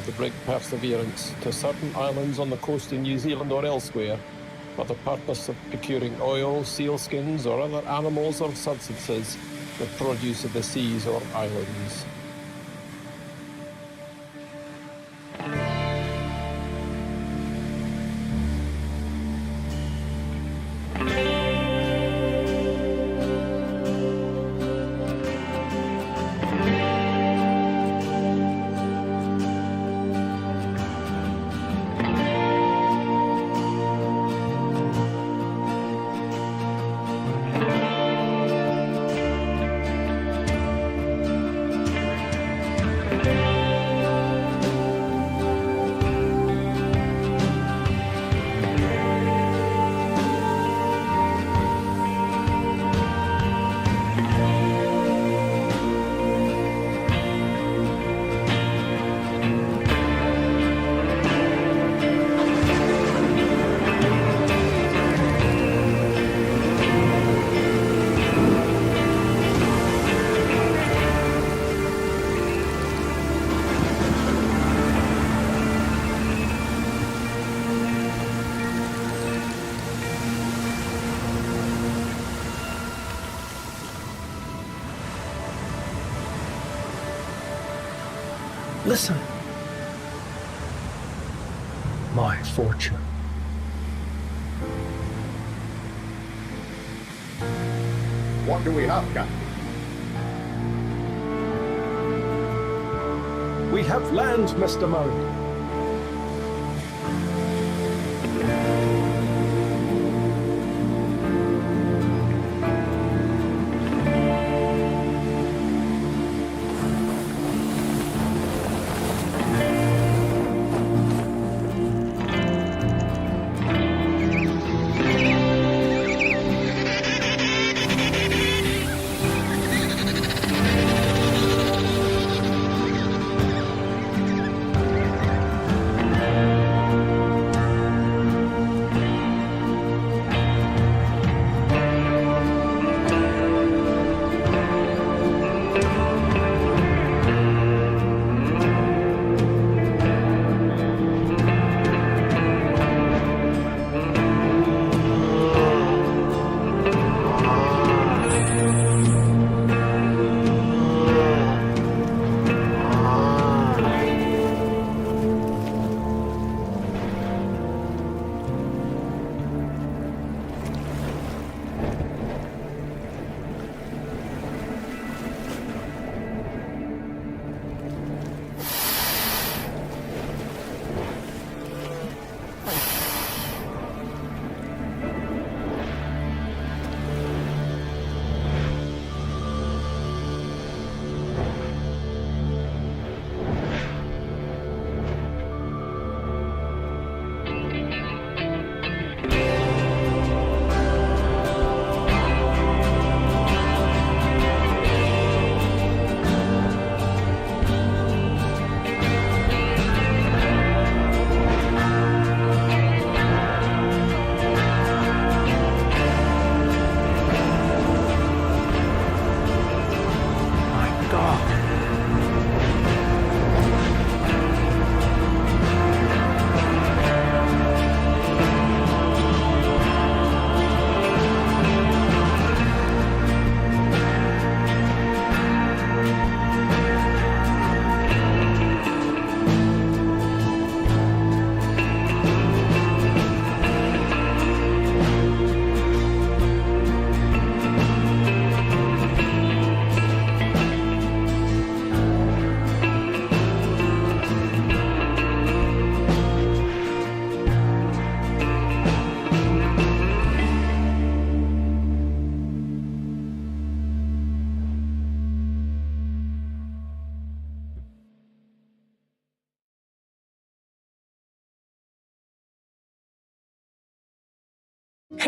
to bring perseverance to certain islands on the coast of New Zealand or elsewhere for the purpose of procuring oil, sealskins, or other animals or substances, the produce of the seas or islands. Listen. My fortune. What do we have, Captain? We have land, Mr. Murray.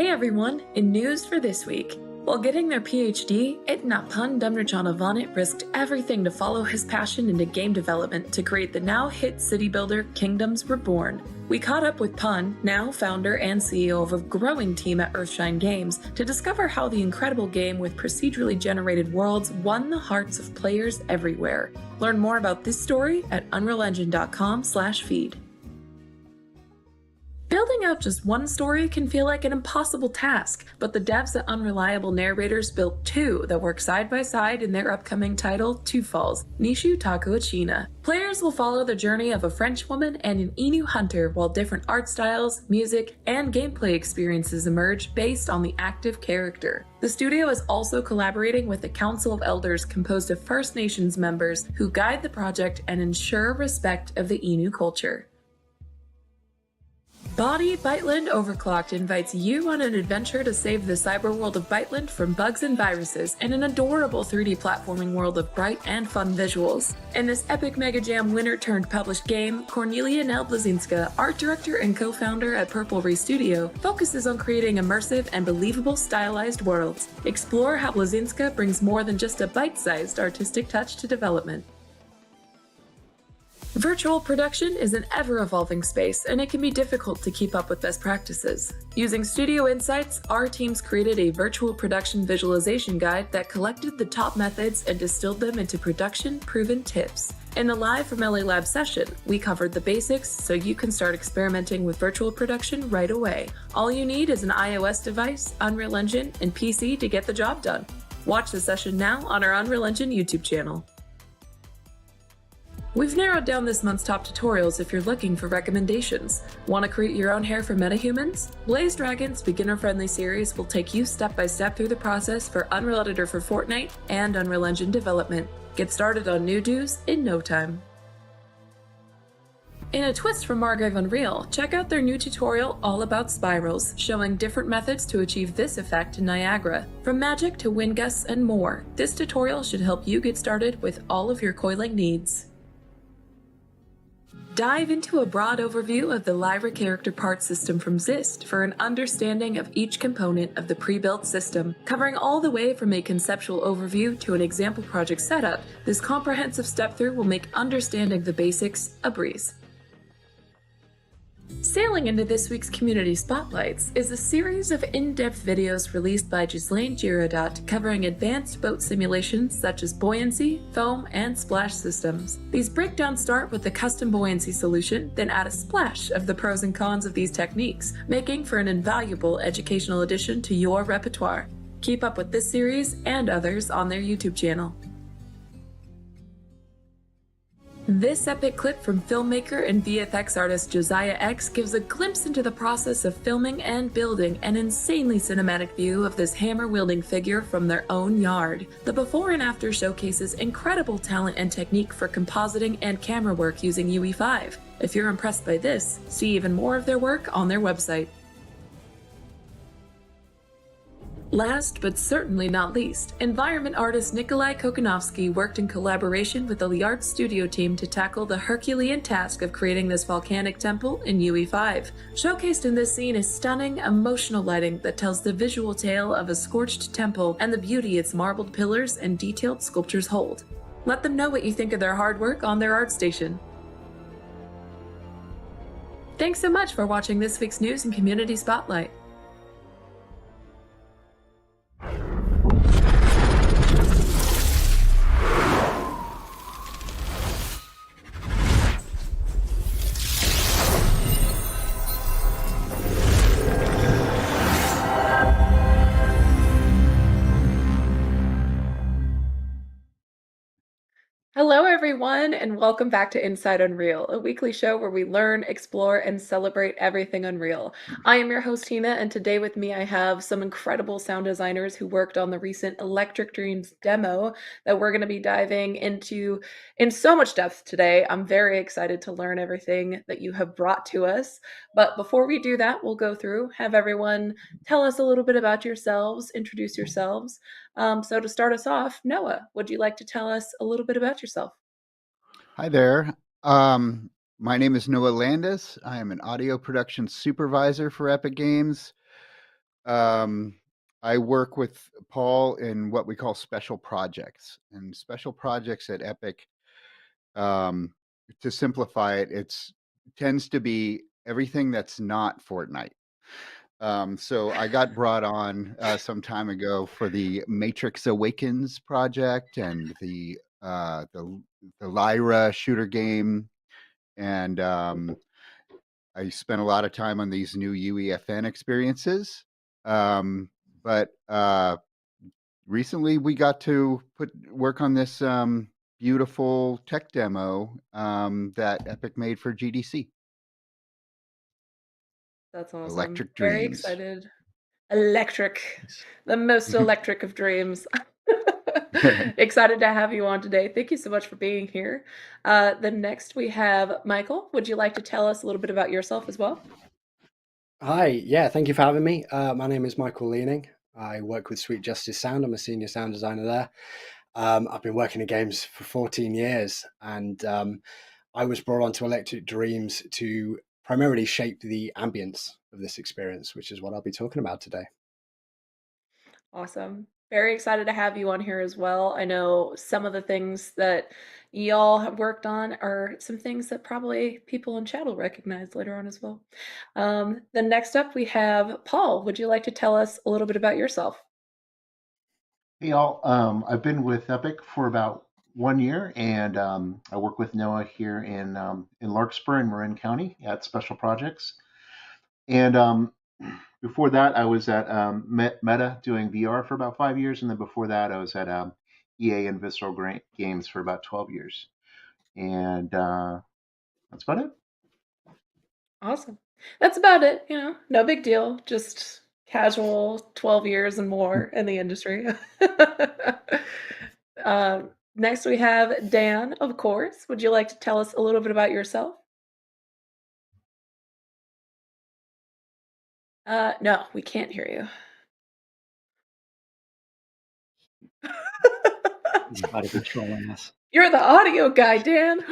Hey everyone, in news for this week, While getting their PhD, Itna Pun Dumnerjanavanit risked everything to follow his passion into game development to create the now hit city builder Kingdoms Reborn. We caught up with Pun, now founder and CEO of a growing team at Earthshine Games, to discover how the incredible game with procedurally generated worlds won the hearts of players everywhere. Learn more about this story at unrealengine.com/feed. Building out just one story can feel like an impossible task, but the devs at Unreliable Narrators built two that work side by side in their upcoming title, Two Falls, Nishu Takuachina. Players will follow the journey of a French woman and an Inu hunter while different art styles, music, and gameplay experiences emerge based on the active character. The studio is also collaborating with a council of elders composed of First Nations members who guide the project and ensure respect of the Inu culture. Body Byteland Overclocked invites you on an adventure to save the cyber world of Byteland from bugs and viruses in an adorable 3D platforming world of bright and fun visuals. In this epic Mega Jam winner-turned-published game, Cornelia Nell Blazinska, art director and co-founder at Purple Ray Studio, focuses on creating immersive and believable stylized worlds. Explore how Blazinska brings more than just a bite-sized artistic touch to development. Virtual production is an ever-evolving space, and it can be difficult to keep up with best practices. Using Studio Insights, our teams created a virtual production visualization guide that collected the top methods and distilled them into production-proven tips. In the Live from LA Lab session, we covered the basics so you can start experimenting with virtual production right away. All you need is an iOS device, Unreal Engine, and PC to get the job done. Watch the session now on our Unreal Engine YouTube channel. We've narrowed down this month's top tutorials if you're looking for recommendations. Want to create your own hair for metahumans? Blaze Dragon's beginner-friendly series will take you step by step through the process for Unreal Editor for Fortnite and Unreal Engine development. Get started on new do's in no time. In a twist from Margrave Unreal, check out their new tutorial all about spirals, showing different methods to achieve this effect in Niagara. From magic to wind gusts and more, this tutorial should help you get started with all of your coiling needs. Dive into a broad overview of the Lyra character part system from Xist for an understanding of each component of the pre-built system. Covering all the way from a conceptual overview to an example project setup, this comprehensive step-through will make understanding the basics a breeze. Sailing into this week's Community Spotlights is a series of in-depth videos released by Ghislaine Girodot covering advanced boat simulations such as buoyancy, foam, and splash systems. These breakdowns start with the custom buoyancy solution, then add a splash of the pros and cons of these techniques, making for an invaluable educational addition to your repertoire. Keep up with this series and others on their YouTube channel. This epic clip from filmmaker and VFX artist Josiah X gives a glimpse into the process of filming and building an insanely cinematic view of this hammer-wielding figure from their own yard. The before and after showcases incredible talent and technique for compositing and camera work using UE5. If you're impressed by this, see even more of their work on their website. Last but certainly not least, environment artist Nikolai Kokonovsky worked in collaboration with the Liart Studio team to tackle the Herculean task of creating this volcanic temple in UE5. Showcased in this scene is stunning, emotional lighting that tells the visual tale of a scorched temple and the beauty its marbled pillars and detailed sculptures hold. Let them know what you think of their hard work on their ArtStation. Thanks so much for watching this week's News and Community Spotlight. Hello everyone, and welcome back to Inside Unreal, a weekly show where we learn, explore, and celebrate everything Unreal. I am your host, Tina, and today with me I have some incredible sound designers who worked on the recent Electric Dreams demo that we're going to be diving into in so much depth today. I'm very excited to learn everything that you have brought to us. But before we do that, we'll go through, have everyone tell us a little bit about yourselves, introduce yourselves. So to start us off, Noah, would you like to tell us a little bit about yourself? Hi there. My name is Noah Landis. I am an audio production supervisor for Epic Games. I work with Paul in what we call special projects. And special projects at Epic, to simplify it, tends to be everything that's not Fortnite. So I got brought on some time ago for the Matrix Awakens project and the Lyra shooter game, and I spent a lot of time on these new UEFN experiences. But recently we got to work on this beautiful tech demo that Epic made for GDC. That's awesome. Electric Very Dreams. excited. Electric. The most electric of dreams. Excited to have you on today. Thank you so much for being here. Then next we have Michael. Would you like to tell us a little bit about yourself as well? Hi, yeah, thank you for having me. My name is Michael Leaning. I work with Sweet Justice Sound. I'm a senior sound designer there. I've been working in games for 14 years, and I was brought on to Electric Dreams to primarily shape the ambience of this experience, which is what I'll be talking about today. Awesome. Very excited to have you on here as well. I know some of the things that y'all have worked on are some things that probably people in chat will recognize later on as well. Then next up we have Paul. Would you like to tell us a little bit about yourself? Hey, all. I've been with Epic for about 1 year, and I work with Noah here in Larkspur in Marin County at Special Projects. And before that, I was at Meta doing VR for about 5 years, and then before that, I was at EA and Visceral Games for about 12 years. And that's about it. Awesome. That's about it, no big deal. Just casual 12 years and more in the industry. Next we have Dan, of course. Would you like to tell us a little bit about yourself? No, we can't hear you. He's about to be trolling us. You're the audio guy, Dan.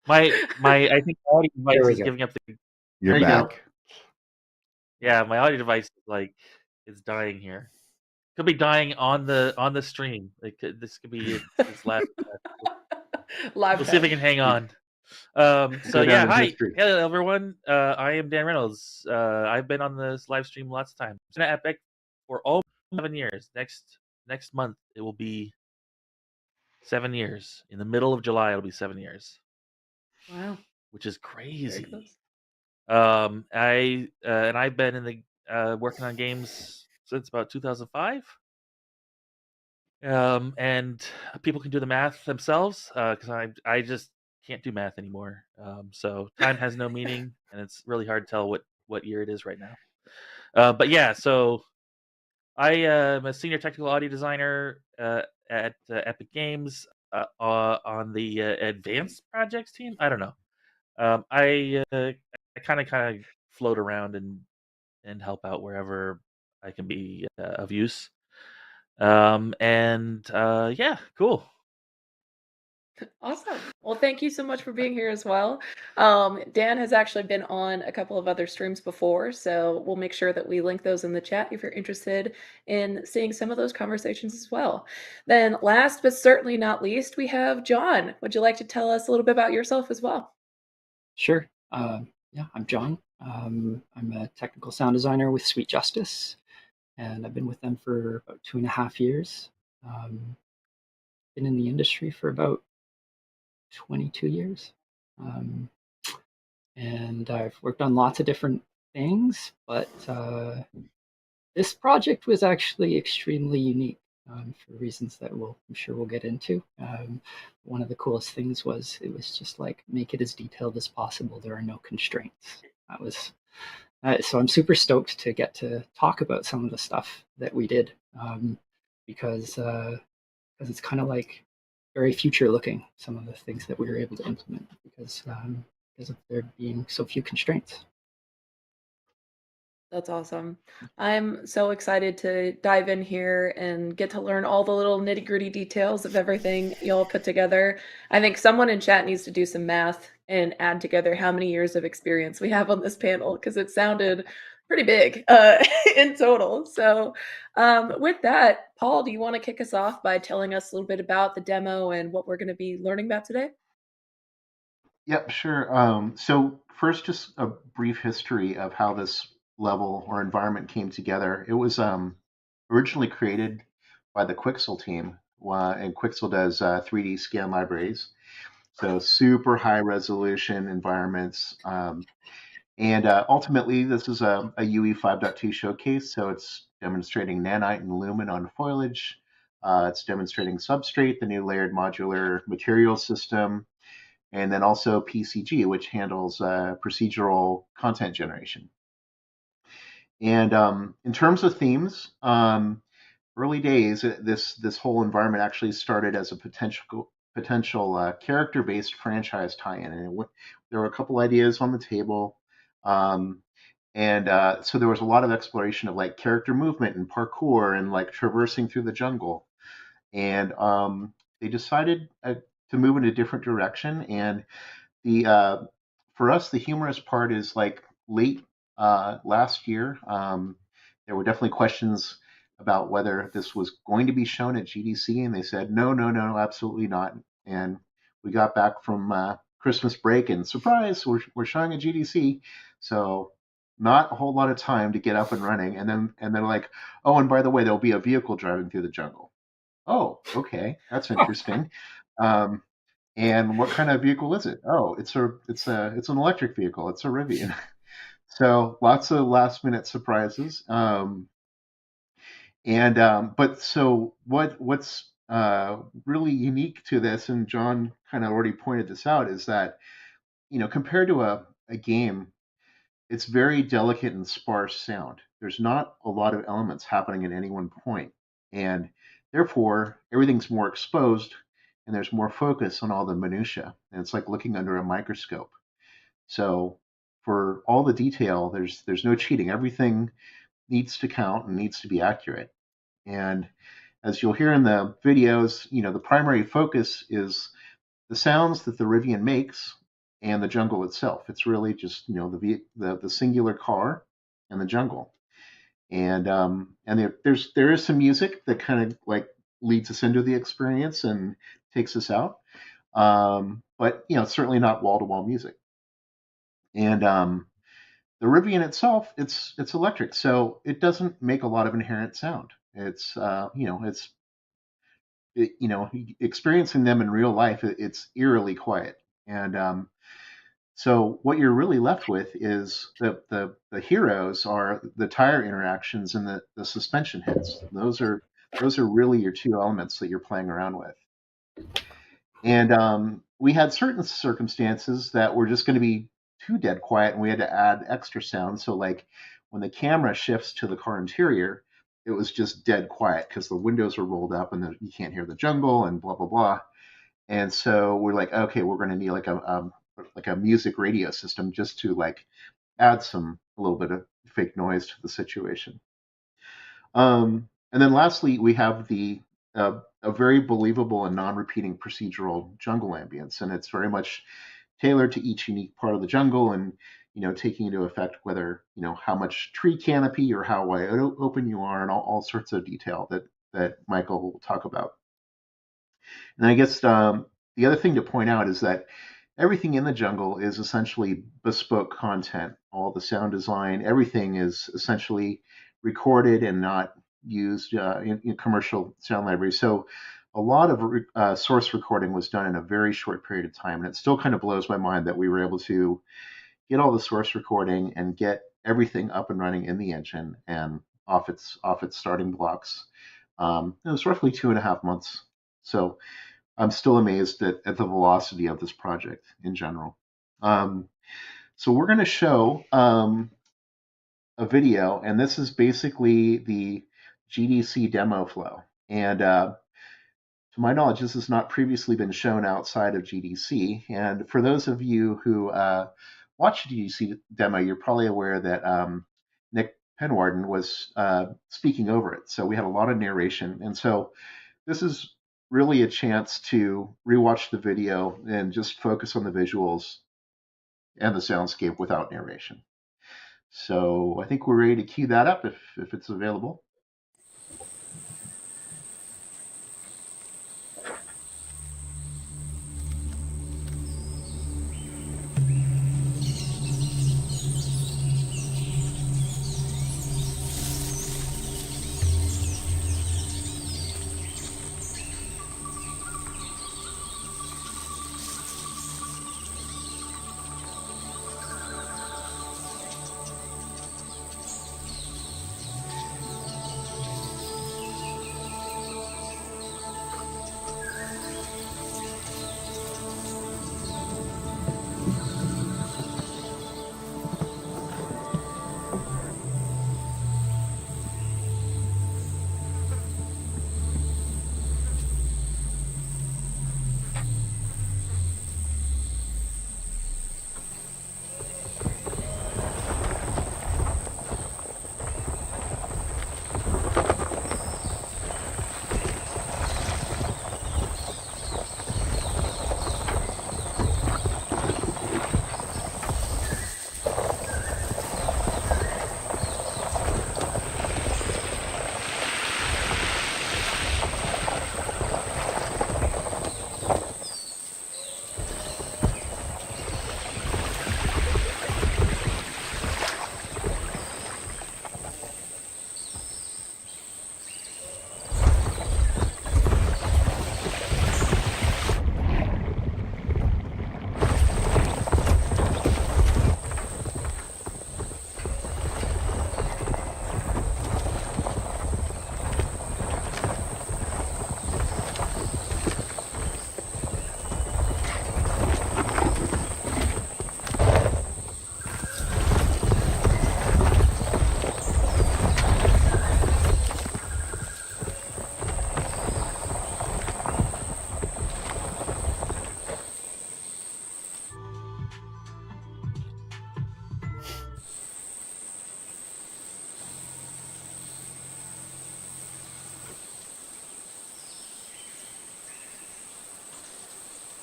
I think my audio There device we is go. giving up the. You're There you go. back. Yeah, my audio device is dying here. Could be dying on the stream. This could be its last. Live We'll see if I can hang on. So Go yeah, down in hi, history. hello everyone. I am Dan Reynolds. I've been on this live stream lots of times. I've been at Epic for almost 7 years. Next month it will be 7 years. In the middle of July, it'll be 7 years. Wow. Which is crazy. Very close. I've been in the working on games since about 2005. And people can do the math themselves because I just can't do math anymore. So time has no meaning, and it's really hard to tell what year it is right now. But yeah, so I am a senior technical audio designer at Epic Games on the advanced projects team. I don't know. I kind of float around and help out wherever I can be of use. Yeah, cool. Awesome. Well, thank you so much for being here as well. Dan has actually been on a couple of other streams before, so we'll make sure that we link those in the chat if you're interested in seeing some of those conversations as well. Then last but certainly not least, we have John. Would you like to tell us a little bit about yourself as well? Sure. Yeah, I'm John. I'm a technical sound designer with Sweet Justice, and I've been with them for about 2.5 years. Been in the industry for about 22 years. And I've worked on lots of different things, but this project was actually extremely unique for reasons that I'm sure we'll get into. One of the coolest things was it was just like make it as detailed as possible. There are no constraints. That was so I'm super stoked to get to talk about some of the stuff that we did because it's kind of like very future looking, some of the things that we were able to implement because of there being so few constraints. That's awesome. I'm so excited to dive in here and get to learn all the little nitty-gritty details of everything y'all put together. I think someone in chat needs to do some math and add together how many years of experience we have on this panel because it sounded pretty big in total. So, with that, Paul, do you want to kick us off by telling us a little bit about the demo and what we're going to be learning about today? Yep, sure. So first, just a brief history of how this level or environment came together. It was originally created by the Quixel team, and Quixel does 3D scan libraries, so super high resolution environments. And ultimately, this is a UE 5.2 showcase, so it's demonstrating nanite and lumen on foliage. It's demonstrating substrate, the new layered modular material system, and then also PCG, which handles procedural content generation. And in terms of themes, early days, this whole environment actually started as a potential character-based franchise tie-in, and there were a couple ideas on the table. Um, and so there was a lot of exploration of like character movement and parkour and like traversing through the jungle. And they decided to move in a different direction. And the for us, the humorous part is like late last year. There were definitely questions about whether this was going to be shown at GDC, and they said no, no, no, absolutely not. And we got back from Christmas break, and surprise, we're showing at GDC. So not a whole lot of time to get up and running, and then like, oh, and by the way, there'll be a vehicle driving through the jungle. Oh, okay, that's interesting. Um, and what kind of vehicle is it? Oh, it's an electric vehicle. It's a Rivian. So lots of last minute surprises. But so what's really unique to this, and John kind of already pointed this out, is that compared to a game, it's very delicate and sparse sound. There's not a lot of elements happening at any one point, and therefore everything's more exposed, and there's more focus on all the minutia. And it's like looking under a microscope. So for all the detail, there's no cheating. Everything needs to count and needs to be accurate. And as you'll hear in the videos, the primary focus is the sounds that the Rivian makes and the jungle itself. It's really just the singular car and the jungle. And there is some music that kind of like leads us into the experience and takes us out. But it's certainly not wall to wall music. And the Rivian itself, it's electric, so it doesn't make a lot of inherent sound. Experiencing them in real life, it's eerily quiet. And so what you're really left with is the heroes are the tire interactions and the suspension hits. Those are really your two elements that you're playing around with. And we had certain circumstances that were just going to be too dead quiet, and we had to add extra sound. So like when the camera shifts to the car interior, it was just dead quiet because the windows were rolled up and you can't hear the jungle and blah blah blah. And so we're like, okay, we're going to need like a music radio system just to like add a little bit of fake noise to the situation. And then lastly, we have a very believable and non-repeating procedural jungle ambience, and it's very much tailored to each unique part of the jungle, and taking into effect whether how much tree canopy or how wide open you are, and all sorts of detail that Michael will talk about. And I guess the other thing to point out is that everything in the jungle is essentially bespoke content. All the sound design, everything is essentially recorded and not used in commercial sound libraries. So a lot of source recording was done in a very short period of time. And it still kind of blows my mind that we were able to get all the source recording and get everything up and running in the engine and off its starting blocks. It was roughly 2.5 months. So I'm still amazed at the velocity of this project in general. So we're going to show a video, and this is basically the GDC demo flow. And to my knowledge, this has not previously been shown outside of GDC. And for those of you who watched the GDC demo, you're probably aware that Nick Penwarden was speaking over it. So we had a lot of narration. And so this is really a chance to rewatch the video and just focus on the visuals and the soundscape without narration. So I think we're ready to cue that up if it's available.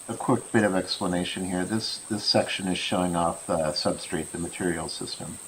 A quick bit of explanation here. This section is showing off the substrate, the material system.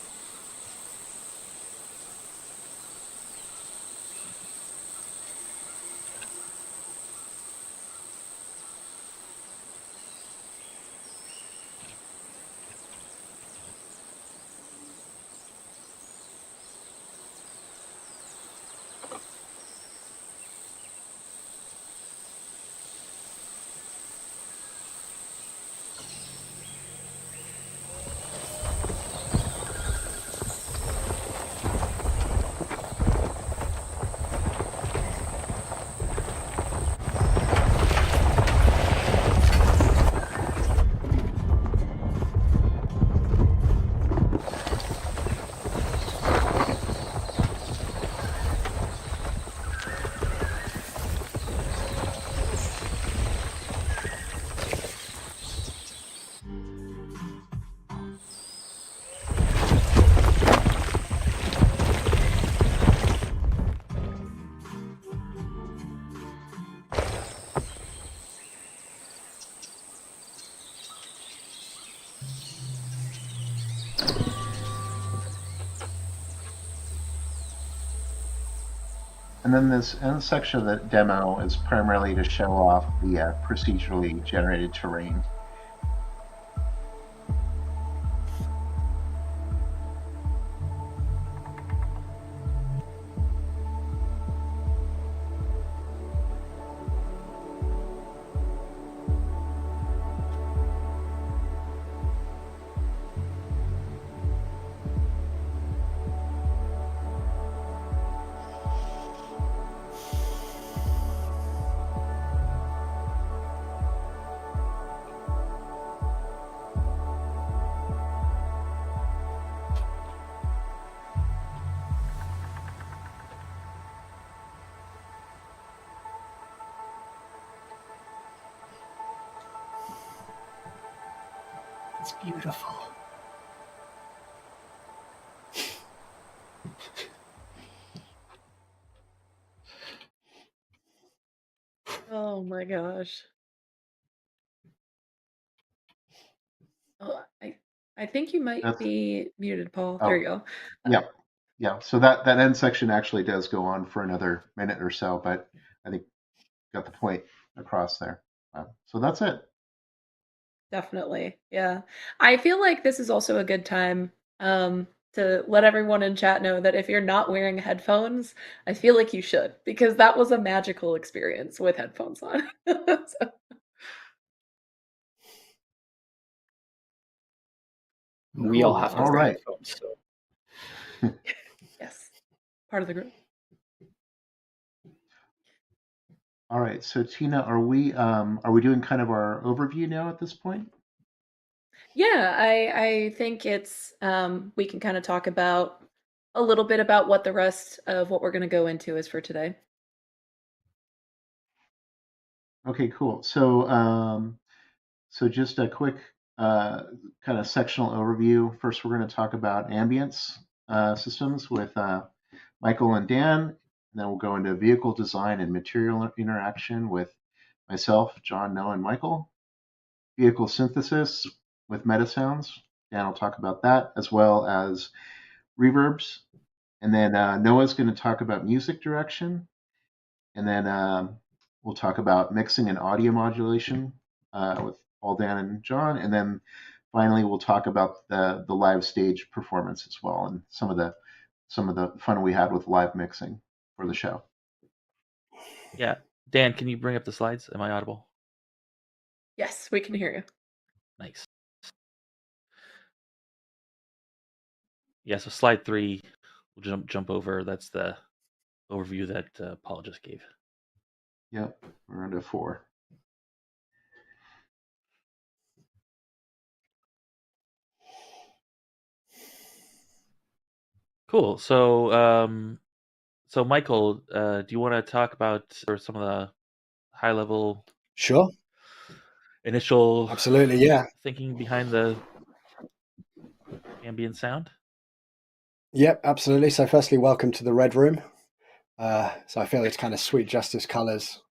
And then this end section of the demo is primarily to show off the procedurally generated terrain. It's beautiful. Oh my gosh. Oh, I think you might That's be muted, Paul. There oh you go. yeah, yeah. So that end section actually does go on for another minute or so, but I think got the point across there. So that's it. Definitely. Yeah. I feel like this is also a good time to let everyone in chat know that if you're not wearing headphones, I feel like you should because that was a magical experience with headphones on. So, We all Cool. have to All wear right. headphones. So yes. Part of the group. All right. So Tina, are we doing kind of our overview now at this point? Yeah, I think it's we can kind of talk about a little bit about what the rest of what we're going to go into is for today. Okay, cool. So just a quick kind of sectional overview. First, we're going to talk about ambience systems with Michael and Dan. And then we'll go into vehicle design and material interaction with myself, John, Noah, and Michael. Vehicle synthesis with Metasounds. Dan will talk about that, as well as reverbs. And then Noah's going to talk about music direction. And then we'll talk about mixing and audio modulation with Paul, Dan, and John. And then finally, we'll talk about the live stage performance as well, and some of the fun we had with live mixing for the show. Yeah. Dan, can you bring up the slides? Am I audible? Yes, we can hear you. Nice. Yeah, so slide 3, we'll jump over. That's the overview that Paul just gave. Yep, we're on to 4. Cool. So Michael, do you want to talk about some of the high level Sure. initial Absolutely. Yeah. thinking behind the ambient sound? Yep. Absolutely. So, firstly, welcome to the Red Room. So I feel it's kind of Sweet Justice colors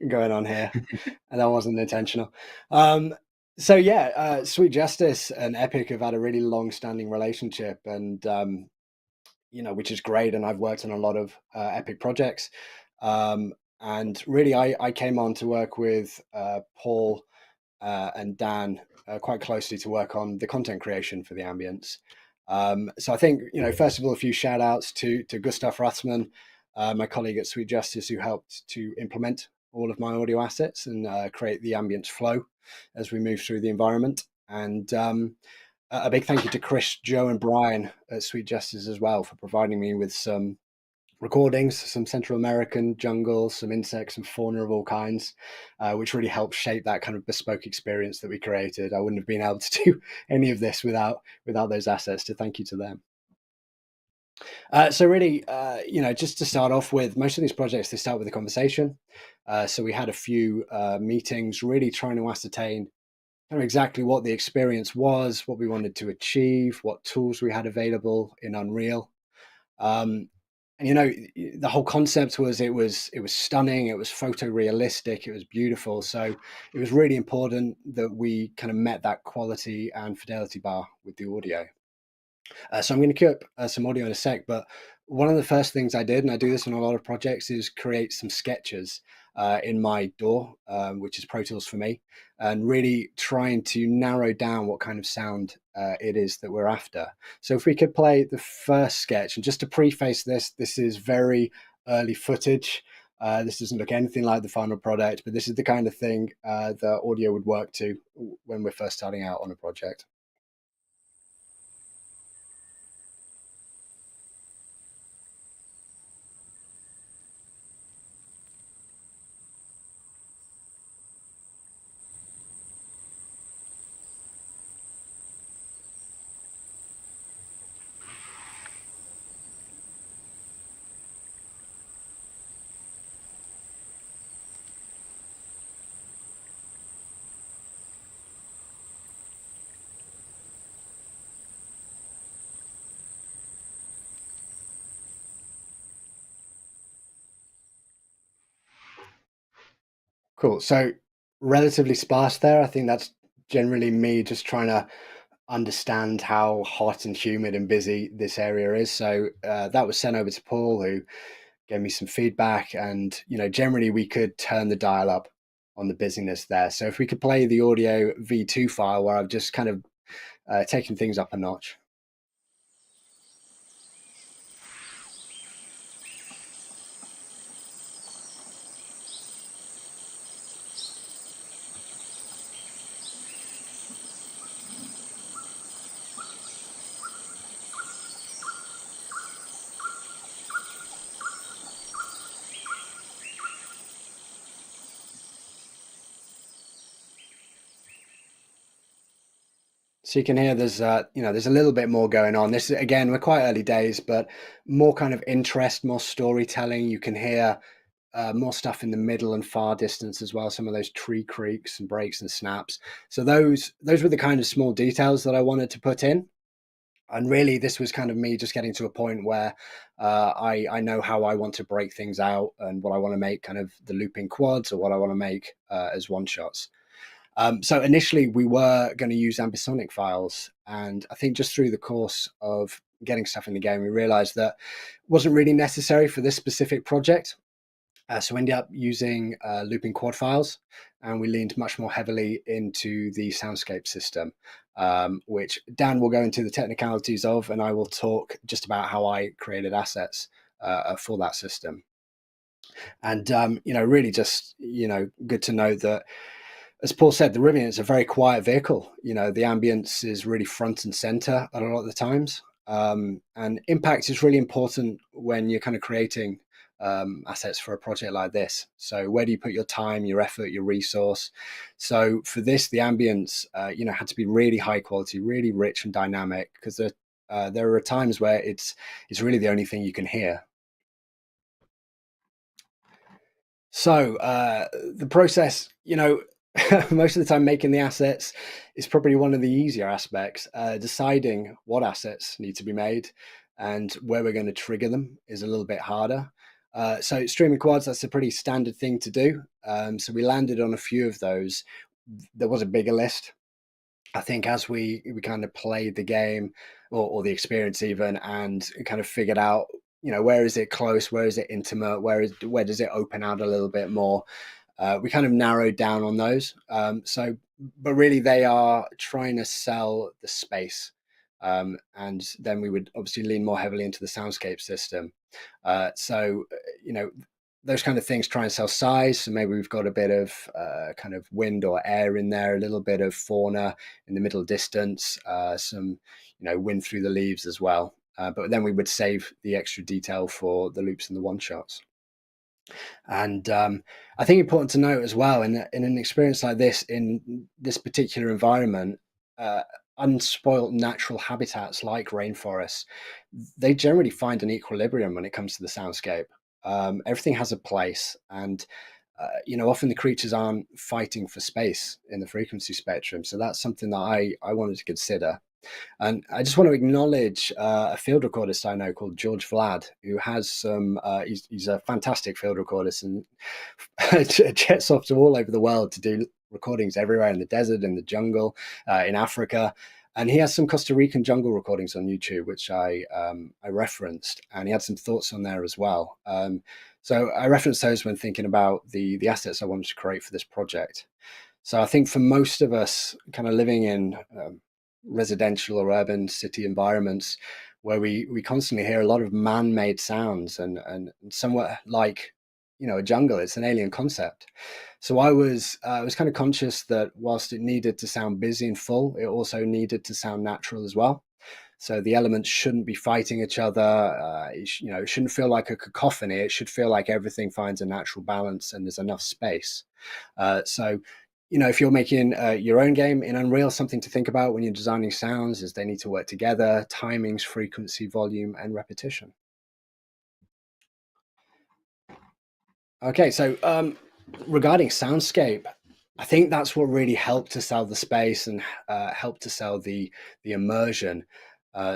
going on here, and that wasn't intentional. So yeah, Sweet Justice and Epic have had a really long-standing relationship, and which is great. And I've worked on a lot of Epic projects, and really, I came on to work with Paul and Dan quite closely to work on the content creation for the ambience. So I think, first of all, a few shout outs to Gustav Rathman, my colleague at Sweet Justice, who helped to implement all of my audio assets and create the ambience flow as we move through the environment. And a big thank you to Chris, Joe, and Brian at Sweet Justice as well for providing me with some recordings, some Central American jungle, some insects and fauna of all kinds, which really helped shape that kind of bespoke experience that we created. I wouldn't have been able to do any of this without those assets. So thank you to them. So really, just to start off with, most of these projects, they start with a conversation. So we had a few meetings really trying to ascertain kind of exactly what the experience was, what we wanted to achieve, what tools we had available in Unreal. And the whole concept was it was stunning, it was photorealistic, it was beautiful. So it was really important that we kind of met that quality and fidelity bar with the audio. So I'm going to queue up some audio in a sec, but one of the first things I did, and I do this on a lot of projects, is create some sketches in my DAW, which is Pro Tools for me, and really trying to narrow down what kind of sound it is that we're after. So if we could play the first sketch, and just to preface this is very early footage. This doesn't look anything like the final product, but this is the kind of thing the audio would work to when we're first starting out on a project. Cool. So relatively sparse there. I think that's generally me just trying to understand how hot and humid and busy this area is. So that was sent over to Paul, who gave me some feedback, and generally we could turn the dial up on the busyness there. So if we could play the audio V2 file where I've just kind of taken things up a notch. So you can hear there's there's a little bit more going on. This again, we're quite early days, but more kind of interest, more storytelling. You can hear more stuff in the middle and far distance as well. Some of those tree creaks and breaks and snaps. So those were the kind of small details that I wanted to put in. And really, this was kind of me just getting to a point where I know how I want to break things out and what I want to make kind of the looping quads or what I want to make as one shots. So initially we were going to use ambisonic files, and I think just through the course of getting stuff in the game, we realized that it wasn't really necessary for this specific project. So we ended up using looping quad files, and we leaned much more heavily into the Soundscape system, which Dan will go into the technicalities of, and I will talk just about how I created assets for that system. And, really just, good to know that, as Paul said, the Rivian is a very quiet vehicle. The ambience is really front and center a lot of the times. And impact is really important when you're kind of creating assets for a project like this. So where do you put your time, your effort, your resource? So for this, the ambience, had to be really high quality, really rich and dynamic, because there are times where it's really the only thing you can hear. So the process, most of the time making the assets is probably one of the easier aspects. Deciding what assets need to be made and where we're going to trigger them is a little bit harder. So streaming quads, that's a pretty standard thing to do. So we landed on a few of those. There was a bigger list. I think as we kind of played the game or the experience even, and kind of figured out, where is it close, where is it intimate, where does it open out a little bit more, we kind of narrowed down on those. But really they are trying to sell the space. And then we would obviously lean more heavily into the Soundscape system. Those kind of things try and sell size. So maybe we've got a bit of kind of wind or air in there, a little bit of fauna in the middle distance, some, wind through the leaves as well. But then we would save the extra detail for the loops and the one shots. And I think important to note as well, in an experience like this, in this particular environment, unspoilt natural habitats like rainforests, they generally find an equilibrium when it comes to the soundscape. Everything has a place, and often the creatures aren't fighting for space in the frequency spectrum. So that's something that I wanted to consider. And I just want to acknowledge a field recordist I know called George Vlad, who has some, he's a fantastic field recordist and jets off to all over the world to do recordings everywhere, in the desert, in the jungle, in Africa. And he has some Costa Rican jungle recordings on YouTube, which I referenced, and he had some thoughts on there as well. So I referenced those when thinking about the assets I wanted to create for this project. So I think for most of us kind of living in residential or urban city environments where we constantly hear a lot of man-made sounds and somewhat like, a jungle, it's an alien concept. So I was kind of conscious that whilst it needed to sound busy and full, it also needed to sound natural as well. So the elements shouldn't be fighting each other. It shouldn't feel like a cacophony. It should feel like everything finds a natural balance and there's enough space. If you're making your own game in Unreal, something to think about when you're designing sounds is they need to work together: timings, frequency, volume, and repetition. Okay, so regarding Soundscape, I think that's what really helped to sell the space and helped to sell the immersion.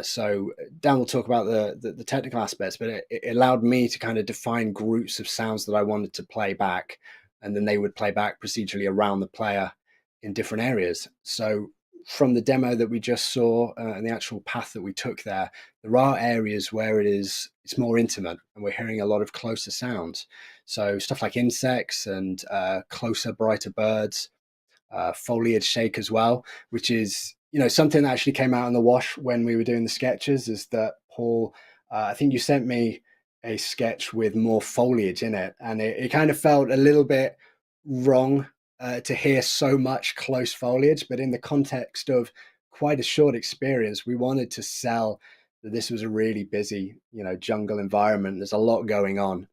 So Dan will talk about the technical aspects, but it allowed me to kind of define groups of sounds that I wanted to play back, and then they would play back procedurally around the player in different areas. So from the demo that we just saw and the actual path that we took there are areas where it's more intimate and we're hearing a lot of closer sounds. So stuff like insects and closer, brighter birds, foliage shake as well, which is, something that actually came out in the wash when we were doing the sketches, is that Paul, I think you sent me a sketch with more foliage in it, and it kind of felt a little bit wrong to hear so much close foliage, but in the context of quite a short experience, we wanted to sell that this was a really busy, jungle environment. There's a lot going on,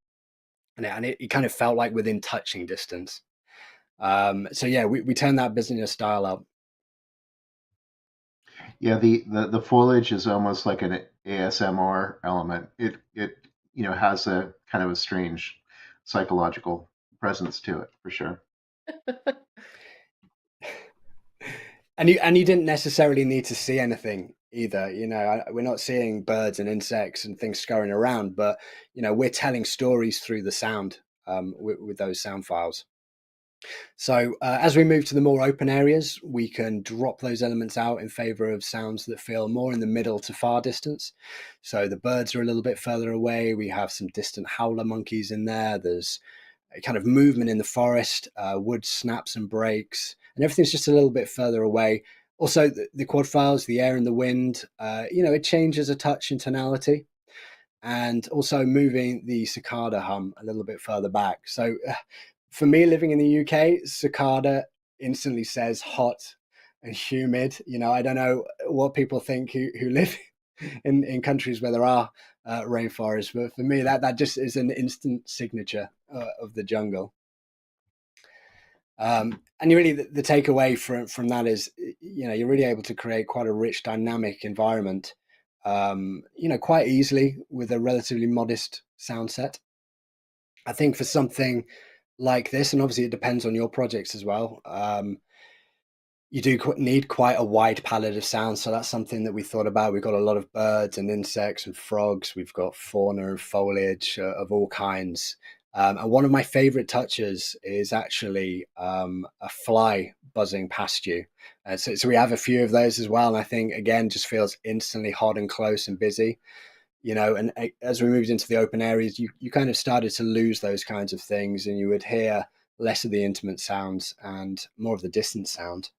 and it kind of felt like within touching distance. So yeah, we turned that business style up. Yeah, the foliage is almost like an ASMR element. It has a kind of a strange psychological presence to it, for sure. And you didn't necessarily need to see anything either. We're not seeing birds and insects and things scurrying around, but we're telling stories through the sound with those sound files. So as we move to the more open areas, we can drop those elements out in favor of sounds that feel more in the middle to far distance. So the birds are a little bit further away. We have some distant howler monkeys in there. There's a kind of movement in the forest, wood snaps and breaks, and everything's just a little bit further away. Also, the quad files, the air and the wind, it changes a touch in tonality. And also moving the cicada hum a little bit further back. So for me, living in the UK, cicada instantly says hot and humid. I don't know what people think who live in countries where there are rainforests, but for me, that just is an instant signature of the jungle. And really, the takeaway from that is, you're really able to create quite a rich, dynamic environment, quite easily with a relatively modest sound set. I think for something like this, and obviously it depends on your projects as well, you do need quite a wide palette of sounds. So that's something that we thought about. We've got a lot of birds and insects and frogs. We've got fauna and foliage of all kinds. And one of my favorite touches is actually a fly buzzing past you. So we have a few of those as well. And I think, again, just feels instantly hot and close and busy. And as we moved into the open areas, you kind of started to lose those kinds of things, and you would hear less of the intimate sounds and more of the distant sound.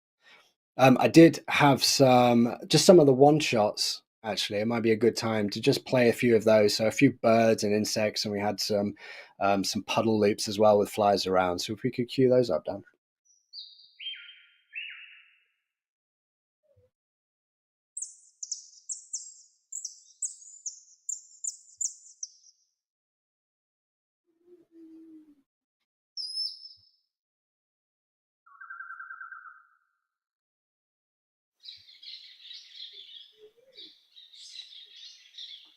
I did have some of the one shots. Actually, it might be a good time to just play a few of those. So a few birds and insects, and we had some puddle loops as well with flies around. So if we could cue those up, Dan.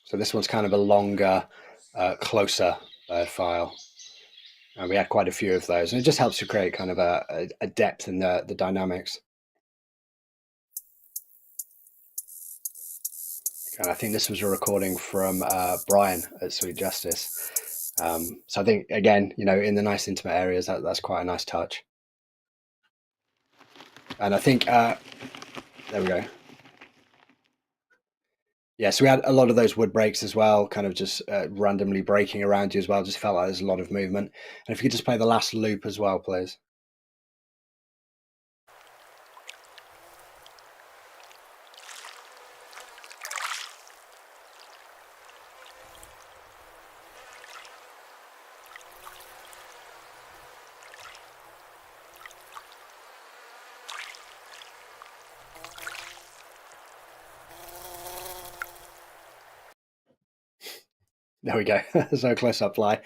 So this one's kind of a longer, closer file. And we had quite a few of those. And it just helps to create kind of a depth in the dynamics. And I think this was a recording from Brian at Sweet Justice. So I think, again, in the nice intimate areas, that's quite a nice touch. And I think, there we go. Yeah, so we had a lot of those wood breaks as well, kind of just randomly breaking around you as well. Just felt like there's a lot of movement. And if you could just play the last loop as well, please. There we go. So close up fly.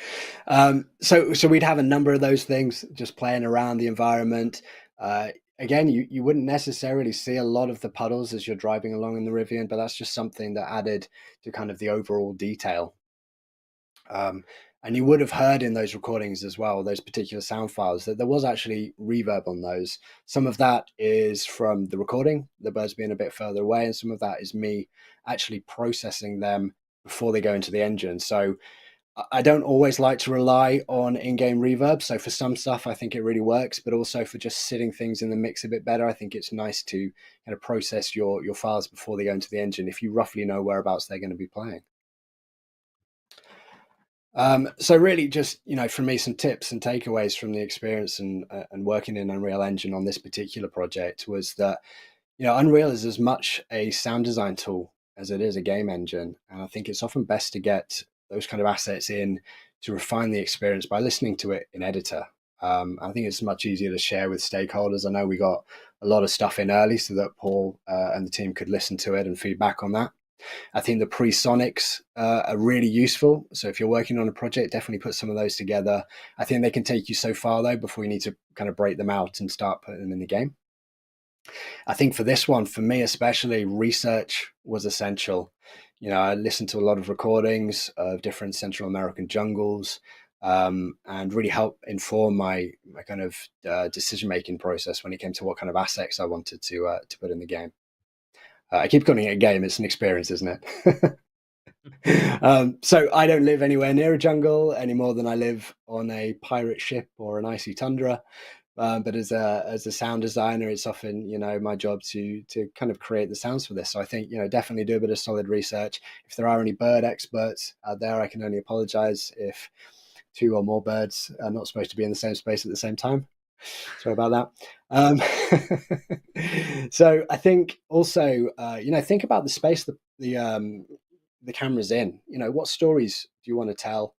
So we'd have a number of those things just playing around the environment. Again, you wouldn't necessarily see a lot of the puddles as you're driving along in the Rivian, but that's just something that added to kind of the overall detail. And you would have heard in those recordings as well, those particular sound files, that there was actually reverb on those. Some of that is from the recording, the birds being a bit further away, and some of that is me actually processing them before they go into the engine. So I don't always like to rely on in-game reverb. So for some stuff, I think it really works, but also for just sitting things in the mix a bit better, I think it's nice to kind of process your files before they go into the engine if you roughly know whereabouts they're going to be playing. So really just, for me, some tips and takeaways from the experience and working in Unreal Engine on this particular project was that, Unreal is as much a sound design tool as it is a game engine. And I think it's often best to get those kind of assets in to refine the experience by listening to it in editor. I think it's much easier to share with stakeholders. I know we got a lot of stuff in early so that Paul and the team could listen to it and feedback on that. I think the pre-sonics are really useful. So if you're working on a project, definitely put some of those together. I think they can take you so far though before you need to kind of break them out and start putting them in the game. I think for this one, for me especially, research was essential. I listened to a lot of recordings of different Central American jungles, and really help inform my kind of decision-making process when it came to what kind of assets I wanted to put in the game. I keep calling it a game. It's an experience, isn't it? So I don't live anywhere near a jungle any more than I live on a pirate ship or an icy tundra. But as a sound designer, it's often, my job to kind of create the sounds for this. So I think, definitely do a bit of solid research. If there are any bird experts out there, I can only apologize if 2 or more birds are not supposed to be in the same space at the same time. Sorry about that. So I think also, think about the space the camera's in. What stories do you want to tell?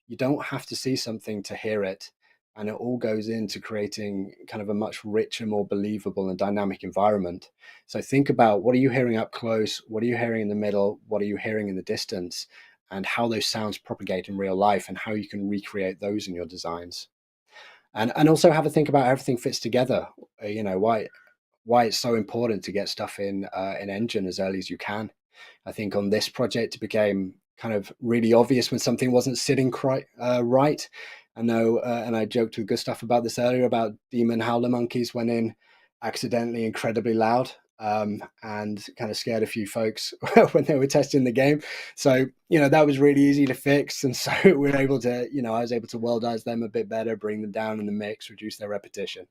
You don't have to see something to hear it. And it all goes into creating kind of a much richer, more believable and dynamic environment. So think about, what are you hearing up close? What are you hearing in the middle? What are you hearing in the distance? And how those sounds propagate in real life and how you can recreate those in your designs. And also have a think about how everything fits together. Why it's so important to get stuff in Engine as early as you can. I think on this project it became kind of really obvious when something wasn't sitting right. I know, and I joked with Gustav about this earlier, about demon howler monkeys went in accidentally incredibly loud, and kind of scared a few folks when they were testing the game. So, that was really easy to fix. And so we were able to, I was able to worldize them a bit better, bring them down in the mix, reduce their repetition.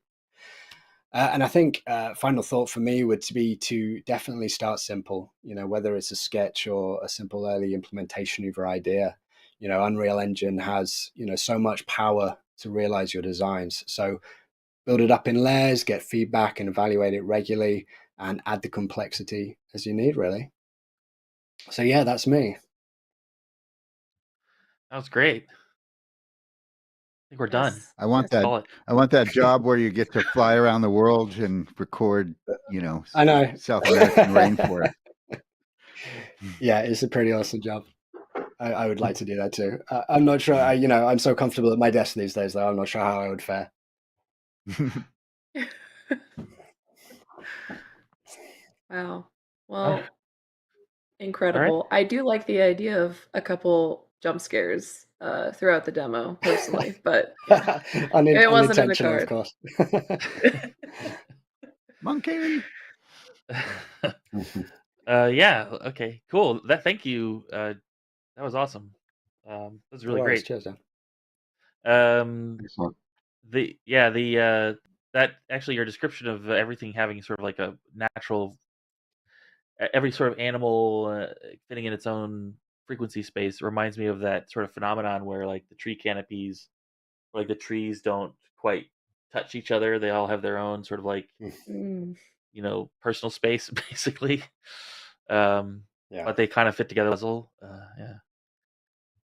And I think final thought for me would be to definitely start simple, whether it's a sketch or a simple early implementation of your idea. Unreal Engine has, so much power to realize your designs. So build it up in layers, get feedback and evaluate it regularly, and add the complexity as you need, really. So yeah, that's me. That was great. I think we're done. Yes. I want Yes. that. Call it. I want that job where you get to fly around the world and record, I know. South American rainforest. Yeah, it's a pretty awesome job. I would like to do that too. I'm not sure. I'm so comfortable at my desk these days, though. I'm not sure how I would fare. Wow. Oh, Well, incredible. I do like the idea of a couple jump scares throughout the demo, personally, but yeah, it wasn't in the Unintentional, of card. course. Monkey. yeah. Okay. Cool. Thank you. That was awesome. That was really great. Cheers, Dan. Excellent. That actually your description of everything having sort of like a natural, every sort of animal fitting in its own frequency space reminds me of that sort of phenomenon where like the tree canopies, like the trees don't quite touch each other. They all have their own sort of like, Mm. personal space basically. Yeah. But they kind of fit together as a puzzle. Yeah.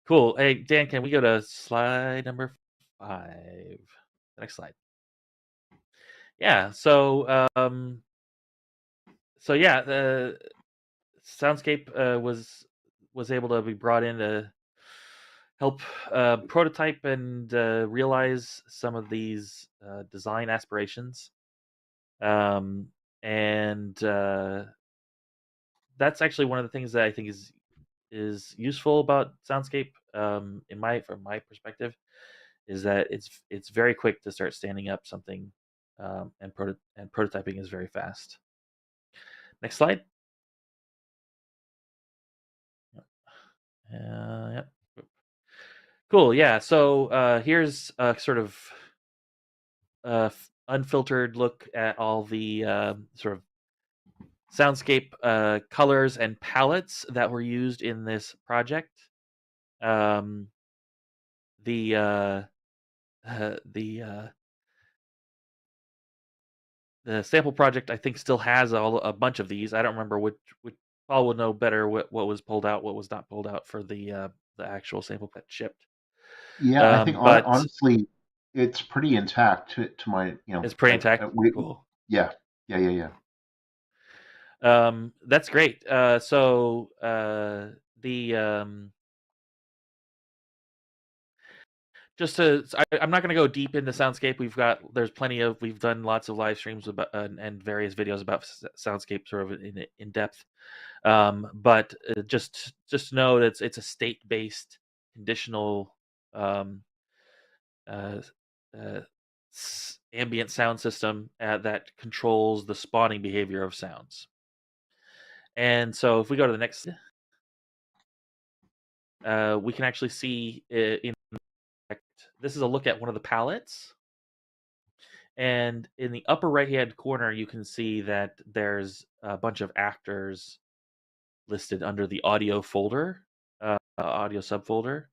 Cool. Hey, Dan, can we go to slide number 5? The next slide. Yeah. So yeah, the Soundscape was able to be brought in to help prototype and realize some of these design aspirations. And that's actually one of the things that I think is useful about Soundscape, from my perspective, is that it's very quick to start standing up something, and prototyping is very fast. Next slide. Yep. Cool. Yeah. So here's a sort of unfiltered look at all the sort of soundscape colors and palettes that were used in this project. Um, the uh, the the sample project, I think, still has a bunch of these. I don't remember which. Paul would know better what was pulled out, what was not pulled out for the actual sample that shipped. Yeah, I think But honestly, it's pretty intact to my, it's pretty intact. Cool. yeah, yeah. That's great. So the just to I'm not going to go deep into Soundscape. We've done lots of live streams about and various videos about Soundscape sort of in depth. But just to know that it's a state based conditional um, uh, uh, ambient sound system that controls the spawning behavior of sounds. And so if we go to the next, we can actually see in this is a look at one of the palettes. And in the upper right hand corner, you can see that there's a bunch of actors listed under the audio folder, audio subfolder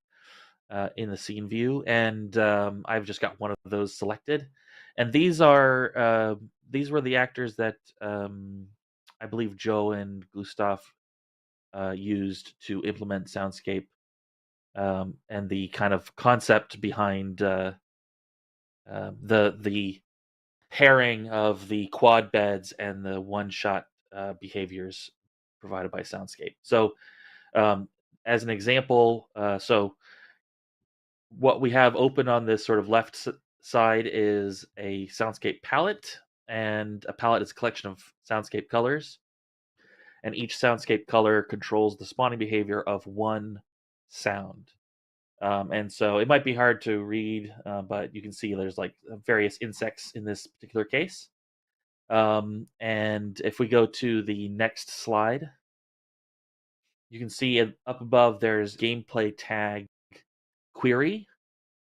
in the scene view. And I've just got one of those selected. And these were the actors that I believe Joe and Gustav used to implement Soundscape, and the kind of concept behind the pairing of the quad beds and the one-shot behaviors provided by Soundscape. So, as an example, so what we have open on this sort of left side is a Soundscape palette, and a palette is a collection of Soundscape colors, and each Soundscape color controls the spawning behavior of one sound. And so it might be hard to read, but you can see there's like various insects in this particular case. And if we go to the next slide, you can see up above there's gameplay tag query,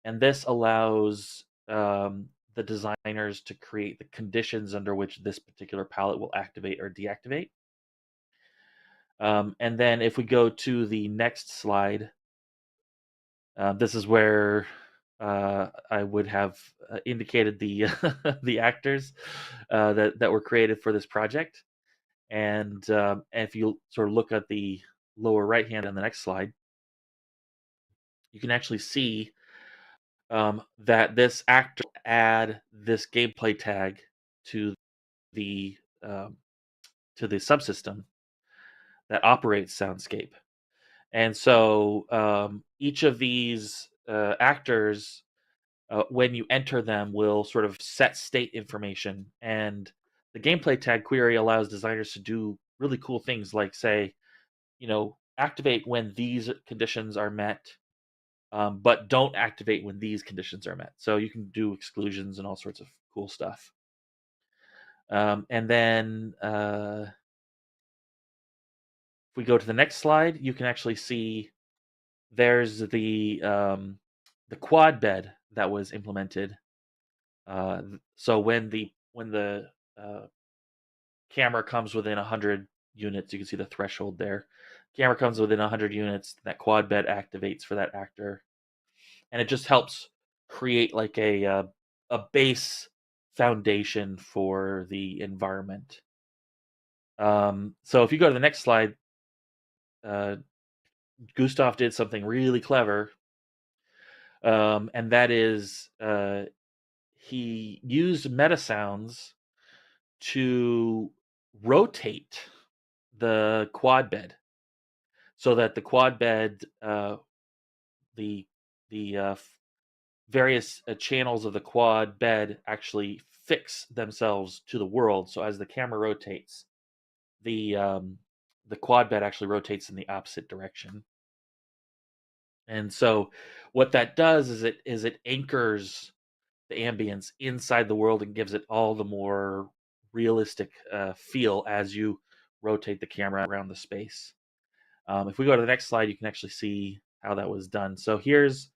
and this allows the designers to create the conditions under which this particular palette will activate or deactivate. And then if we go to the next slide, this is where I would have indicated the the actors that were created for this project. And if you sort of look at the lower right hand on the next slide, you can actually see that this actor will add this gameplay tag to the subsystem that operates Soundscape. And so each of these actors, when you enter them, will sort of set state information. And the gameplay tag query allows designers to do really cool things like say, activate when these conditions are met, but don't activate when these conditions are met. So you can do exclusions and all sorts of cool stuff. And then if we go to the next slide, you can actually see there's the quad bed that was implemented. So when the camera comes within 100 units, you can see the threshold there. Camera comes within 100 units, that quad bed activates for that actor, and it just helps create like a base foundation for the environment. So if you go to the next slide, Gustav did something really clever, and that is he used Metasounds to rotate the quad bed so that the quad bed, the various channels of the quad bed actually fix themselves to the world. So as the camera rotates, the quad bed actually rotates in the opposite direction. And so what that does is it anchors the ambience inside the world and gives it all the more realistic feel as you rotate the camera around the space. If we go to the next slide, you can actually see how that was done. So here's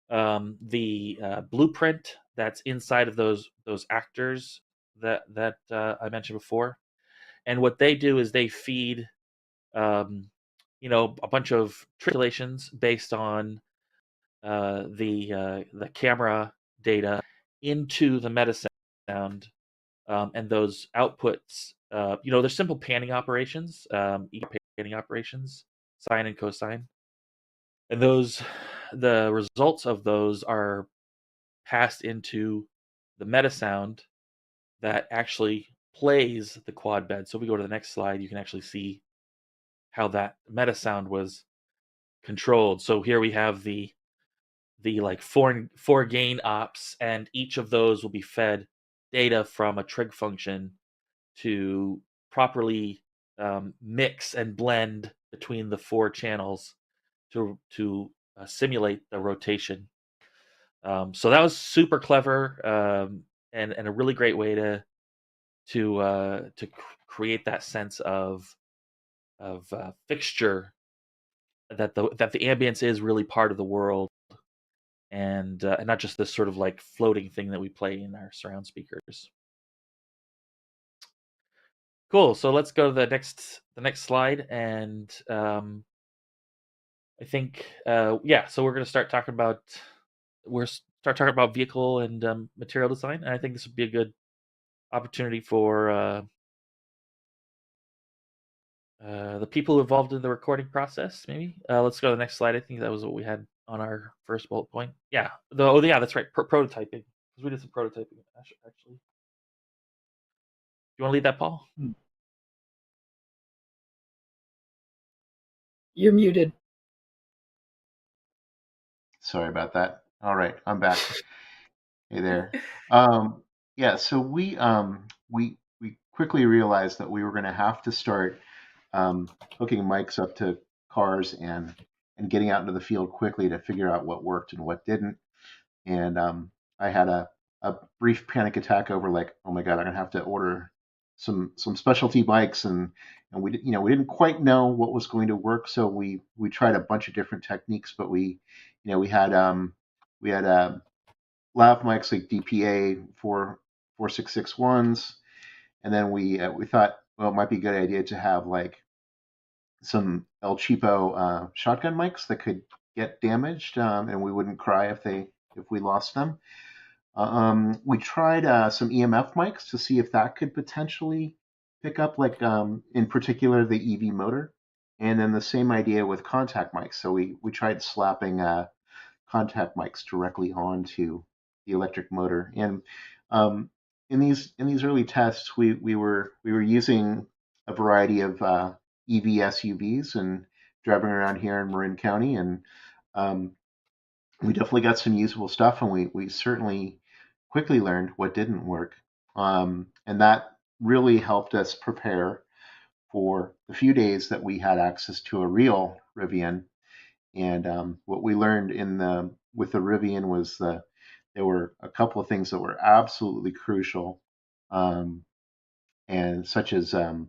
the blueprint that's inside of those actors that I mentioned before. And what they do is they feed a bunch of triangulations based on the camera data into the Metasound, and those outputs. They're simple panning operations, panning operations, sine and cosine, and the results of those are passed into the Metasound that actually plays the quad bed. So if we go to the next slide, you can actually see how that Metasound was controlled. So here we have the like four gain ops, and each of those will be fed data from a trig function to properly mix and blend between the four channels to simulate the rotation. So that was super clever, and a really great way to create that sense of fixture that the ambience is really part of the world, and not just this sort of like floating thing that we play in our surround speakers. Cool. So let's go to the next slide, and I think So we're going to start talking about vehicle and material design, and I think this would be a good opportunity for the people involved in the recording process. Maybe let's go to the next slide. I think that was what we had on our first bullet point. Yeah. That's right. Prototyping, because we did some prototyping actually. You want to lead that, Paul? You're muted. Sorry about that. All right, I'm back. Hey there. Yeah, so we quickly realized that we were going to have to start hooking mics up to cars and getting out into the field quickly to figure out what worked and what didn't. And I had a brief panic attack over like, oh my God, I'm gonna have to order some specialty bikes, and we didn't quite know what was going to work, so we tried a bunch of different techniques, but we had lav mics like DPA 4661s, and then we thought, well, it might be a good idea to have like some El Cheapo shotgun mics that could get damaged, and we wouldn't cry if we lost them. We tried some EMF mics to see if that could potentially pick up, like in particular the EV motor, and then the same idea with contact mics. So we tried slapping contact mics directly onto the electric motor, and in these early tests, we were using a variety of EV SUVs and driving around here in Marin County, and we definitely got some usable stuff, and we certainly quickly learned what didn't work, and that really helped us prepare for the few days that we had access to a real Rivian. And what we learned with the Rivian was that there were a couple of things that were absolutely crucial, and such as that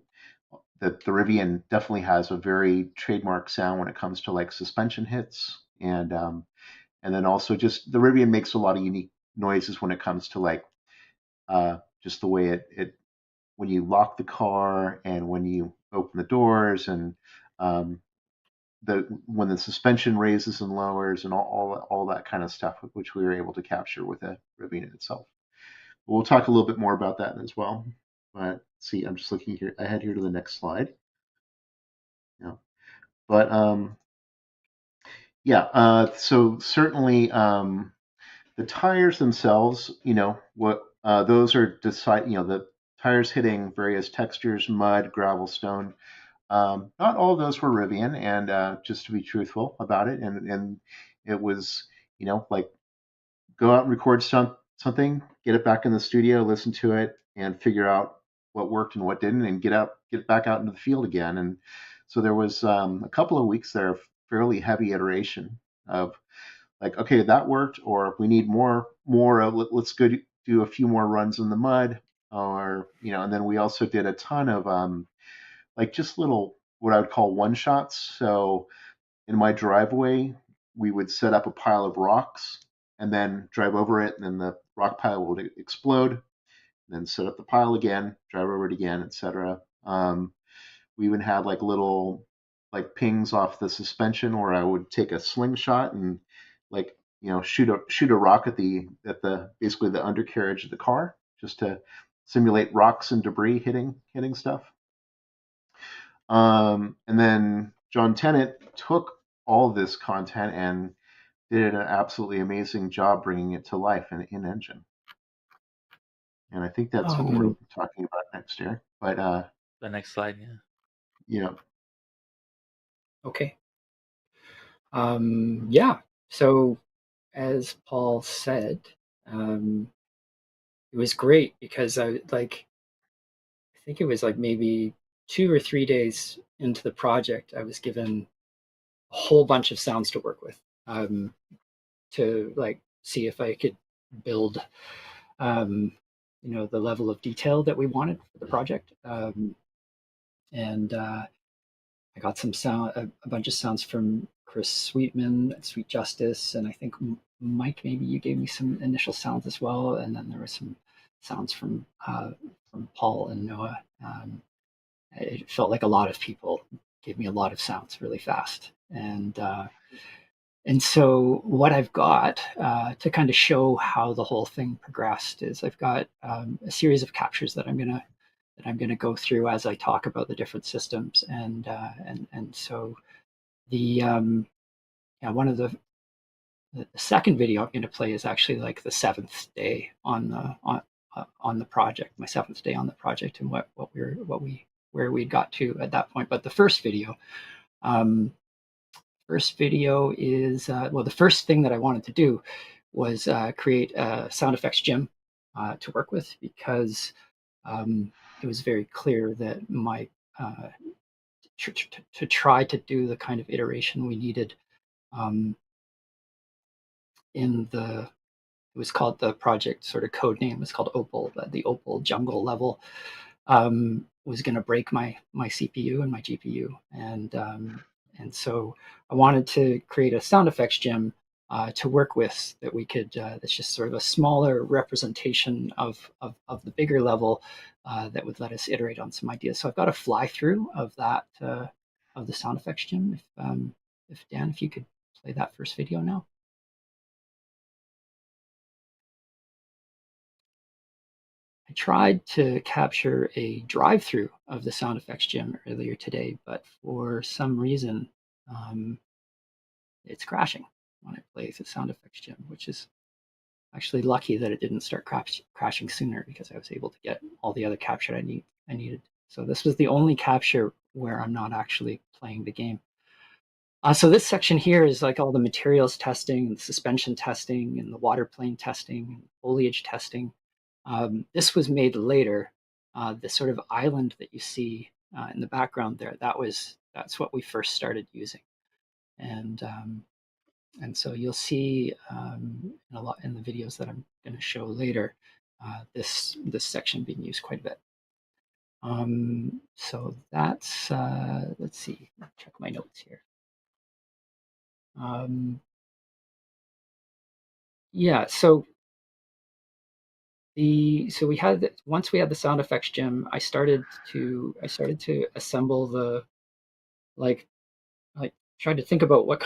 the Rivian definitely has a very trademark sound when it comes to like suspension hits, and then also just the Rivian makes a lot of unique noises when it comes to like just the way it when you lock the car and when you open the doors, and when the suspension raises and lowers, and all that kind of stuff, which we were able to capture with the Rivian itself. But we'll talk a little bit more about that as well. But see, I'm just looking here ahead here to the next slide. Yeah, but so certainly the tires themselves, what those are the tires hitting various textures, mud, gravel, stone. Not all of those were Rivian, and just to be truthful about it, and it was, like go out and record something, get it back in the studio, listen to it, and figure out what worked and what didn't, and get back out into the field again. And so there was a couple of weeks there of fairly heavy iteration of like, okay, that worked, or we need more. Let's go do a few more runs in the mud, or and then we also did a ton of like just little what I would call one shots. So in my driveway, we would set up a pile of rocks and then drive over it, and then the rock pile will explode. Then set up the pile again, drive over it again, etc. We even had like little like pings off the suspension where I would take a slingshot and like shoot a rock at the basically the undercarriage of the car just to simulate rocks and debris hitting stuff. And then John Tennant took all this content and did an absolutely amazing job bringing it to life in Engine. And I think that's what we're talking about next year. But The next slide, yeah. yeah. Okay. Yeah. So, as Paul said, it was great because I think it was like maybe 2 or 3 days into the project, I was given a whole bunch of sounds to work with, to like see if I could build, the level of detail that we wanted for the project. And I got some sound, a bunch of sounds from Chris Sweetman at Sweet Justice, and I think Mike, maybe you gave me some initial sounds as well, and then there were some sounds from Paul and Noah. It felt like a lot of people gave me a lot of sounds really fast, and so what I've got to kind of show how the whole thing progressed is I've got a series of captures that I'm gonna go through as I talk about the different systems, and so the one of the second video I'm going to play is actually like the seventh day on the project, my seventh day on the project, and where we got to at that point. But the first video is the first thing that I wanted to do was create a sound effects gym to work with, because it was very clear that my to try to do the kind of iteration we needed it was called, the project sort of code name was called Opal, the Opal jungle level, was going to break my CPU and my GPU, and so I wanted to create a sound effects gem to work with that we could. That's just sort of a smaller representation of the bigger level that would let us iterate on some ideas. So I've got a fly through of that of the sound effects gem. If Dan, if you could play that first video now. I tried to capture a drive-through of the sound effects gym earlier today, but for some reason, it's crashing when I play the sound effects gym, which is actually lucky that it didn't start crashing sooner, because I was able to get all the other capture I needed. So this was the only capture where I'm not actually playing the game. So this section here is like all the materials testing and the suspension testing and the water plane testing and foliage testing. This was made later. The sort of island that you see in the background there, that's what we first started using, and so you'll see in the videos that I'm going to show later, this section being used quite a bit. So that's let's see, check my notes here. Yeah, so we had once we had the sound effects gem, I started to assemble the like tried to think about what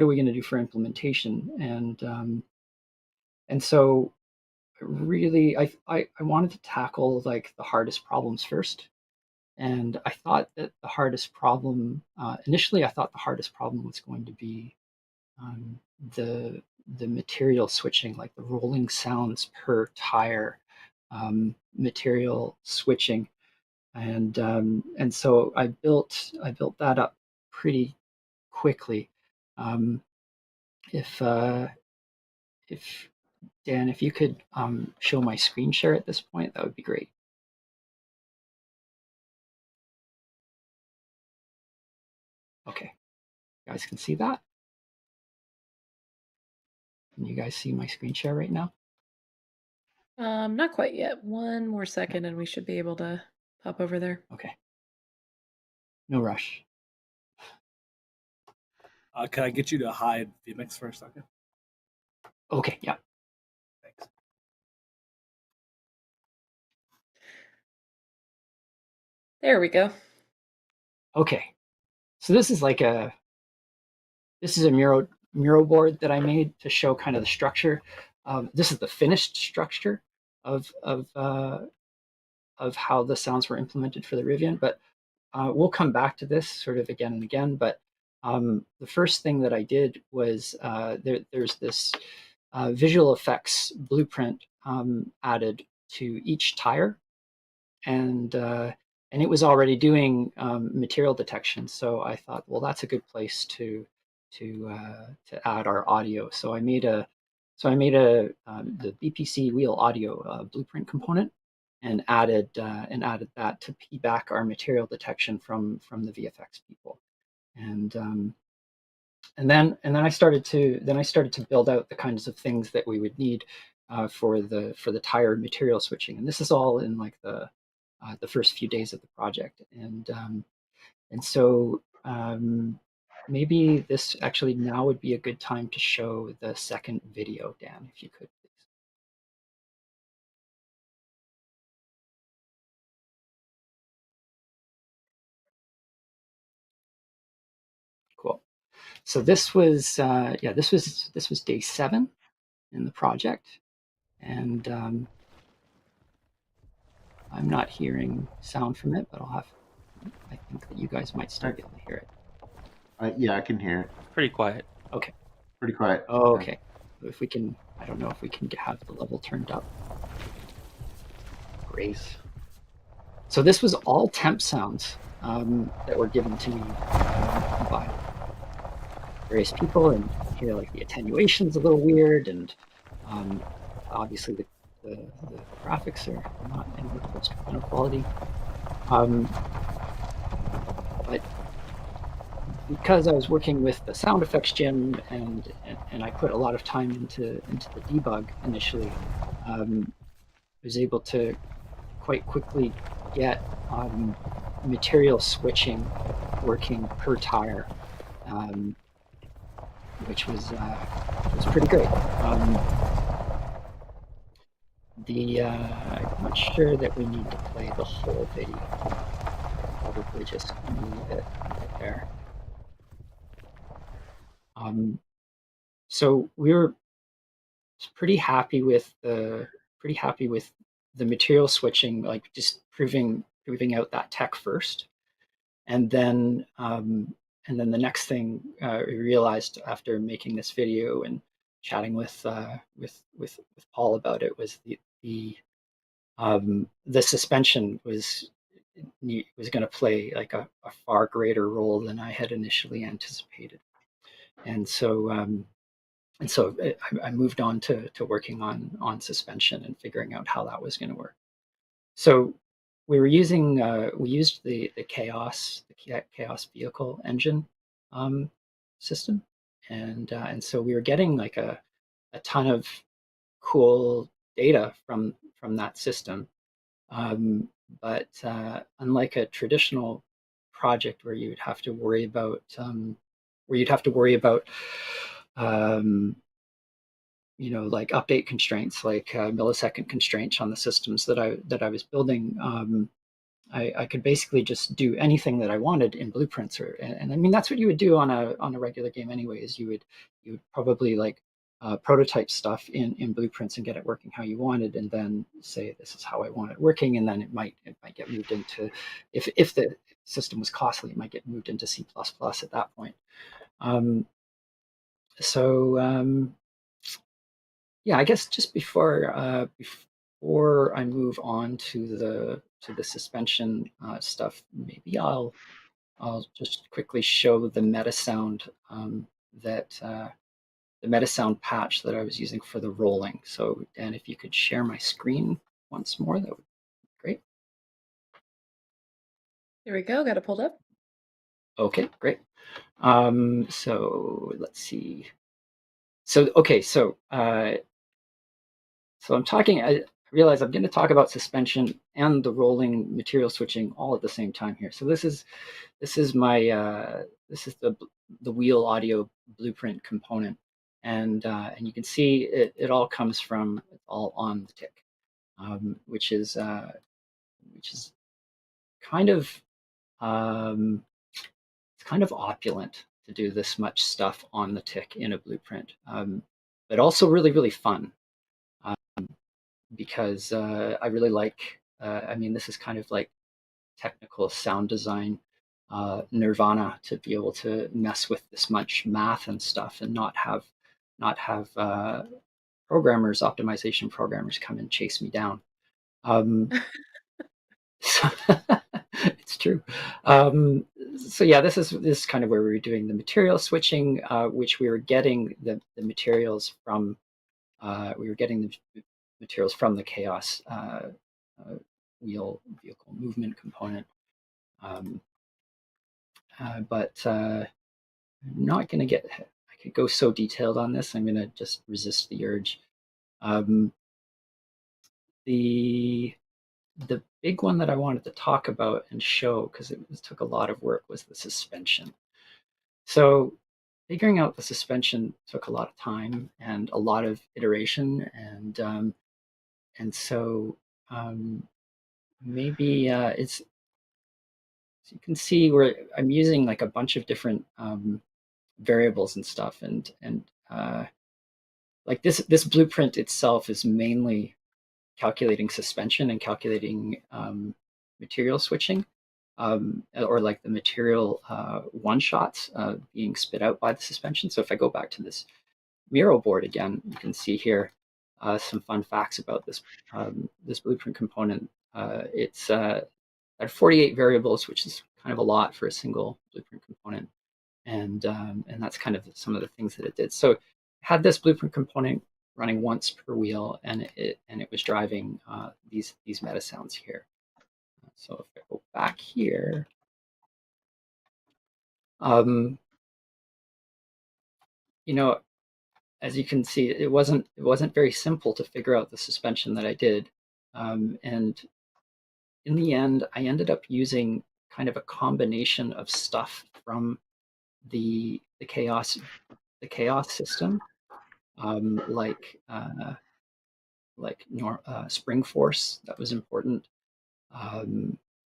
are we going to do for implementation, and so really I wanted to tackle like the hardest problems first, and I thought that the hardest problem initially I thought the hardest problem was going to be the material switching, like the rolling sounds per tire material switching, and so I built that up pretty quickly. If Dan, if you could show my screen share at this point, that would be great. Okay, you guys can see that. Can you guys see my screen share right now? Not quite yet. One more second and we should be able to pop over there. Okay. No rush. Can I get you to hide vMix for a second? Okay, yeah. Thanks. There we go. Okay, so this is a mural board that I made to show kind of the structure. This is the finished structure of how the sounds were implemented for the Rivian, but we'll come back to this sort of again and again. But the first thing that I did was there's this visual effects blueprint added to each tire, and it was already doing material detection. So I thought, well, that's a good place to add our audio. So I made the BPC wheel audio blueprint component, and added that to piggyback our material detection from the VFX people. And then I started to build out the kinds of things that we would need for the tire material switching. And this is all in like the first few days of the project. And so maybe this actually now would be a good time to show the second video, Dan, if you could, please. Cool. So this was this was day 7 in the project, and I'm not hearing sound from it, but I think that you guys might still be able to hear it. Yeah, I can hear it. Pretty quiet. Okay. Pretty quiet. Oh, okay. If we can, I don't know if we can have the level turned up. Great. So this was all temp sounds that were given to me by various people, and here, like, the attenuation's a little weird, and obviously the graphics are not anywhere close to final quality. But because I was working with the sound effects gym, and I put a lot of time into the debug initially, I was able to quite quickly get material switching working per tire, which was pretty great. I'm not sure that we need to play the whole video. Probably just leave it right there. So we were pretty happy with the material switching, like just proving out that tech first, and then the next thing we realized after making this video and chatting with Paul about it was the suspension was going to play like a far greater role than I had initially anticipated, and so I moved on to working on suspension and figuring out how that was going to work. So we used the Chaos vehicle engine system, and so we were getting like a ton of cool data from that system. But unlike a traditional project where you'd have to worry about like update constraints, like millisecond constraints on the systems that I was building, I could basically just do anything that I wanted in blueprints, and I mean that's what you would do on a regular game anyways. You would probably like prototype stuff in blueprints and get it working how you wanted, and then say this is how I want it working, and then it might get moved into, if the system was costly, it might get moved into C++ at that point. Yeah, I guess just before I move on to the suspension stuff, maybe I'll just quickly show the Metasound the Metasound patch that I was using for the rolling. So Dan, if you could share my screen once more, that would be great. Here we go. Got it pulled up. Okay, great. So let's see. So okay, so I'm talking. I realize I'm going to talk about suspension and the rolling material switching all at the same time here. So this is my this is the wheel audio blueprint component. and you can see it all comes from all on the tick, which is kind of it's kind of opulent to do this much stuff on the tick in a blueprint, but also really, really fun, because I really like, I mean, this is kind of like technical sound design nirvana, to be able to mess with this much math and stuff and not have optimization programmers come and chase me down. So it's true. So yeah, this is kind of where we were doing the material switching, which we were getting the materials from. We were getting the materials from the chaos vehicle movement component. But I'm not going to get. I could go so detailed on this. I'm going to just resist the urge. The big one that I wanted to talk about and show, because it took a lot of work, was the suspension. So figuring out the suspension took a lot of time and a lot of iteration, and so maybe it's, so you can see where I'm using like a bunch of different variables and stuff, and like this blueprint itself is mainly calculating suspension and calculating material switching, or like the material one-shots being spit out by the suspension. So if I go back to this mural board again, you can see here some fun facts about this this blueprint component. It's at 48 variables, which is kind of a lot for a single blueprint component, and that's kind of some of the things that it did. So it had this blueprint component running once per wheel, and it was driving these Metasounds here. So if I go back here, you know, as you can see, it wasn't very simple to figure out the suspension that I did, and in the end, I ended up using kind of a combination of stuff from the chaos system, like spring force, that was important,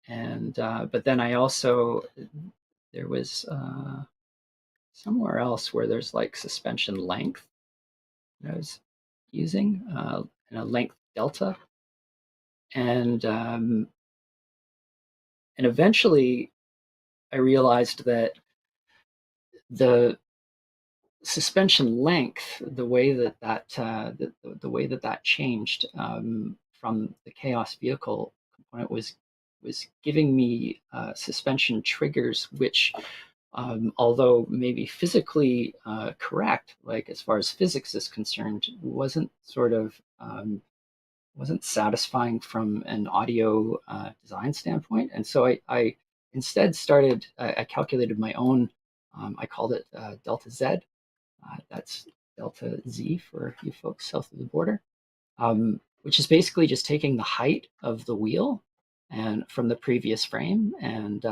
and but then I also, there was somewhere else where there's like suspension length that I was using, and a length delta, and eventually I realized that the suspension length, the way that the way that changed from the chaos vehicle component was giving me suspension triggers, which although maybe physically correct, like as far as physics is concerned, wasn't satisfying from an audio design standpoint. And so I instead started, I calculated my own, I called it Delta Z. That's Delta Z for you folks south of the border, which is basically just taking the height of the wheel and from the previous frame, and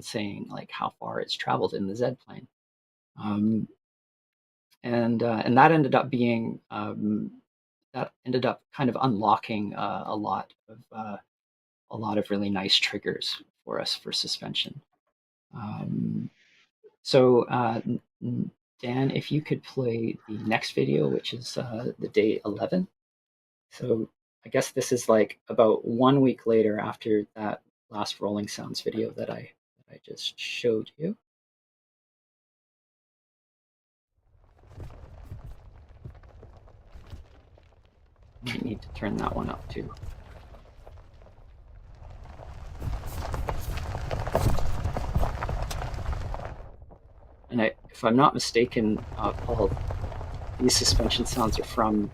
saying like how far it's traveled in the Z plane, and that ended up being kind of unlocking a lot of really nice triggers for us for suspension. So Dan, if you could play the next video, which is the day 11. So I guess this is like about 1 week later after that last Rolling Sounds video that I just showed you. I need to turn that one up too. And if I'm not mistaken, Paul, these suspension sounds are from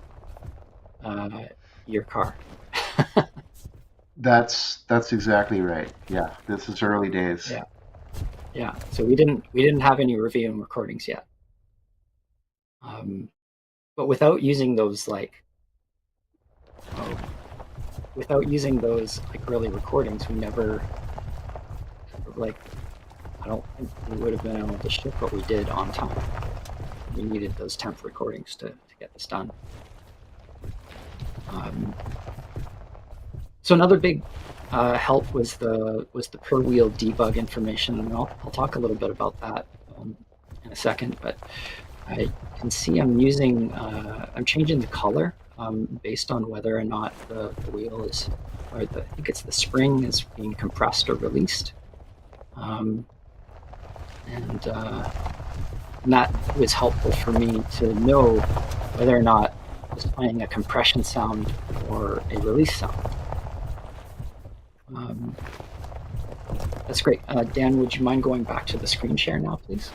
your car. That's exactly right. Yeah, this is early days. Yeah. So we didn't have any review and recordings yet. But without using those like early recordings, we never, like, I don't think we would have been able to ship what we did on time. we needed those temp recordings to get this done. So another big help was the per wheel debug information, and I'll talk a little bit about that in a second. But I can see I'm using I'm changing the color based on whether or not the wheel is, or I think it's the spring is being compressed or released, and that was helpful for me to know whether or not I was playing a compression sound or a release sound. That's great. Dan, would you mind going back to the screen share now, please?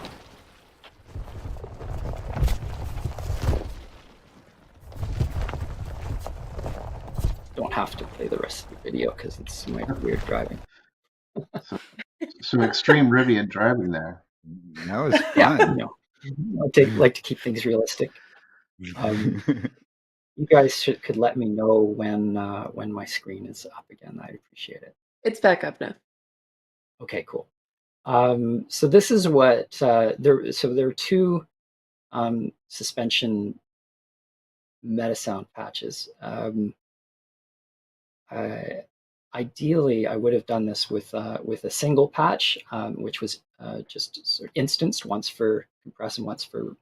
Don't have to play the rest of the video because it's my weird driving. Some extreme Rivian driving there. That was fun. Yeah, I like to keep things realistic. You guys could let me know when my screen is up again. I'd appreciate it. It's back up now. Okay, cool. So this is what there are two suspension Metasound patches. Ideally, I would have done this with a single patch, which was just sort of instanced, once for compress and once for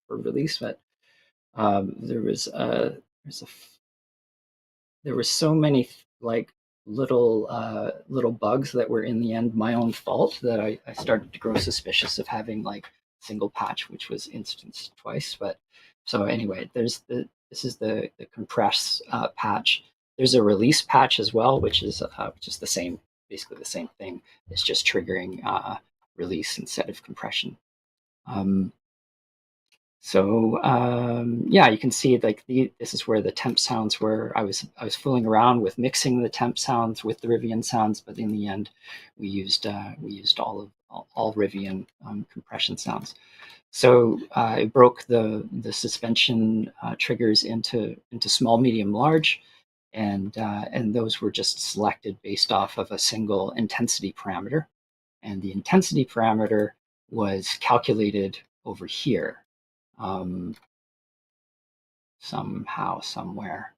release. But there were so many like little bugs that were in the end my own fault that I started to grow suspicious of having like single patch, which was instanced twice. But so anyway, this is the compress patch. There's a release patch as well, which is the same, basically the same thing. It's just triggering release instead of compression. Yeah, you can see like this is where the temp sounds were. I was fooling around with mixing the temp sounds with the Rivian sounds, but in the end, we used all Rivian compression sounds. So I broke the suspension triggers into small, medium, large, and those were just selected based off of a single intensity parameter, and the intensity parameter was calculated over here. Somehow, somewhere.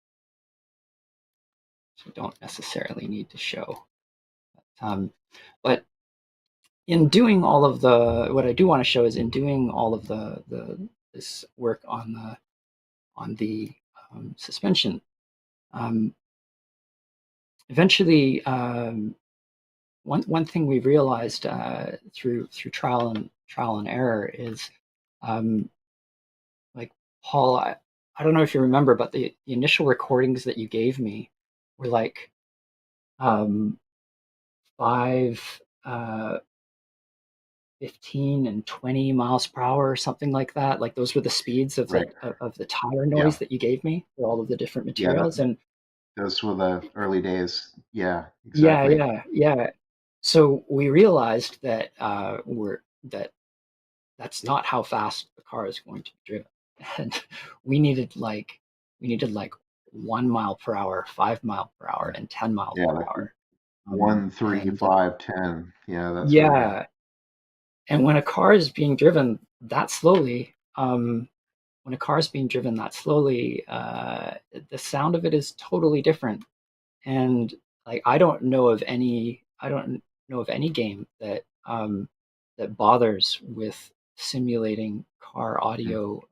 So don't necessarily need to show. But in doing all of what I do want to show is in doing all of this work on the suspension. Eventually, one thing we realized through trial and error is, like Paul, I don't know if you remember, but the initial recordings that you gave me were like 15 and 20 miles per hour or something like that. Like those were the speeds of Right. of the tire noise that you gave me for all of the different materials. And those were the early days. Yeah, exactly. Yeah. So we realized that that's not how fast the car is going to be driven, and we needed like 1 mile per hour, 5 mile per hour, and 10 miles per hour. 1, 3, 5, 10. Yeah, that's yeah. right. And when a car is being driven that slowly, the sound of it is totally different. And like I don't know of any game that that bothers with simulating car audio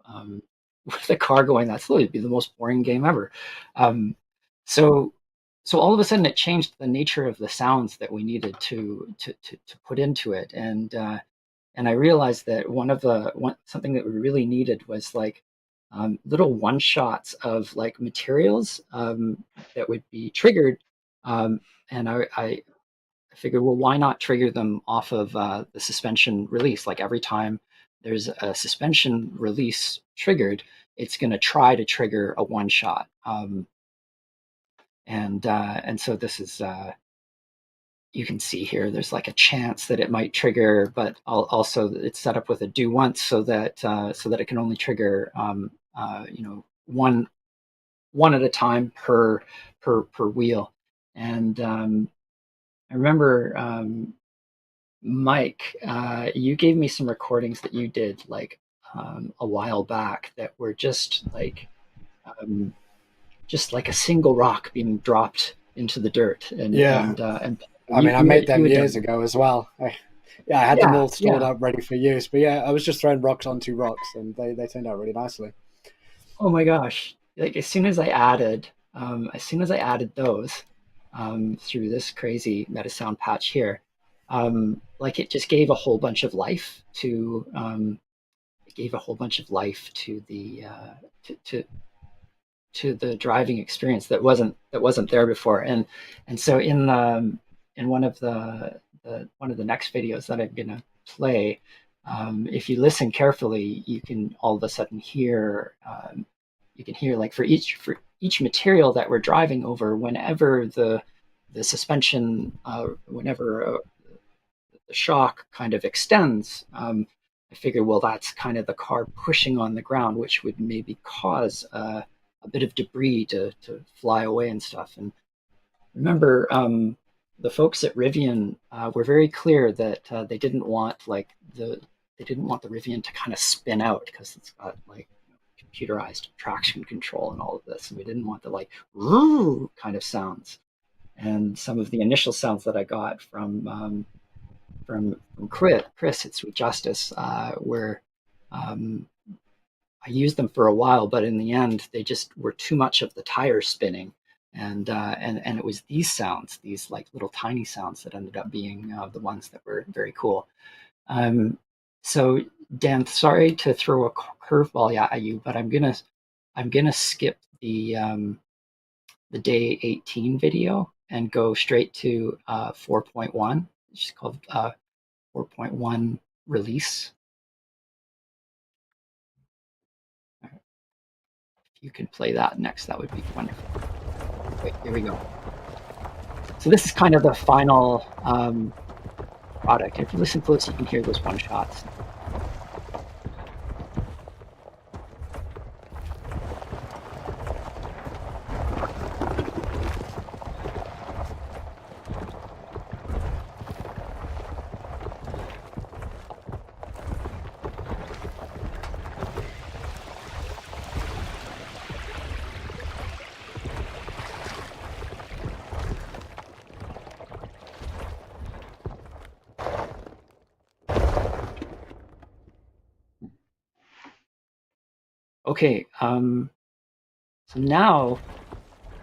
with a car going that slowly. It'd be the most boring game ever. So all of a sudden it changed the nature of the sounds that we needed to put into it. And I realized that something that we really needed was like little one shots of like materials that would be triggered. And I figured, well, why not trigger them off of the suspension release? Like every time there's a suspension release triggered, it's going to try to trigger a one shot. And so this is, you can see here, there's like a chance that it might trigger, but also it's set up with a do once so that it can only trigger, one at a time per wheel. And I remember, Mike, you gave me some recordings that you did like a while back that were just like a single rock being dropped into the dirt, and Yeah. and I mean, I you made had them years done. ago as well. Yeah, I had them Yeah, all stored yeah. up ready for use. But yeah, I was just throwing rocks onto rocks, and they turned out really nicely. Oh my gosh! Like as soon as I added those through this crazy Metasound patch here, like it just gave a whole bunch of life to the to the driving experience that wasn't there before. And so in one of the next videos that I'm gonna play, if you listen carefully, you can all of a sudden hear like for each material that we're driving over, whenever the suspension, whenever the shock kind of extends, I figure, well, that's kind of the car pushing on the ground, which would maybe cause a bit of debris to fly away and stuff. And remember, the folks at Rivian were very clear that they didn't want the Rivian to kind of spin out, because it's got like computerized traction control and all of this, and we didn't want the like "roo" kind of sounds. And some of the initial sounds that I got from Chris at Sweet Justice, where I used them for a while, but in the end, they just were too much of the tire spinning, and it was these sounds, these like little tiny sounds, that ended up being the ones that were very cool. So Dan, sorry to throw a curveball at you, but I'm gonna skip the day 18 video and go straight to 4.1. It's just called 4.1 release. If you could play that next, that would be wonderful. Wait, here we go. So this is kind of the final product. If you listen close, you can hear those one shots. Okay, so now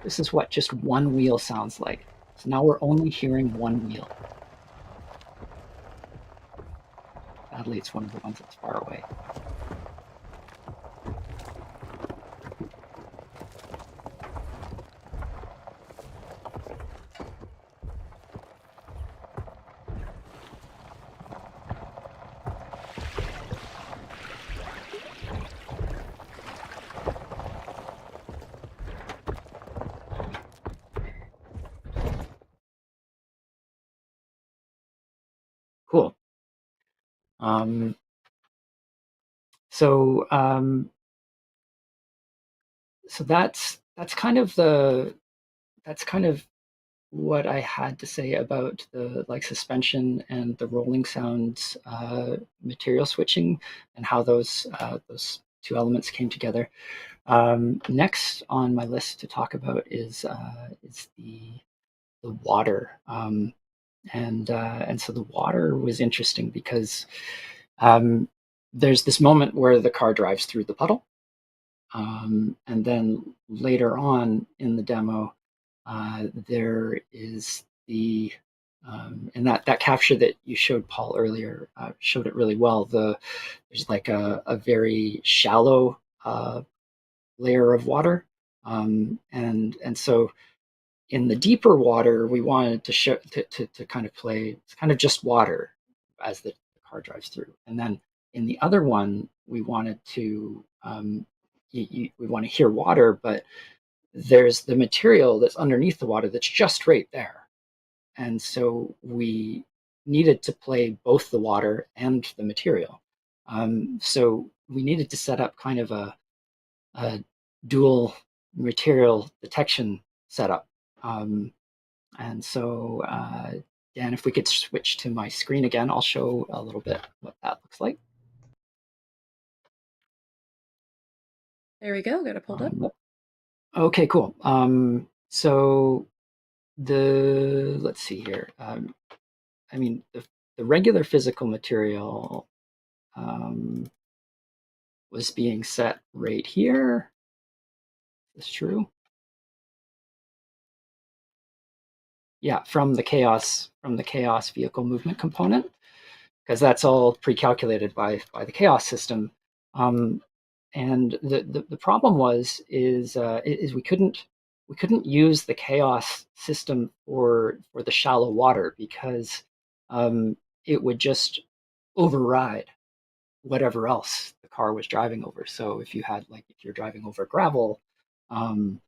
this is what just one wheel sounds like. So now we're only hearing one wheel. Sadly, it's one of the ones that's far away. Cool. So so that's kind of what I had to say about the like suspension and the rolling sounds material switching, and how those two elements came together. Next on my list to talk about is the water. And so the water was interesting because there's this moment where the car drives through the puddle, and then later on in the demo, there is the and that capture that you showed Paul earlier showed it really well. There's like a very shallow layer of water, and so in the deeper water, we wanted to show to kind of play. It's kind of just water as the car drives through, and then in the other one, we wanted to we want to hear water, but there's the material that's underneath the water that's just right there, and so we needed to play both the water and the material. So we needed to set up kind of a dual material detection setup. And so, Dan, if we could switch to my screen again, I'll show a little bit what that looks like. There we go. Got it pulled up. Okay, cool. So let's see here. I mean, the regular physical material was being set right here. Is this true? Yeah, from the chaos vehicle movement component, because that's all pre-calculated by the chaos system. And the problem is we couldn't use the chaos system for the shallow water, because it would just override whatever else the car was driving over. So if you're driving over gravel, then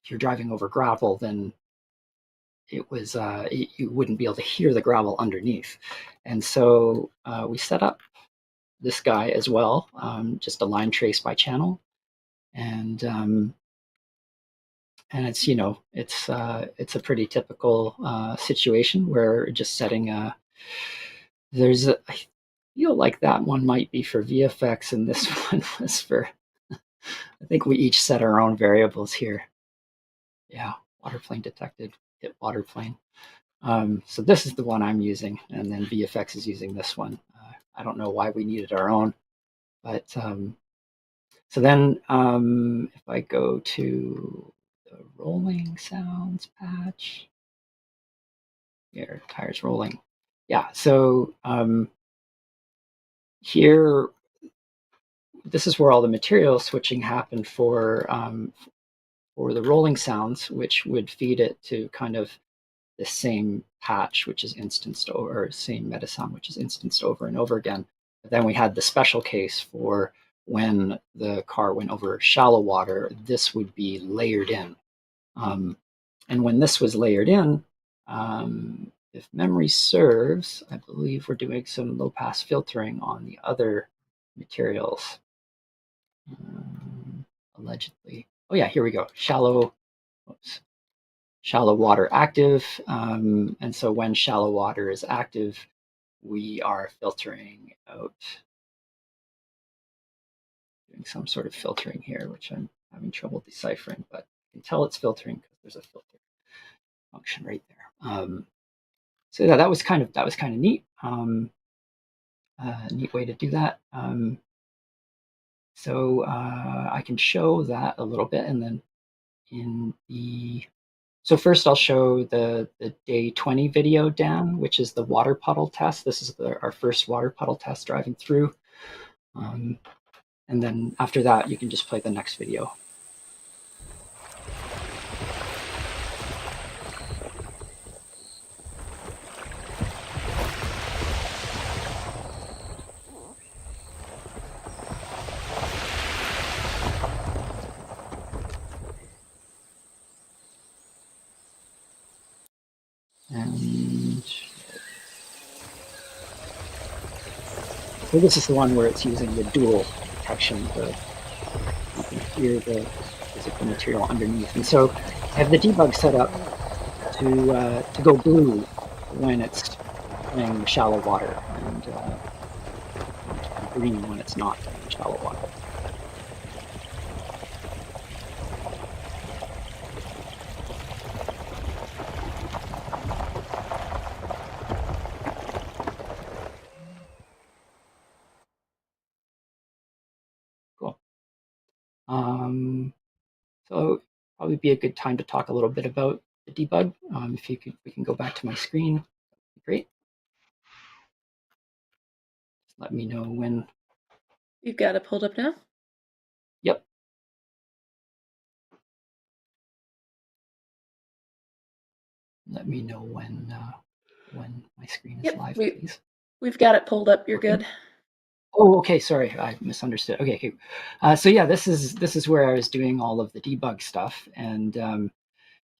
if you're driving over gravel, then it was you wouldn't be able to hear the gravel underneath. And so we set up this guy as well, just a line trace by channel, and it's it's a pretty typical situation where just setting I feel like that one might be for VFX, and this one was for. I think we each set our own variables here. Yeah, water plane detected, hit water plane. So this is the one I'm using, and then VFX is using this one. I don't know why we needed our own, but so then if I go to the rolling sounds patch, here, tires rolling. Yeah, so here, this is where all the material switching happened for the rolling sounds, which would feed it to kind of the same patch, which is instanced over, or same Metasound, which is instanced over and over again. But then we had the special case for when the car went over shallow water, this would be layered in. And when this was layered in, if memory serves, I believe we're doing some low pass filtering on the other materials. Allegedly. Oh yeah, here we go. Shallow water active. And so when shallow water is active, we are filtering out, doing some sort of filtering here, which I'm having trouble deciphering, but I can tell it's filtering because there's a filter function right there. So yeah, that was kind of neat. Neat way to do that. So I can show that a little bit, and then so first I'll show the day 20 video, Dan, which is the water puddle test. This is our first water puddle test driving through. And then after that, you can just play the next video. And so this is the one where it's using the dual detection. You can hear the physical material underneath. And so I have the debug set up to go blue when it's playing shallow water, and green when it's not playing shallow water. Cool. So probably be a good time to talk a little bit about the debug. If we can go back to my screen, that'd be great. Just let me know when. You've got it pulled up now? Yep. Let me know when my screen is live, please. We've got it pulled up. You're good. Oh, okay. Sorry, I misunderstood. Okay. So yeah, this is where I was doing all of the debug stuff, and you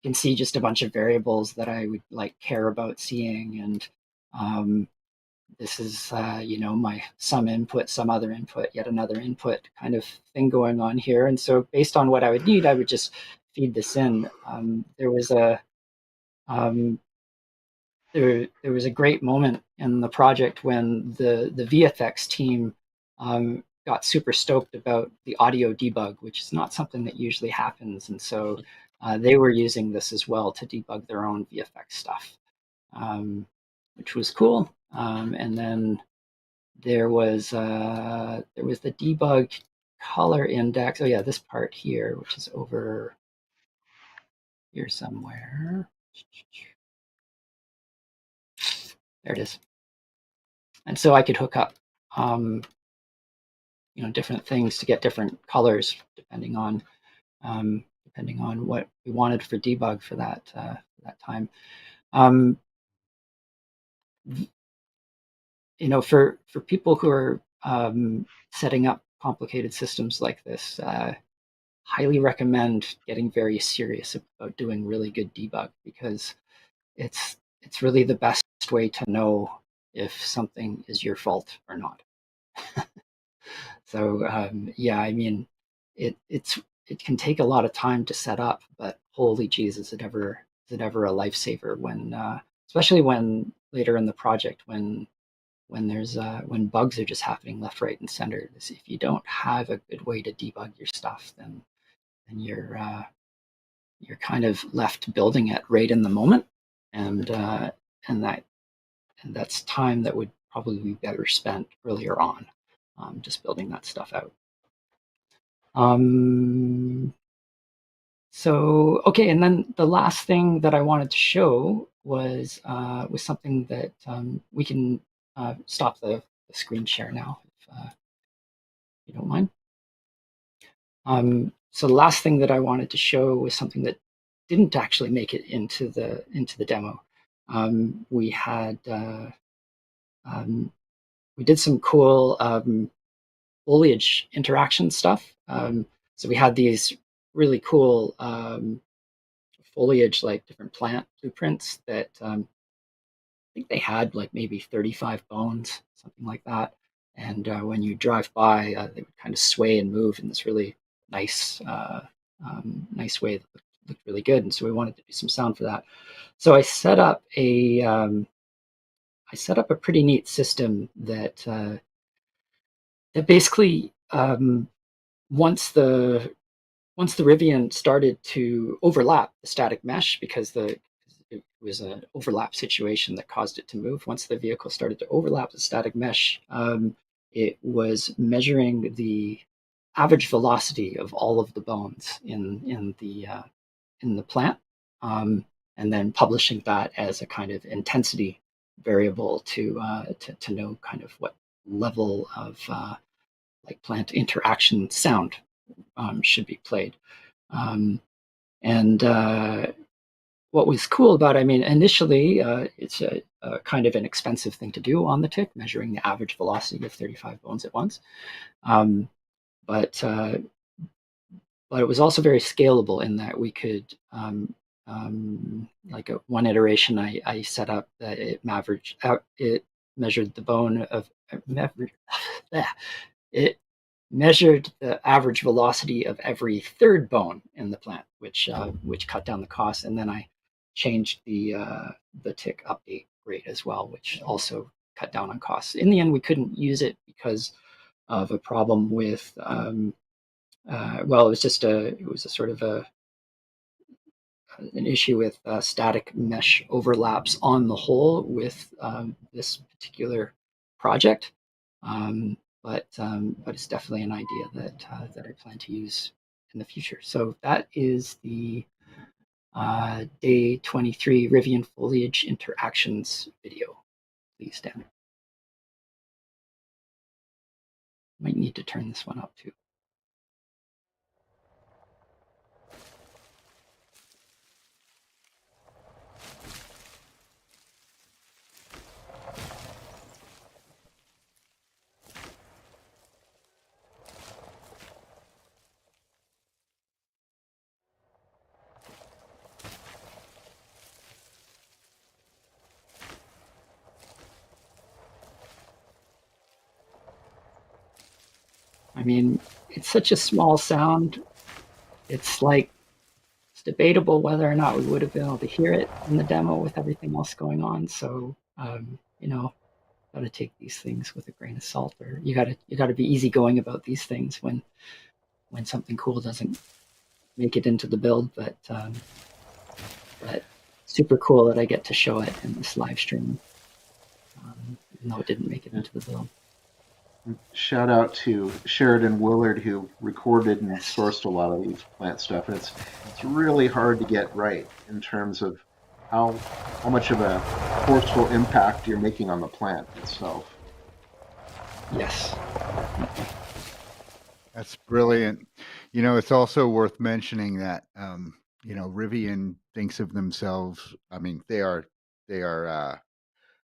can see just a bunch of variables that I would care about seeing, and this is my some input, some other input, yet another input kind of thing going on here. And so based on what I would need, I would just feed this in. There was a great moment in the project when the VFX team got super stoked about the audio debug, which is not something that usually happens. And so they were using this as well to debug their own VFX stuff, which was cool. And then there was the debug color index. Oh yeah, this part here, which is over here somewhere. There it is. And so I could hook up, different things to get different colors depending on what we wanted for debug for that time. For people who are setting up complicated systems like this, highly recommend getting very serious about doing really good debug, because it's really the best way to know if something is your fault or not. So yeah, I mean, it can take a lot of time to set up, but holy jeez, is it ever a lifesaver when, especially when later in the project, when bugs are just happening left, right, and center. If you don't have a good way to debug your stuff, then you're kind of left building it right in the moment, and that's time that would probably be better spent earlier on, just building that stuff out. So okay, and then the last thing that I wanted to show was something that we can stop the screen share now, if you don't mind. So the last thing that I wanted to show was something that didn't actually make it into the demo. We did some cool foliage interaction stuff. So we had these really cool foliage, like different plant blueprints that I think they had like maybe 35 bones, something like that. And when you drive by, they would kind of sway and move in this really nice way that looked really good. And so we wanted to do some sound for that. So I set up a pretty neat system that basically once the Rivian started to overlap the static mesh, because it was an overlap situation that caused it to move. Once the vehicle started to overlap the static mesh, it was measuring the average velocity of all of the bones in the plant, and then publishing that as a kind of intensity variable to know kind of what level of like plant interaction sound should be played. And what was cool about it, I mean, initially it's a kind of an expensive thing to do on the tick, measuring the average velocity of 35 bones at once. But it was also very scalable in that we could, like one iteration, I set up that it measured the bone of it measured the average velocity of every third bone in the plant, which cut down the cost. And then I changed the tick update rate as well, which also cut down on costs. In the end, we couldn't use it because of a problem with well, it was a sort of an issue with static mesh overlaps on the whole with this particular project. But it's definitely an idea that I plan to use in the future. So that is the day 23 Rivian foliage interactions video. Please, Dan. Might need to turn this one up too. I mean, it's such a small sound. It's like, it's debatable whether or not we would have been able to hear it in the demo with everything else going on. So, you know, gotta take these things with a grain of salt, or you gotta be easygoing about these things when something cool doesn't make it into the build. But super cool that I get to show it in this live stream, even though it didn't make it into the build. Shout out to Sheridan Willard, who recorded and sourced a lot of these plant stuff. It's really hard to get right in terms of how much of a forceful impact you're making on the plant itself. Yes. That's brilliant. You know, it's also worth mentioning that you know, Rivian thinks of themselves. I mean, they are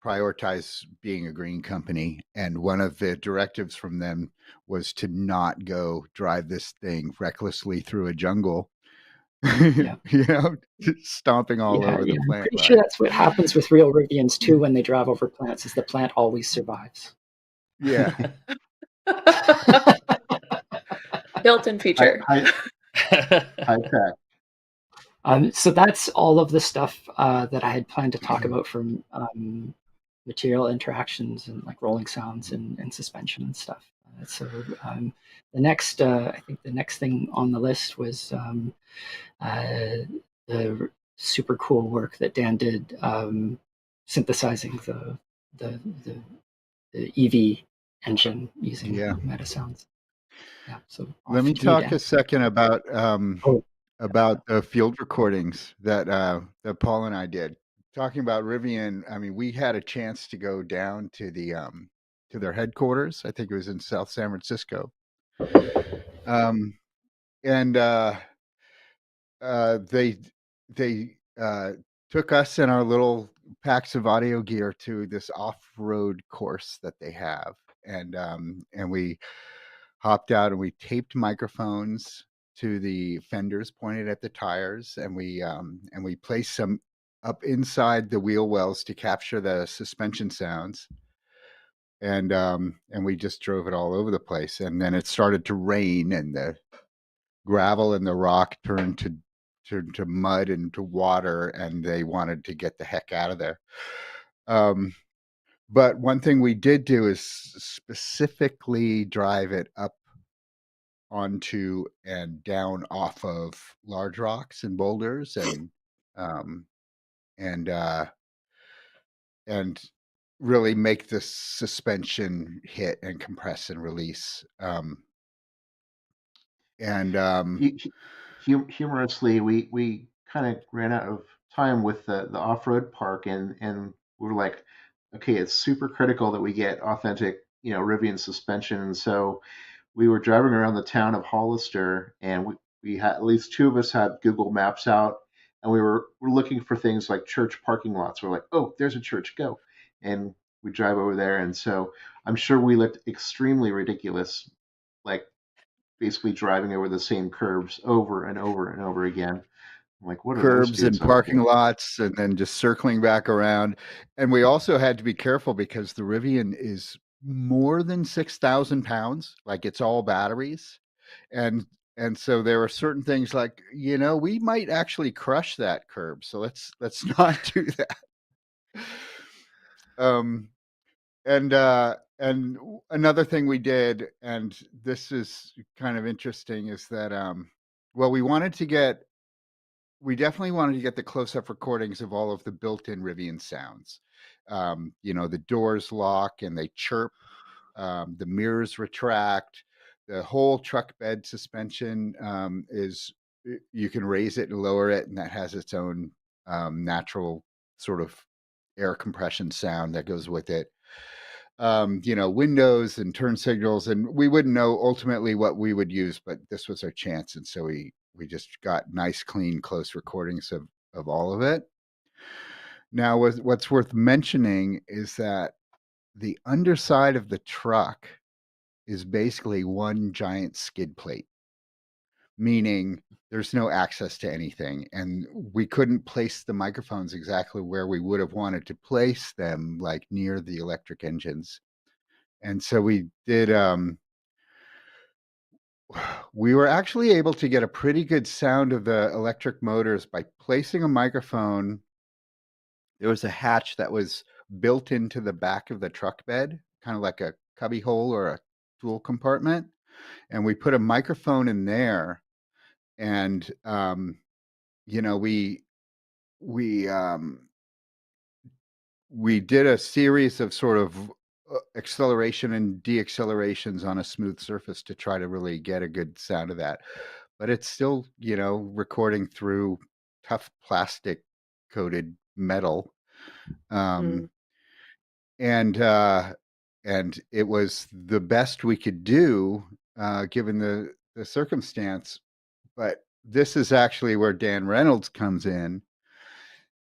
prioritize being a green company, and one of the directives from them was to not go drive this thing recklessly through a jungle. Yeah. You know, stomping all over the I'm plant. pretty sure that's what happens with real Rivians too when they drive over plants, is the plant always survives. Yeah. Built-in feature. High tech. So that's all of the stuff that I had planned to talk about from material interactions and like rolling sounds and suspension and stuff. So the next, I think the next thing on the list was the super cool work that Dan did synthesizing the EV engine using Metasounds. Yeah. So let me talk a second about the field recordings that that Paul and I did. Talking about Rivian, I mean, we had a chance to go down to the to their headquarters. I think it was in South San Francisco. And they took us and our little packs of audio gear to this off-road course that they have, and we hopped out and we taped microphones to the fenders pointed at the tires, and we placed some up inside the wheel wells to capture the suspension sounds, and we just drove it all over the place. And then it started to rain, and the gravel and the rock turned to mud and to water, and they wanted to get the heck out of there. But one thing we did do is specifically drive it up onto and down off of large rocks and boulders, and really make the suspension hit and compress and release. Humorously, we kind of ran out of time with the off-road park, and we were like, okay, it's super critical that we get authentic, Rivian suspension. And so we were driving around the town of Hollister, and we had, at least two of us had Google Maps out, and we're looking for things like church parking lots. We're like, oh, there's a church, go. And we drive over there, and so I'm sure we looked extremely ridiculous, like basically driving over the same curves over and over and over again. I'm like, what are curbs those and parking lots, and then just circling back around. And we also had to be careful because the Rivian is more than 6,000 pounds. Like, it's all batteries. And so there are certain things like, we might actually crush that curb. So let's not do that. And another thing we did, and this is kind of interesting, is that we definitely wanted to get the close-up recordings of all of the built-in Rivian sounds. The doors lock and they chirp, the mirrors retract, the whole truck bed suspension you can raise it and lower it, and that has its own natural sort of air compression sound that goes with it. Windows and turn signals, and we wouldn't know ultimately what we would use, but this was our chance, and so we just got nice, clean, close recordings of all of it. Now, what's worth mentioning is that the underside of the truck is basically one giant skid plate, meaning there's no access to anything, and we couldn't place the microphones exactly where we would have wanted to place them, like near the electric engines. And so we did we were actually able to get a pretty good sound of the electric motors by placing a microphone. There was a hatch that was built into the back of the truck bed, kind of like a cubby hole or a tool compartment. And we put a microphone in there, and we did a series of sort of acceleration and deaccelerations on a smooth surface to try to really get a good sound of that. But it's still, recording through tough plastic coated metal. And it was the best we could do given the circumstance. But this is actually where Dan Reynolds comes in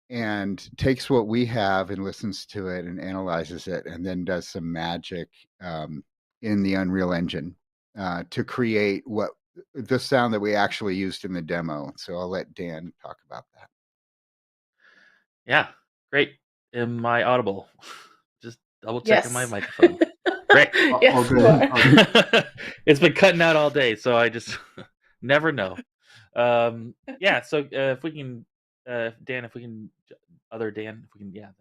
and takes what we have and listens to it and analyzes it, and then does some magic in the Unreal Engine to create what the sound that we actually used in the demo. So I'll let Dan talk about that. Yeah, great. Am I audible? Just double checking my Yes. microphone. Great. Yes, All you good. are. All good. It's been cutting out all day, so I just never know. Yeah, so if we can, Dan, if we can, other Dan, if we can, yeah.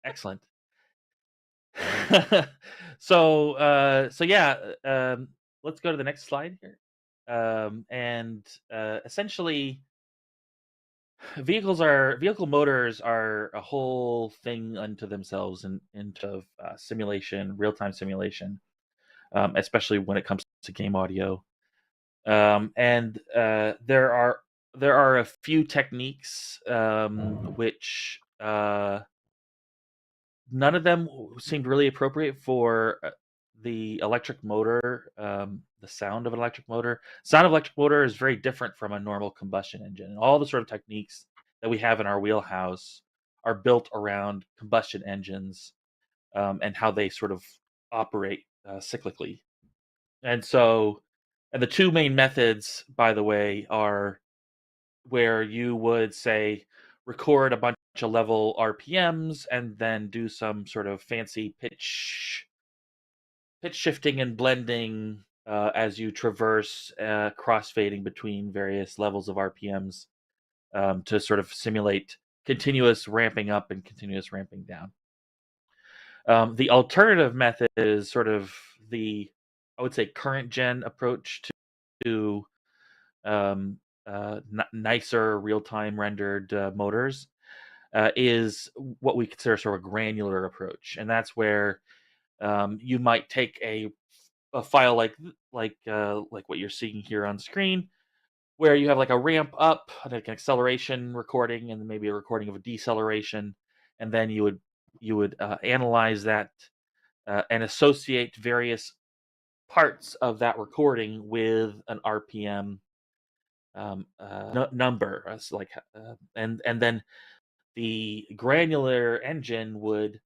Excellent. So yeah, let's go to the next slide here. And essentially, vehicle motors are a whole thing unto themselves into simulation, real-time simulation, especially when it comes to game audio. And there are a few techniques which none of them seemed really appropriate for the electric motor, the sound of an electric motor. Sound of electric motor is very different from a normal combustion engine. And all the sort of techniques that we have in our wheelhouse are built around combustion engines and how they sort of operate cyclically. And the two main methods, by the way, are where you would say record a bunch of level RPMs and then do some sort of fancy pitch shifting and blending as you traverse crossfading between various levels of RPMs to sort of simulate continuous ramping up and continuous ramping down. The alternative method is sort of I would say, current gen approach to nicer real-time rendered motors is what we consider sort of a granular approach, and that's where you might take a file like what you're seeing here on screen, where you have like a ramp up, like an acceleration recording, and maybe a recording of a deceleration, and then you would analyze that and associate various parts of that recording with an RPM number, and then the granular engine would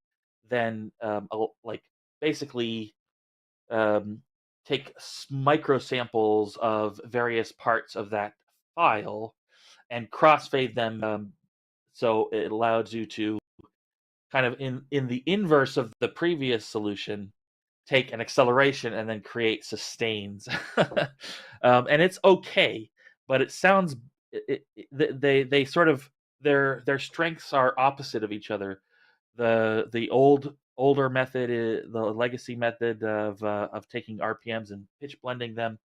then basically take micro samples of various parts of that file and crossfade them, so it allows you to kind of in the inverse of the previous solution take an acceleration and then create sustains. And it's okay, but it sounds they sort of their strengths are opposite of each other. The older method is the legacy method of taking RPMs and pitch blending them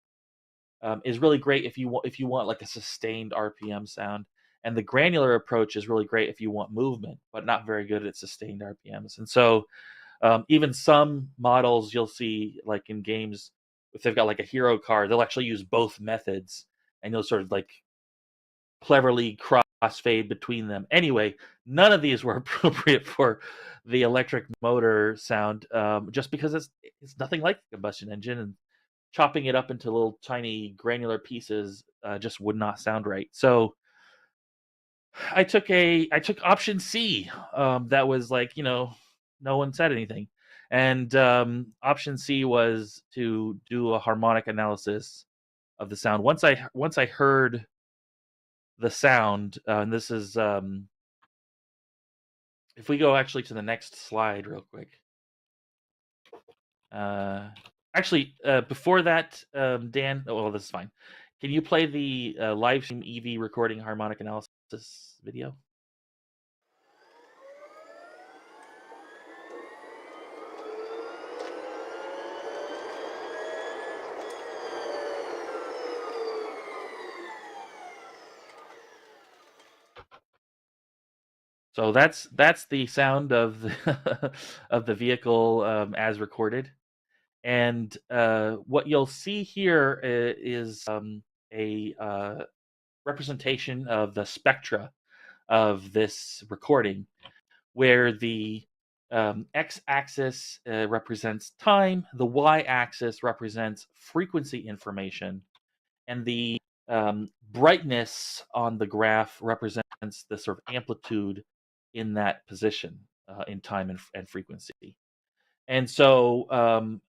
is really great if you want like a sustained RPM sound, and the granular approach is really great if you want movement, but not very good at sustained RPMs. And so even some models you'll see like in games, if they've got like a hero car, they'll actually use both methods, and you'll sort of like cleverly crossfade between them. Anyway, none of these were appropriate for the electric motor sound, just because it's nothing like the combustion engine, and chopping it up into little tiny granular pieces just would not sound right. So I took option C. That was like, no one said anything, and option C was to do a harmonic analysis of the sound. Once I heard the sound, and this is if we go actually to the next slide real quick. Before that, Dan. Oh, well, this is fine. Can you play the live stream EV recording harmonic analysis video? So that's the sound of the of the vehicle as recorded. And what you'll see here is a representation of the spectra of this recording, where the x-axis represents time, the y-axis represents frequency information, and the brightness on the graph represents the sort of amplitude in that position in time and frequency. And so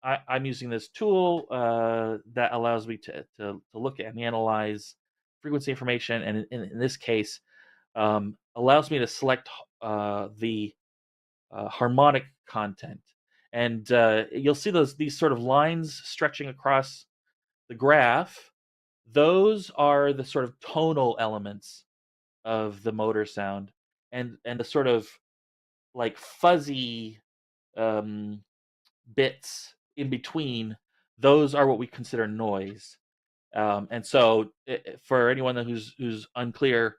I'm using this tool that allows me to look at and analyze frequency information, and in this case, allows me to select the harmonic content. And you'll see these sort of lines stretching across the graph. Those are the sort of tonal elements of the motor sound, and the sort of like fuzzy bits in between. Those are what we consider noise. And so, for anyone who's unclear,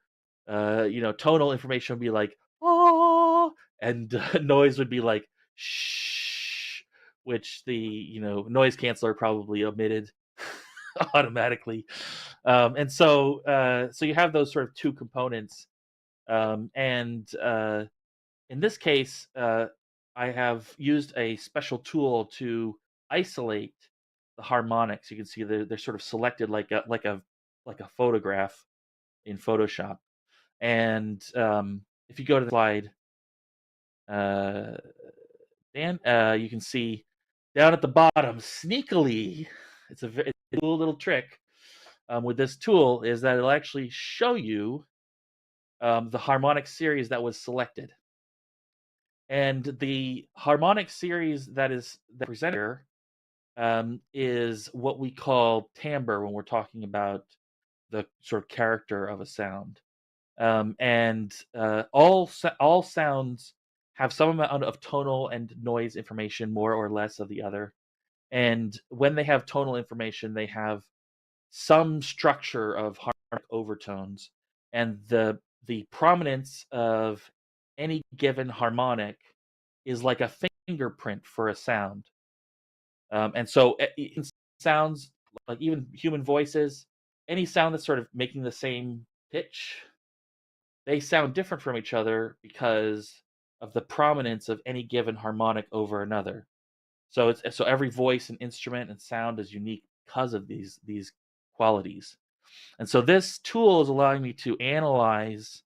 tonal information would be like oh, and noise would be like shh, which the noise canceller probably omitted automatically. And so you have those sort of two components. And in this case, I have used a special tool to isolate the harmonics. You can see they're sort of selected like a photograph in Photoshop. And if you go to the slide, Dan, you can see down at the bottom, sneakily, it's a very cool little trick with this tool, is that it'll actually show you the harmonic series that was selected. And the harmonic series that presented here is what we call timbre when we're talking about the sort of character of a sound. And all sounds have some amount of tonal and noise information, more or less of the other. And when they have tonal information, they have some structure of harmonic overtones, and the prominence of any given harmonic is like a fingerprint for a sound. And so in sounds, like even human voices, any sound that's sort of making the same pitch, they sound different from each other because of the prominence of any given harmonic over another. So every voice and instrument and sound is unique because of these qualities. And so this tool is allowing me to analyze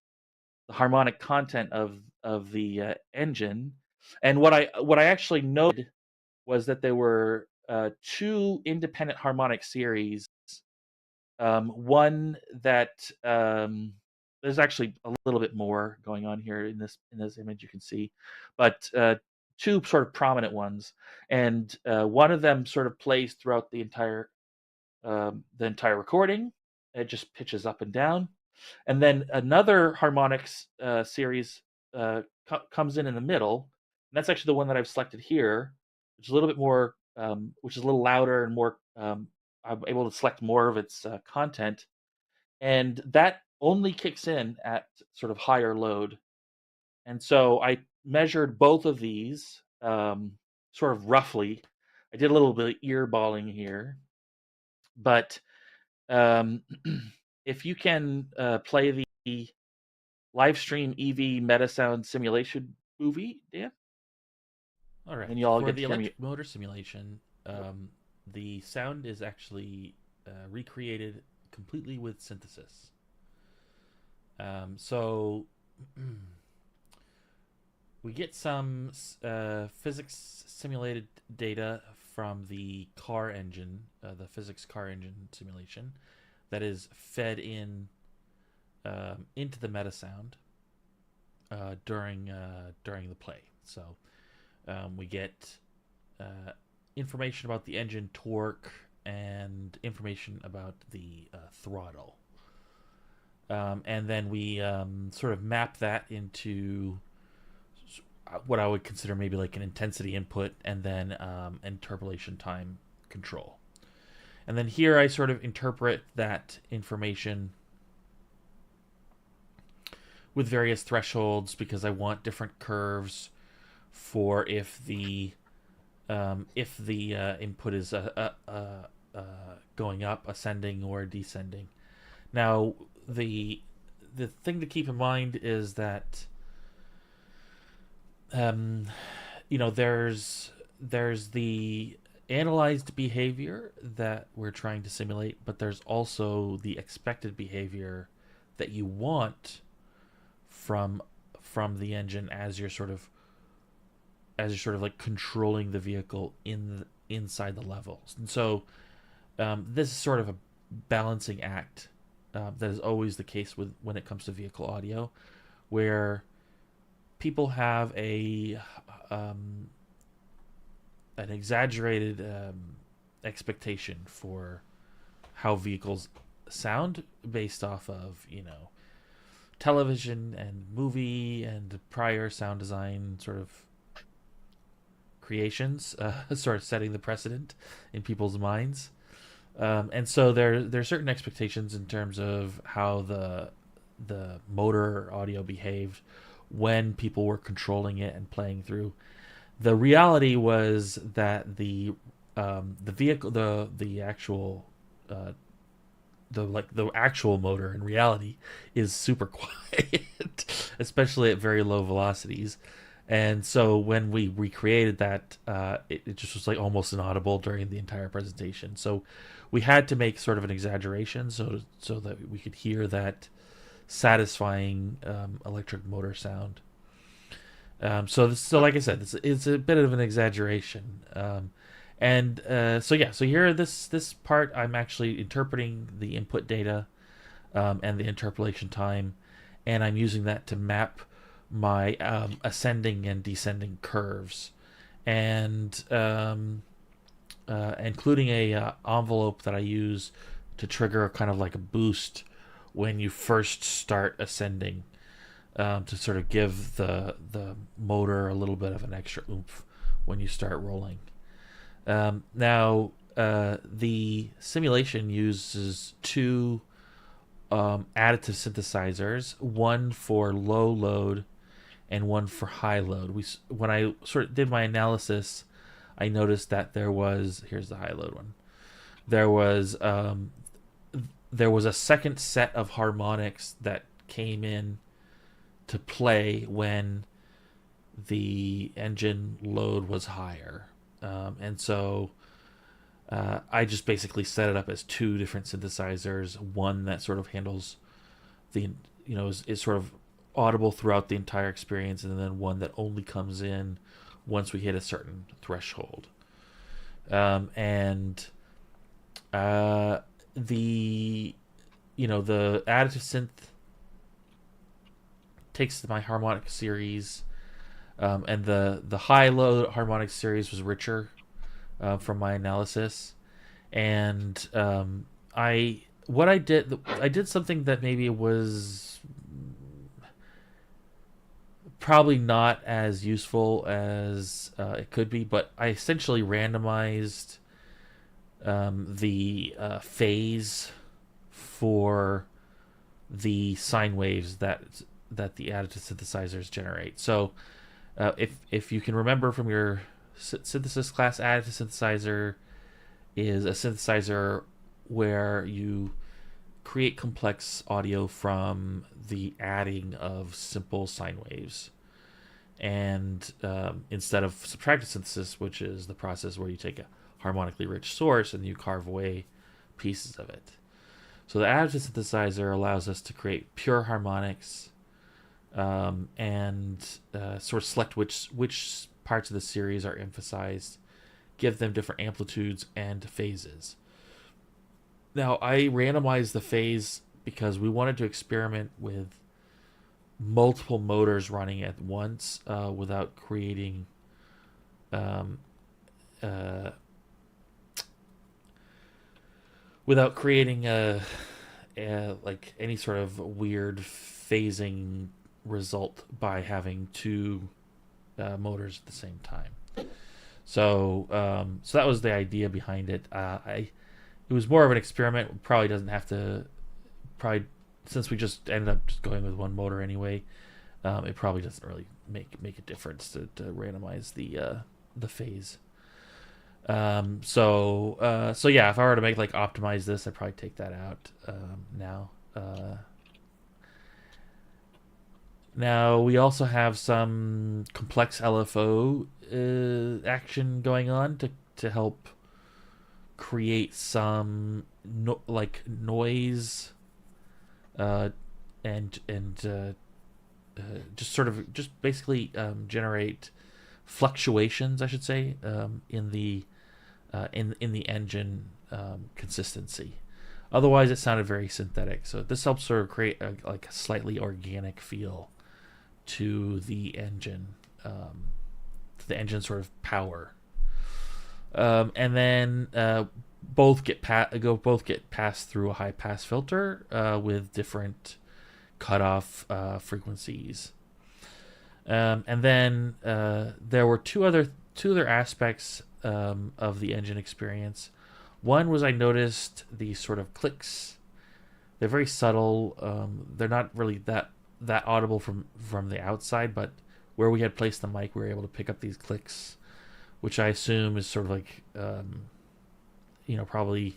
the harmonic content of the engine. And what I actually noted was that there were two independent harmonic series. One that there's actually a little bit more going on here in this image, you can see, but two sort of prominent ones, and one of them sort of plays throughout the entire recording. It just pitches up and down, and then another harmonics series comes in the middle, and that's actually the one that I've selected here, which is a little bit more, which is a little louder and more. I'm able to select more of its content, and that only kicks in at sort of higher load. And so I measured both of these sort of roughly. I did a little bit of earballing here, but if you can play the live stream EV Metasound simulation movie, Dan. All right. And you all For get the to hear me. electric motor simulation, the sound is actually recreated completely with synthesis. So we get some physics simulated data from the car engine, the physics car engine simulation, that is fed in into the Metasound during the play. So we get information about the engine torque and information about the throttle. And then we sort of map that into what I would consider maybe like an intensity input, and then interpolation time control. And then here I sort of interpret that information with various thresholds because I want different curves for if the input is going up, ascending, or descending. Now, the thing to keep in mind is that there's the analyzed behavior that we're trying to simulate, but there's also the expected behavior that you want from the engine as you're sort of like controlling the vehicle inside the levels. And so this is sort of a balancing act that is always the case when it comes to vehicle audio, where people have an exaggerated expectation for how vehicles sound based off of television and movie and prior sound design sort of creations, sort of setting the precedent in people's minds. And so there's certain expectations in terms of how the motor audio behaved when people were controlling it and playing through. The reality was that the vehicle, the actual motor in reality is super quiet, especially at very low velocities. And so when we recreated that, it just was like almost inaudible during the entire presentation. So we had to make sort of an exaggeration so that we could hear that satisfying electric motor sound. So like I said, it's a bit of an exaggeration. So here this part, I'm actually interpreting the input data and the interpolation time, and I'm using that to map my ascending and descending curves, and including a envelope that I use to trigger kind of like a boost when you first start ascending, to sort of give the motor a little bit of an extra oomph when you start rolling. Now, the simulation uses two additive synthesizers, one for low load and one for high load. When I sort of did my analysis, I noticed that here's the high load one. There was a second set of harmonics that came in to play when the engine load was higher. And so I just basically set it up as two different synthesizers, one that sort of handles is sort of audible throughout the entire experience, and then one that only comes in once we hit a certain threshold. The additive synth takes my harmonic series, and the high low harmonic series was richer from my analysis. And I did something that maybe was probably not as useful as it could be, but I essentially randomized the phase for the sine waves that the additive synthesizers generate. So if you can remember from your synthesis class, additive synthesizer is a synthesizer where you create complex audio from the adding of simple sine waves, and instead of subtractive synthesis, which is the process where you take a harmonically rich source and you carve away pieces of it. So the additive synthesizer allows us to create pure harmonics, and sort of select which parts of the series are emphasized, give them different amplitudes and phases. Now, I randomized the phase because we wanted to experiment with multiple motors running at once without creating like any sort of weird phasing result by having two motors at the same time. So that was the idea behind it. It was more of an experiment. Probably since we just ended up just going with one motor anyway, it probably doesn't really make a difference to randomize the phase. So yeah, if I were to make like optimize this, I'd probably take that out now. Now we also have some complex LFO action going on to help create some noise and just basically generate fluctuations, I should say, in the engine consistency. Otherwise, it sounded very synthetic. So this helps sort of create a slightly organic feel to the engine, sort of power. And then both get passed through a high pass filter with different cutoff frequencies. And then there were two other aspects of the engine experience. One was I noticed these sort of clicks. They're very subtle. They're not really that audible from the outside, but where we had placed the mic, we were able to pick up these clicks, which I assume is sort of like, probably,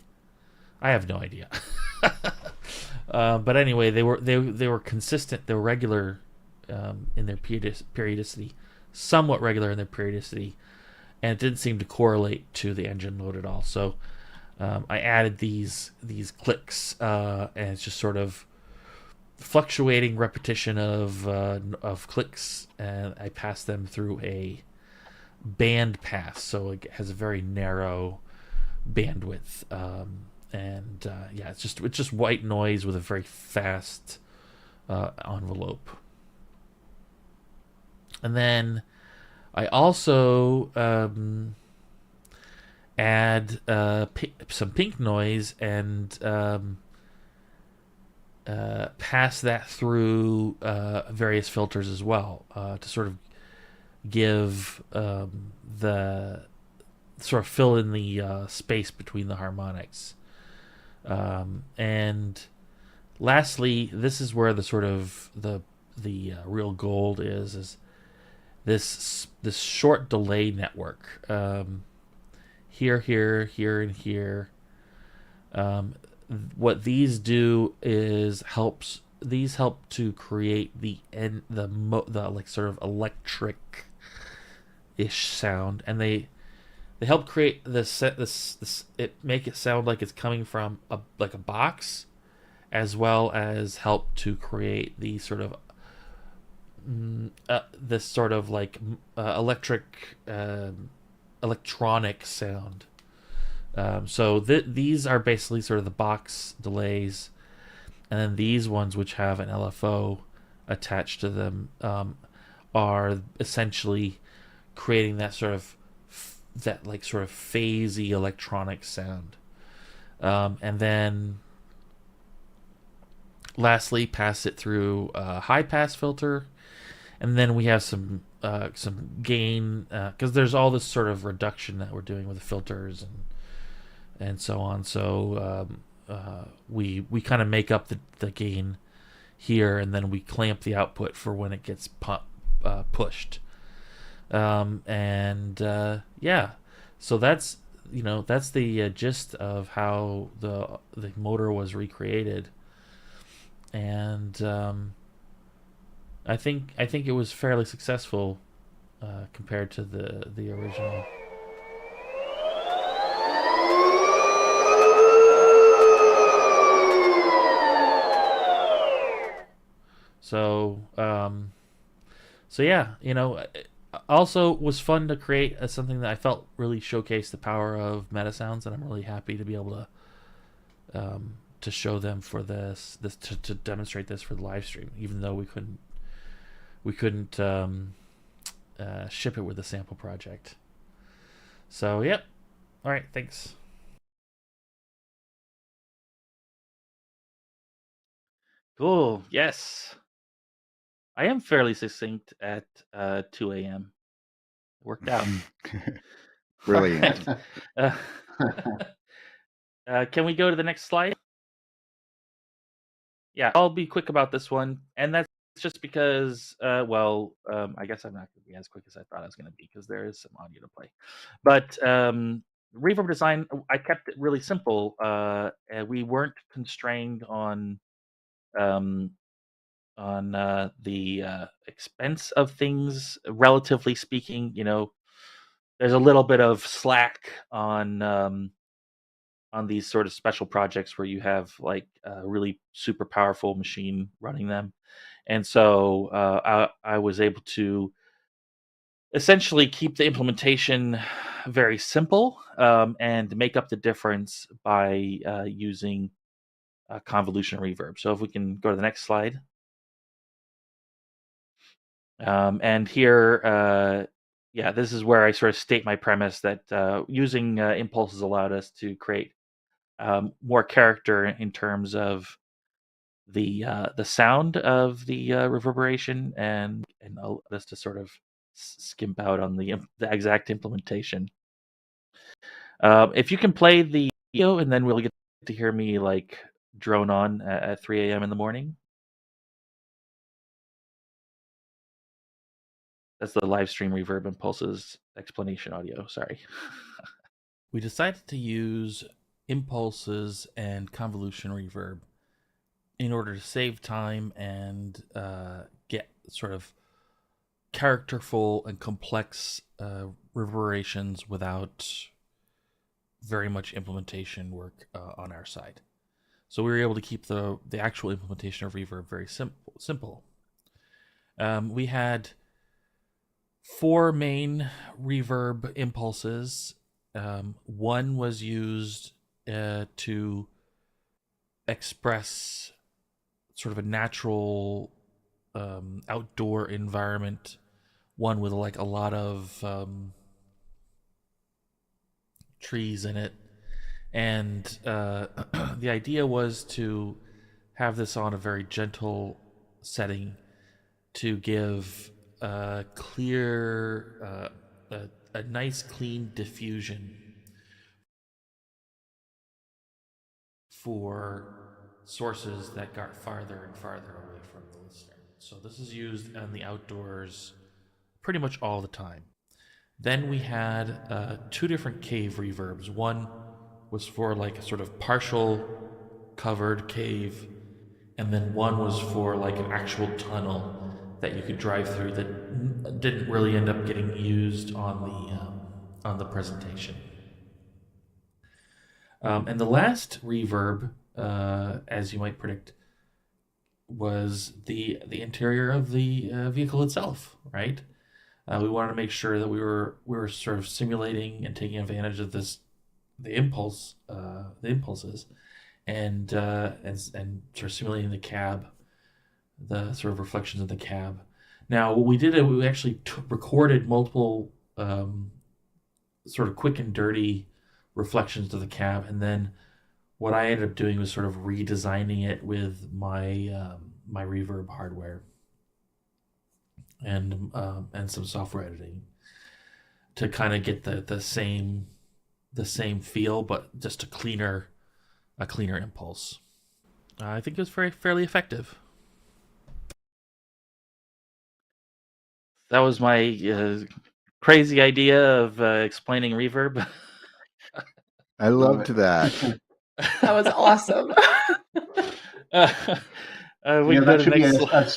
I have no idea. But anyway, they were consistent. They were regular in their periodicity, somewhat regular in their periodicity, and it didn't seem to correlate to the engine load at all. So I added these clicks, and it's just sort of fluctuating repetition of clicks, and I pass them through a band pass, so it has a very narrow bandwidth, and it's just white noise with a very fast envelope. And then I also add some pink noise and pass that through various filters as well, to sort of give the sort of fill in the space between the harmonics. And lastly, this is where the sort of the real gold is this short delay network. Here, and here. What these do is help to create the like sort of electric ish sound, and they help create this it make it sound like it's coming from a box, as well as help to create the sort of this sort of like electronic sound. So these are basically sort of the box delays, and then these ones, which have an LFO attached to them, are essentially creating that sort of phasey electronic sound. And then lastly, pass it through a high pass filter, and then we have some gain, because there's all this sort of reduction that we're doing with the filters and so on. So we kind of make up the gain here, and then we clamp the output for when it gets pushed. So that's the gist of how the motor was recreated, and I think it was fairly successful compared to the original. So yeah, also was fun to create something that I felt really showcased the power of Metasounds, and I'm really happy to be able to show them for this to demonstrate this for the live stream, even though we couldn't ship it with the sample project. So yep. All right, thanks. Cool. Yes. I am fairly succinct at 2 a.m. Worked out. Brilliant. Can we go to the next slide? yeah, I'll be quick about this one, and that's just because, I guess I'm not going to be as quick as I thought I was going to be because there is some audio to play. But reverb design, I kept it really simple. And we weren't constrained um, on the expense of things, relatively speaking. There's a little bit of slack on these sort of special projects where you have like a really super powerful machine running them. And so I was able to essentially keep the implementation very simple, and make up the difference by using convolution reverb. So if we can go to the next slide. And here, yeah, this is where I sort of state my premise that using impulses allowed us to create more character in terms of the sound of the reverberation, and allowed us to sort of skimp out on the exact implementation. If you can play the video, and then we'll get to hear me like drone on at 3 a.m. in the morning. That's the live stream reverb impulses explanation audio. Sorry. We decided to use impulses and convolution reverb in order to save time and get sort of characterful and complex reverberations without very much implementation work on our side. So we were able to keep the actual implementation of reverb very simple. We had 4 main reverb impulses. One was used to express sort of a natural outdoor environment, one with like a lot of trees in it. And the idea was to have this on a very gentle setting to give a clear, a nice clean diffusion for sources that got farther and farther away from the listener. So this is used in the outdoors pretty much all the time. Then we had 2 different cave reverbs. One was for like a sort of partial covered cave, and then one was for like an actual tunnel that you could drive through that didn't really end up getting used on the presentation. And the last reverb, as you might predict, was the interior of the vehicle itself, right? We wanted to make sure that we were sort of simulating and taking advantage of the impulses, and sort of simulating the cab, the sort of reflections of the cab. Now, what we did, we actually recorded multiple sort of quick and dirty reflections of the cab, and then what I ended up doing was sort of redesigning it with my my reverb hardware and some software editing to kind of get the same feel, but just a cleaner impulse. I think it was fairly effective. That was my crazy idea of explaining reverb. I loved that. That was awesome. We can go to the next slide.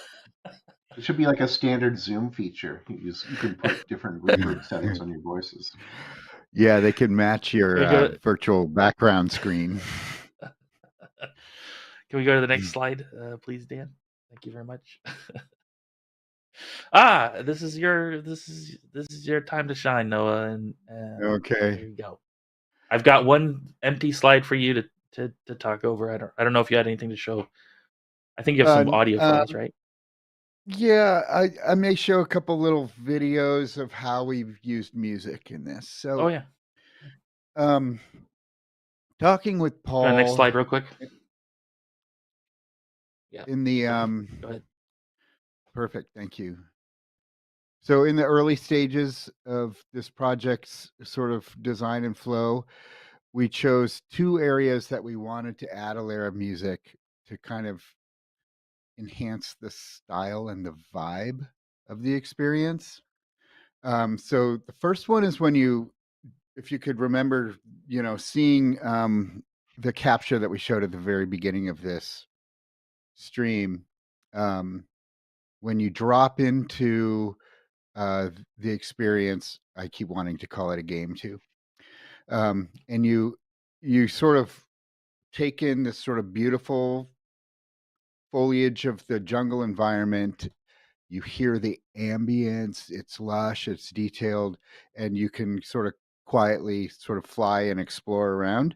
It should be like a standard Zoom feature. You can put different reverb settings on your voices. Yeah, they can match your virtual background screen. Can we go to the next slide, please, Dan? Thank you very much. This is your time to shine, Noah. And okay, here you go. I've got one empty slide for you to talk over. I don't know if you had anything to show. I think you have some audio files, right? Yeah, I may show a couple little videos of how we've used music in this. So, oh yeah. Talking with Paul. Next slide, real quick. Yeah. In the Go ahead. Perfect, thank you. So in the early stages of this project's sort of design and flow, we chose 2 areas that we wanted to add a layer of music to kind of enhance the style and the vibe of the experience. So the first one is when if you could remember, seeing the capture that we showed at the very beginning of this stream, when you drop into the experience, I keep wanting to call it a game too, and you sort of take in this sort of beautiful foliage of the jungle environment. You hear the ambience, it's lush, it's detailed, and you can sort of quietly sort of fly and explore around.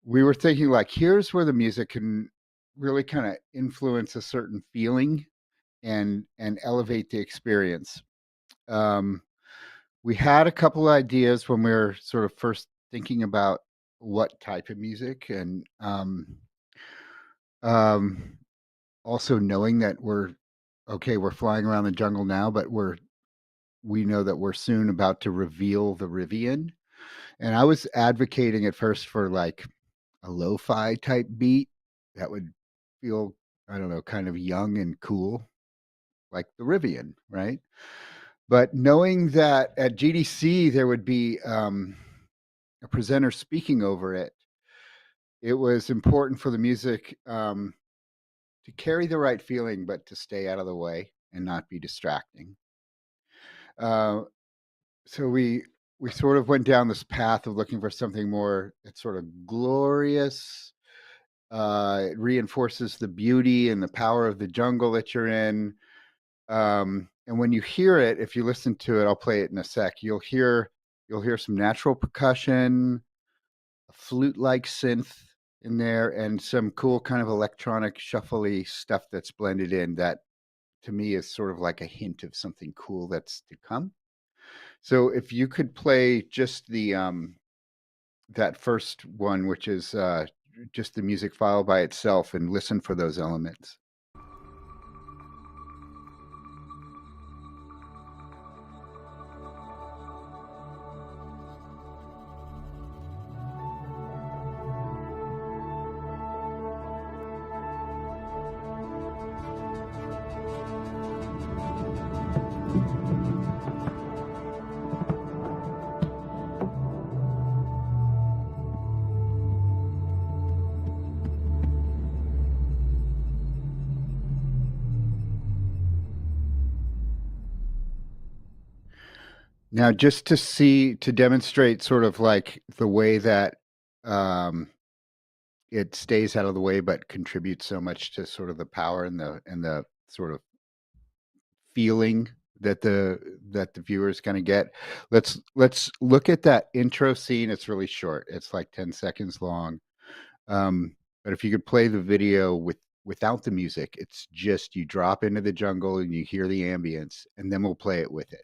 We were thinking, like, here's where the music can really kind of influence a certain feeling and elevate the experience. We had a couple of ideas when we were sort of first thinking about what type of music, and also knowing that we're flying around the jungle now, but we know that we're soon about to reveal the Rivian. And I was advocating at first for like a lo-fi type beat that would feel, I don't know, kind of young and cool, like the Rivian, right? But knowing that at GDC there would be a presenter speaking over it, it was important for the music to carry the right feeling, but to stay out of the way and not be distracting. So we sort of went down this path of looking for something more that's sort of glorious. It reinforces the beauty and the power of the jungle that you're in. And when you hear it, if you listen to it, I'll play it in a sec. You'll hear some natural percussion, a flute-like synth in there, and some cool kind of electronic shuffly stuff that's blended in that to me is sort of like a hint of something cool that's to come. So if you could play just the that first one, which is just the music file by itself, and listen for those elements. Now, just to demonstrate sort of like the way that it stays out of the way, but contributes so much to sort of the power and the sort of feeling that the viewer is going to get. Let's look at that intro scene. It's really short. It's like 10 seconds long. But if you could play the video without the music, it's just you drop into the jungle and you hear the ambience, and then we'll play it with it.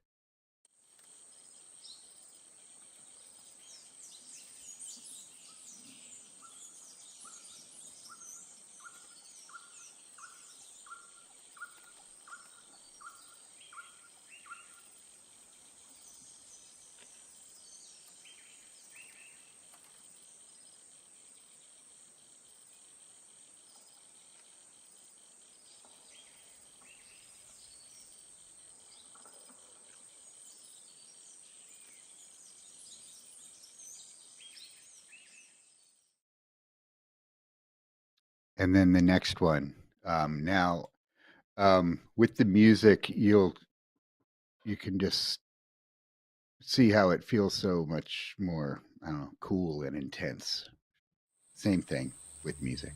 And then the next one. Now, with the music, you can just see how it feels so much more, I don't know, cool and intense. Same thing with music.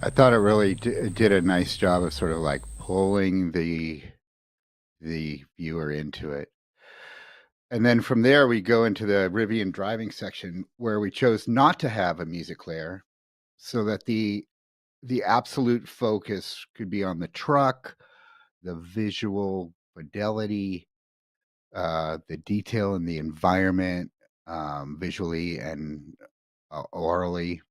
I thought it really did a nice job of sort of like pulling the viewer into it. And then from there, we go into the Rivian driving section where we chose not to have a music layer so that the absolute focus could be on the truck, the visual fidelity, the detail in the environment, visually and orally.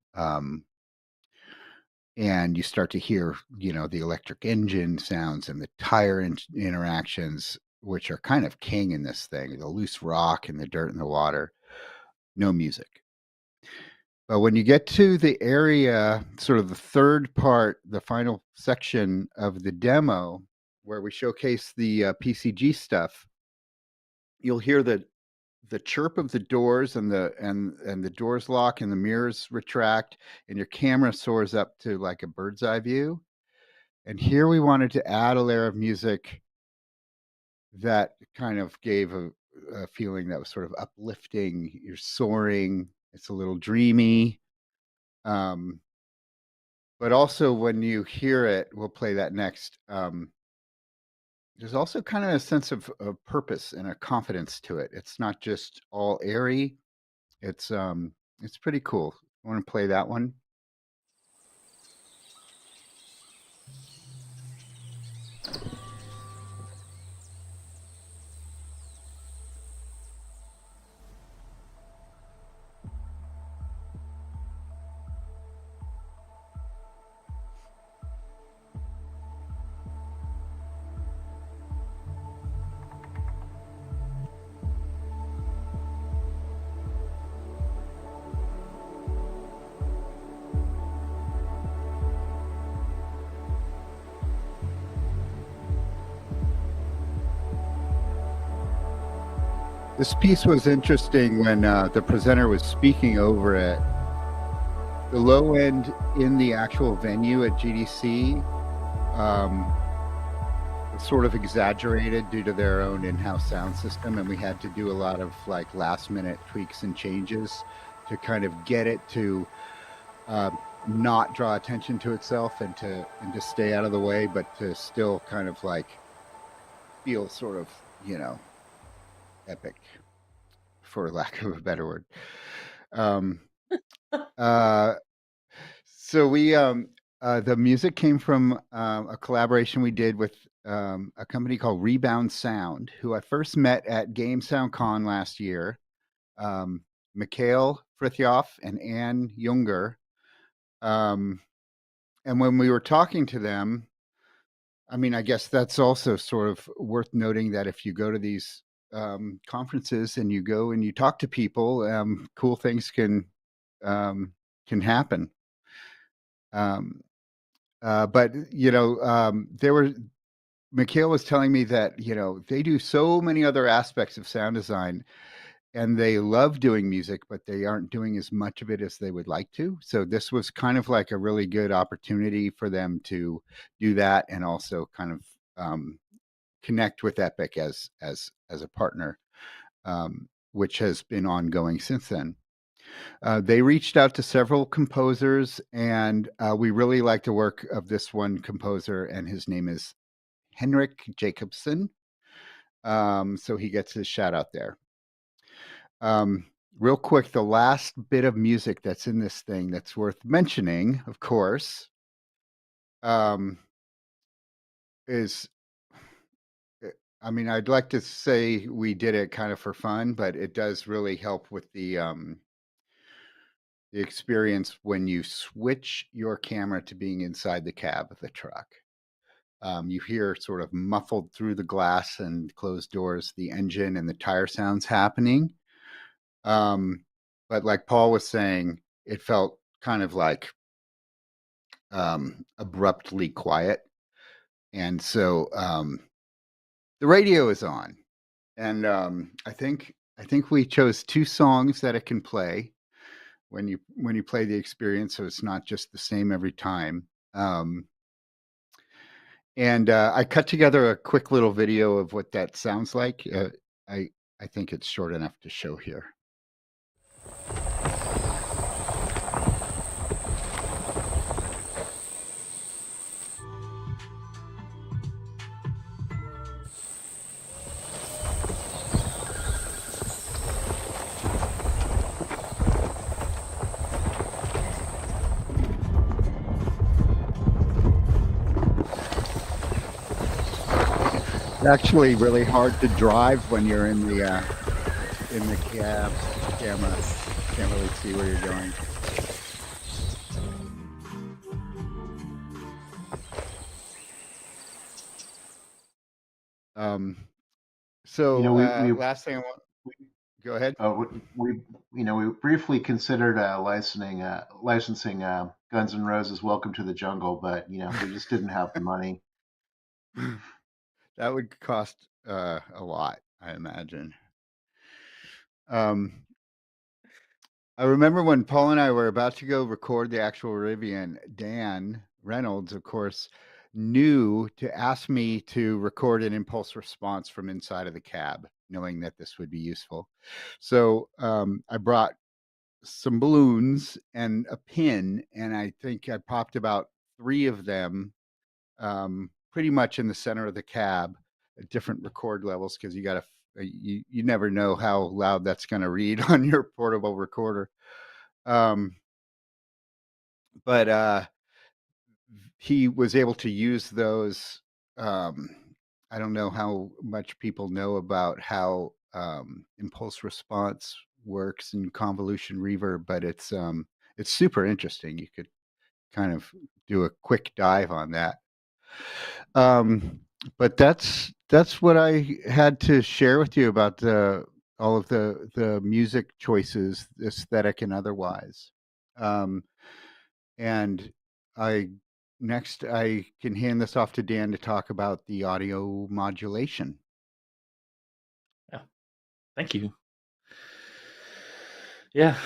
And you start to hear, the electric engine sounds and the tire interactions, which are kind of king in this thing, the loose rock and the dirt and the water. No music. But when you get to the area, sort of the third part, the final section of the demo, where we showcase the PCG stuff, you'll hear the chirp of the doors and the doors lock and the mirrors retract and your camera soars up to like a bird's eye view. And here we wanted to add a layer of music that kind of gave a feeling that was sort of uplifting. You're soaring. It's a little dreamy. But also when you hear it, we'll play that next. There's also kind of a sense of purpose and a confidence to it. It's not just all airy. It's pretty cool. I want to play that one. This piece was interesting when the presenter was speaking over it. The low end in the actual venue at GDC sort of exaggerated due to their own in-house sound system, and we had to do a lot of like last-minute tweaks and changes to kind of get it to not draw attention to itself and to stay out of the way, but to still kind of like feel sort of, epic, for lack of a better word. So we the music came from a collaboration we did with a company called Rebound Sound, who I first met at Game Sound Con last year. Mikhail Frithiof and Anne Junger. And when we were talking to them, I mean, I guess that's also sort of worth noting that if you go to these conferences and you go and you talk to people, cool things can happen. But Mikhail was telling me that they do so many other aspects of sound design, and they love doing music, but they aren't doing as much of it as they would like to. So this was kind of like a really good opportunity for them to do that, and also kind of connect with Epic as a partner, which has been ongoing since then. They reached out to several composers, and we really like the work of this one composer, and his name is Henrik Jacobsen. So he gets his shout out there. Real quick, the last bit of music that's in this thing that's worth mentioning, of course, is, I mean, I'd like to say we did it kind of for fun, but it does really help with the experience when you switch your camera to being inside the cab of the truck. You hear sort of muffled through the glass and closed doors, the engine and the tire sounds happening. But like Paul was saying, it felt kind of like abruptly quiet. And so the radio is on. And I think we chose 2 songs that it can play when you play the experience, so it's not just the same every time. And I cut together a quick little video of what that sounds like. I think it's short enough to show here. It's actually really hard to drive when you're in the cab camera. Can't really see where you're going. So last thing I want. Go ahead. We briefly considered licensing Guns N' Roses' "Welcome to the Jungle," but we just didn't have the money. That would cost a lot, I imagine. I remember when Paul and I were about to go record the actual Rivian, Dan Reynolds, of course, knew to ask me to record an impulse response from inside of the cab, knowing that this would be useful. So I brought some balloons and a pin, and I think I popped about 3 of them pretty much in the center of the cab at different record levels, because you never know how loud that's going to read on your portable recorder. But he was able to use those. I don't know how much people know about how impulse response works in convolution reverb, but it's super interesting. You could kind of do a quick dive on that. But that's what I had to share with you about all of the music choices, aesthetic and otherwise. And next I can hand this off to Dan to talk about the audio modulation. Yeah, thank you. Yeah.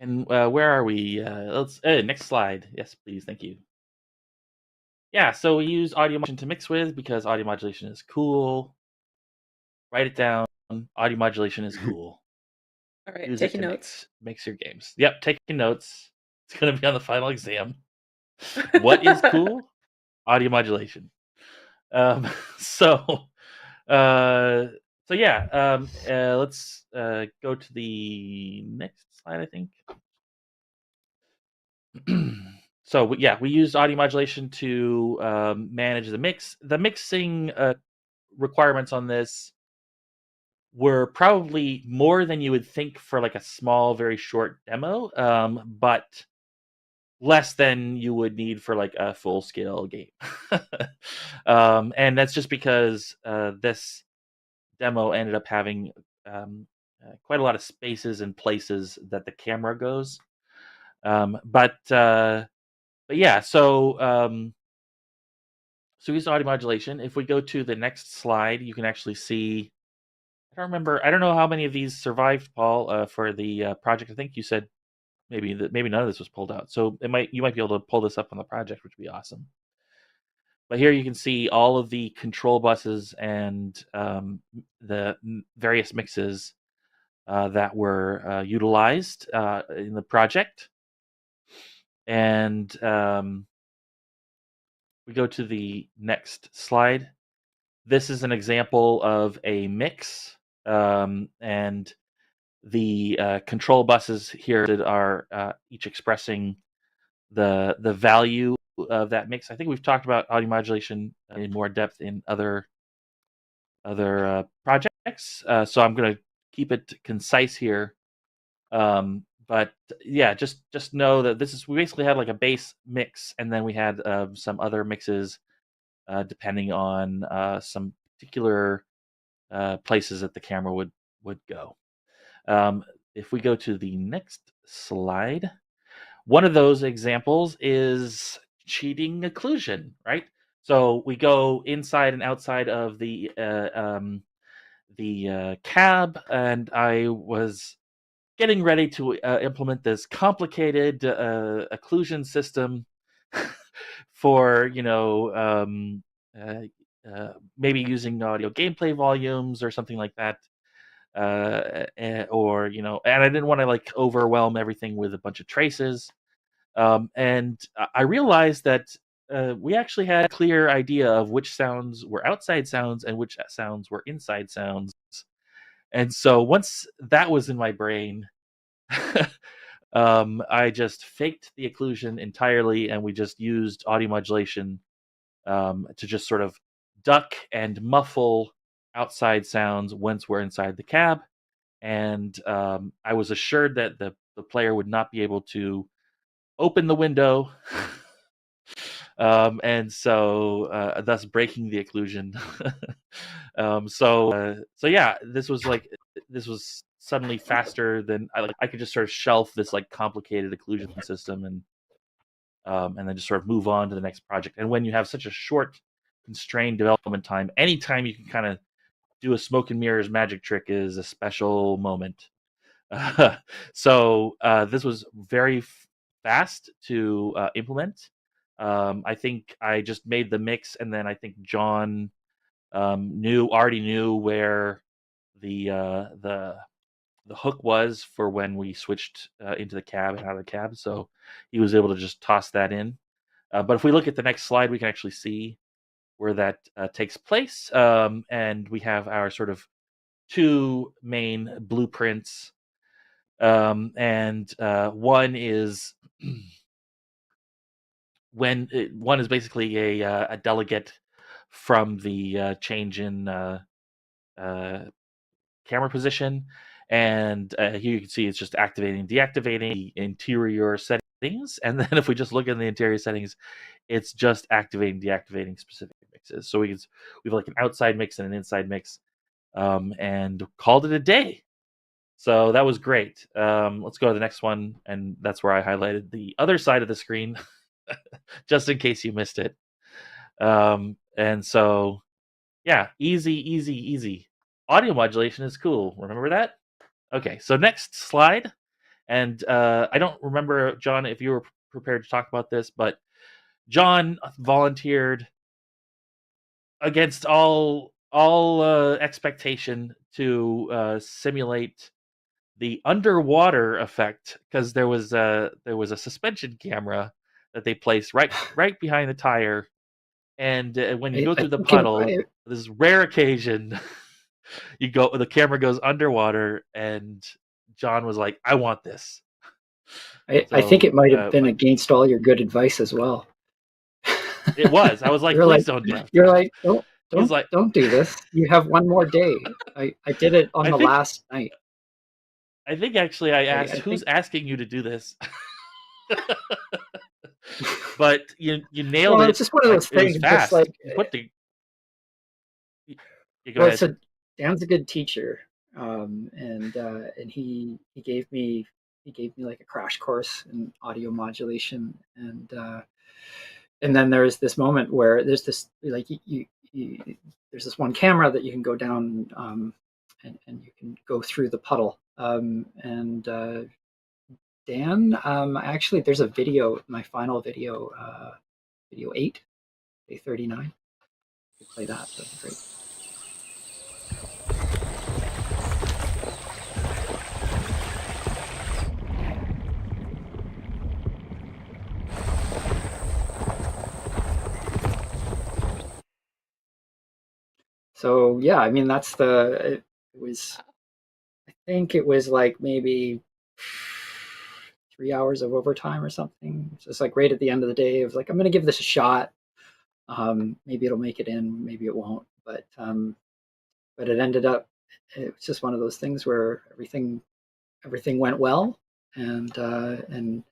And where are we? Let's next slide. Yes, please. Thank you. Yeah, so we use audio modulation to mix with because audio modulation is cool. Write it down. Audio modulation is cool. All right, Use taking it to notes. mix your games. Yep, taking notes. It's going to be on the final exam. What is cool? Audio modulation. So yeah. Let's go to the next slide, I think. So we used audio modulation to manage the mix. The mixing requirements on this were probably more than you would think for like a small, very short demo, but less than you would need for like a full scale game. And that's just because this demo ended up having quite a lot of spaces and places that the camera goes. But yeah, so we use audio modulation. If we go to the next slide, you can actually see. I don't know how many of these survived, Paul, for the project. I think you said maybe none of this was pulled out. So you might be able to pull this up on the project, which would be awesome. But here you can see all of the control buses and the various mixes that were utilized in the project. And we go to the next slide. This is an example of a mix, and the control buses here are each expressing the value of that mix. I think we've talked about audio modulation in more depth in other projects, so I'm going to keep it concise here. But yeah, just know that we basically had like a base mix, and then we had some other mixes depending on some particular places that the camera would go. If we go to the next slide, one of those examples is cheating occlusion, right? So we go inside and outside of the cab, and I was getting ready to implement this complicated occlusion system for maybe using audio gameplay volumes or something like that, or and I didn't want to like overwhelm everything with a bunch of traces, and I realized that we actually had a clear idea of which sounds were outside sounds and which sounds were inside sounds. And so once that was in my brain, I just faked the occlusion entirely, and we just used audio modulation to just sort of duck and muffle outside sounds once we're inside the cab. And I was assured that the player would not be able to open the window, and so thus breaking the occlusion. So yeah, this was suddenly faster than I could just sort of shelf this like complicated occlusion system and then just sort of move on to the next project. And when you have such a short, constrained development time, anytime you can kind of do a smoke and mirrors magic trick is a special moment. So this was very fast to implement. I think I just made the mix, and then I think John already knew where the hook was for when we switched into the cab and out of the cab, so he was able to just toss that in. But if we look at the next slide, we can actually see where that takes place, and we have our sort of two main blueprints, and one is one is basically a delegate from the change in camera position, and here you can see it's just activating, deactivating the interior settings, and then if we just look in the interior settings, it's just activating, deactivating specific mixes. So we have like an outside mix and an inside mix, and called it a day. So that was great. Let's go to the next one, and that's where I highlighted the other side of the screen, just in case you missed it. And so, yeah, easy. Audio modulation is cool. Remember that? Okay, so next slide. And I don't remember, John, if you were prepared to talk about this, but John volunteered against all expectation to simulate the underwater effect, because there was a suspension camera that they placed right behind the tire, and when you go through the puddle, this rare occasion, the camera goes underwater, and John was like, "I want this." I think it might have been against all your good advice as well. It was. I was like, "Please don't do it." You're like, don't do this. You have one more day. I did it on the last night. I think actually I asked, who's asking you to do this? But you nailed it. It's just one of those things. Fast. Just like, go ahead. So Dan's a good teacher, and he gave me like a crash course in audio modulation, and then there's this moment where there's this like there's this one camera that you can go down, and you can go through the puddle. And Dan, actually, there's a video, my final video, video 8, day 39. You play that, that'd be great. So yeah, I mean it was. I think it was like maybe 3 hours of overtime or something. It's just like right at the end of the day, I was like, I'm going to give this a shot. Maybe it'll make it in, maybe it won't. But it ended up, it was just one of those things where everything went well, and the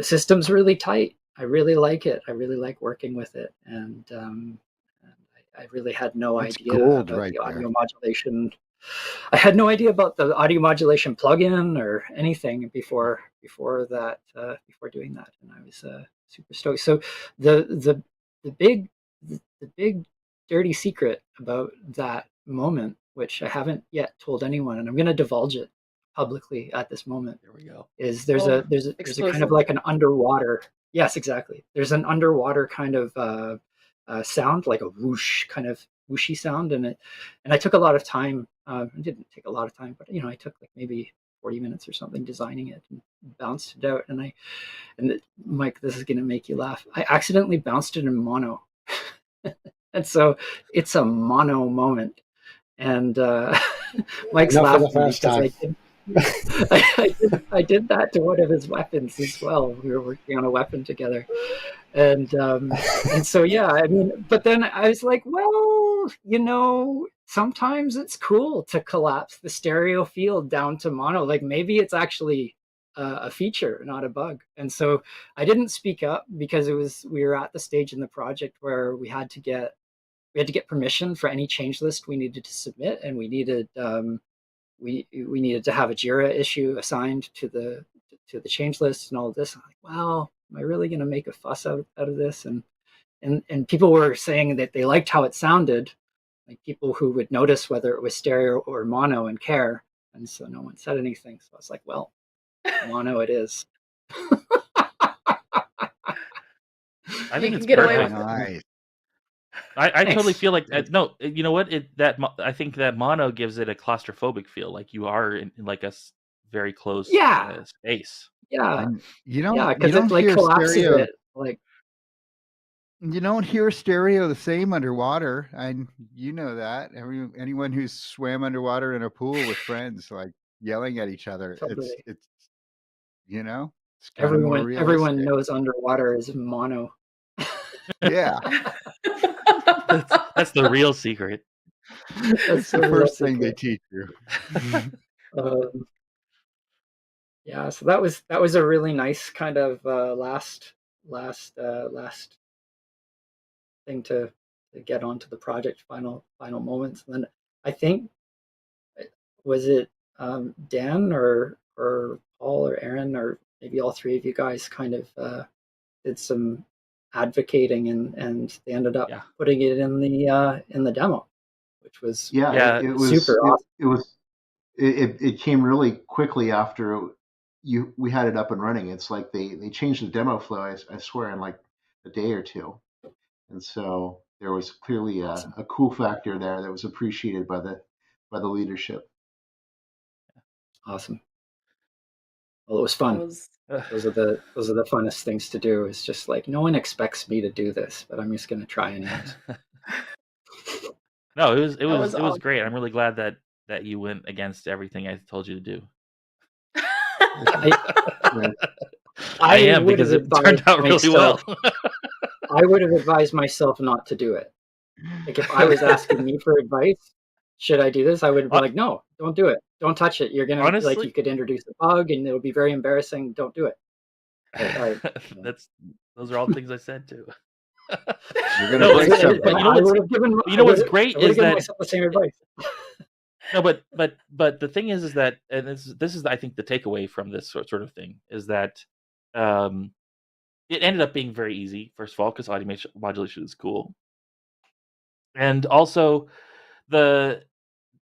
system's really tight. I really like it. I really like working with it, and I really had no idea about the audio modulation. I had no idea about the audio modulation plugin or anything before that. Before doing that, and I was super stoked. So the big dirty secret about that moment, which I haven't yet told anyone, and I'm going to divulge it publicly at this moment. There we go. Is there's a kind of like an underwater. Yes, exactly. There's an underwater kind of sound, like a whoosh, kind of whooshy sound, and I took a lot of time. It didn't take a lot of time, but I took like maybe 40 minutes or something designing it and bounced it out. And Mike, this is going to make you laugh. I accidentally bounced it in mono, and so it's a mono moment. And Mike's laughing because I did that to one of his weapons as well. We were working on a weapon together, and so yeah, I mean, but then I was like, well, sometimes it's cool to collapse the stereo field down to mono. Like maybe it's actually a feature, not a bug. And so I didn't speak up because we were at the stage in the project where we had to get permission for any change list we needed to submit, and we needed we needed to have a Jira issue assigned to the change list and all of this. I'm like, wow, am I really going to make a fuss out of this? And people were saying that they liked how it sounded, like people who would notice whether it was stereo or mono and care. And so no one said anything. So I was like, well, mono it is. I think You it's can get away perfect. with it. Nice. I totally Thanks. feel like no, you know what? I think that mono gives it a claustrophobic feel, like you are in like a very close Yeah, space. yeah, And yeah, you because it don't like hear collapses stereo. it. Like, You don't hear stereo the same underwater, and you know that. Anyone who's swam underwater in a pool with friends, like yelling at each other, totally. it's it's kind of more Everyone realistic. knows underwater is mono. Yeah, That's the real secret. it's the the real first thing they secret. teach you. Yeah, so that was a really nice kind of last thing to get onto the project final moments. And then I think was it Dan or Paul or Aaron or maybe all three of you guys kind of did some advocating, and they ended up Yeah. putting it in the demo, which was Yeah. It super awesome. it came really quickly after we had it up and running. It's like they changed the demo flow, I swear, in like a day or two. And so there was clearly Awesome. a cool factor there that was appreciated by the leadership. Awesome. Well, it was fun. Those are the funnest things to do. It's just like no one expects me to do this, but I'm just going to try anyways. No, it was awesome. great. I'm really glad that you went against everything I told you to do. I am, because it turned out really well. I would have advised myself not to do it. Like if I was asking me for advice, should I do this? I would be like, no, don't do it. Don't touch it. You're gonna Honestly, like you could introduce a bug and it'll be very embarrassing. Don't do it. Those are all things I said too. You're gonna break something. But you know what's great is that myself the same advice. No, but the thing is that, and this is I think the takeaway from this sort of thing is that it ended up being very easy. First of all, because modulation is cool, and also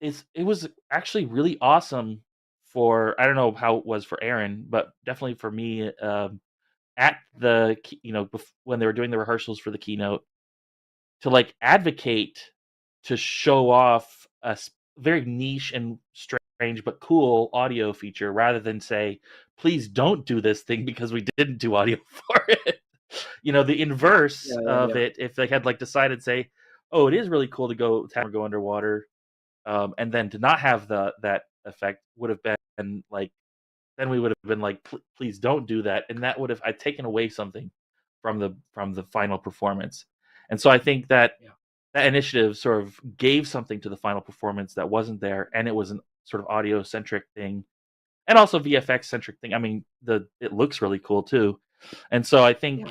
it was actually really awesome for, I don't know how it was for Aaron, but definitely for me, at the when they were doing the rehearsals for the keynote, to like advocate to show off a very niche and strange but cool audio feature, rather than say, please don't do this thing because we didn't do audio for it. The inverse of it, if they had like decided, say, oh, it is really cool to go underwater, and then to not have that effect, would have been like, then we would have been like, please don't do that, and that would have I'd taken away something from the final performance. And so I think that that initiative sort of gave something to the final performance that wasn't there, and it was an sort of audio centric thing, and also VFX centric thing. I mean, it looks really cool too, and so I think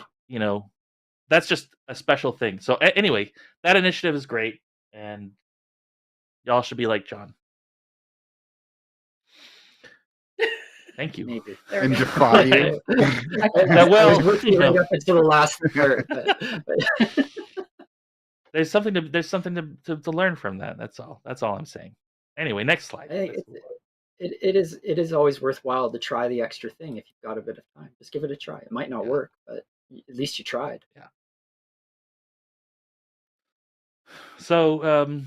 that's just a special thing. So anyway, that initiative is great, and y'all should be like John. Thank you. Maybe. And defy you. I was with you right up until the last part. But there's something to learn from that. That's all I'm saying. Anyway, next slide. It is always worthwhile to try the extra thing if you've got a bit of time. Just give it a try. It might not work, but at least you tried. Yeah. So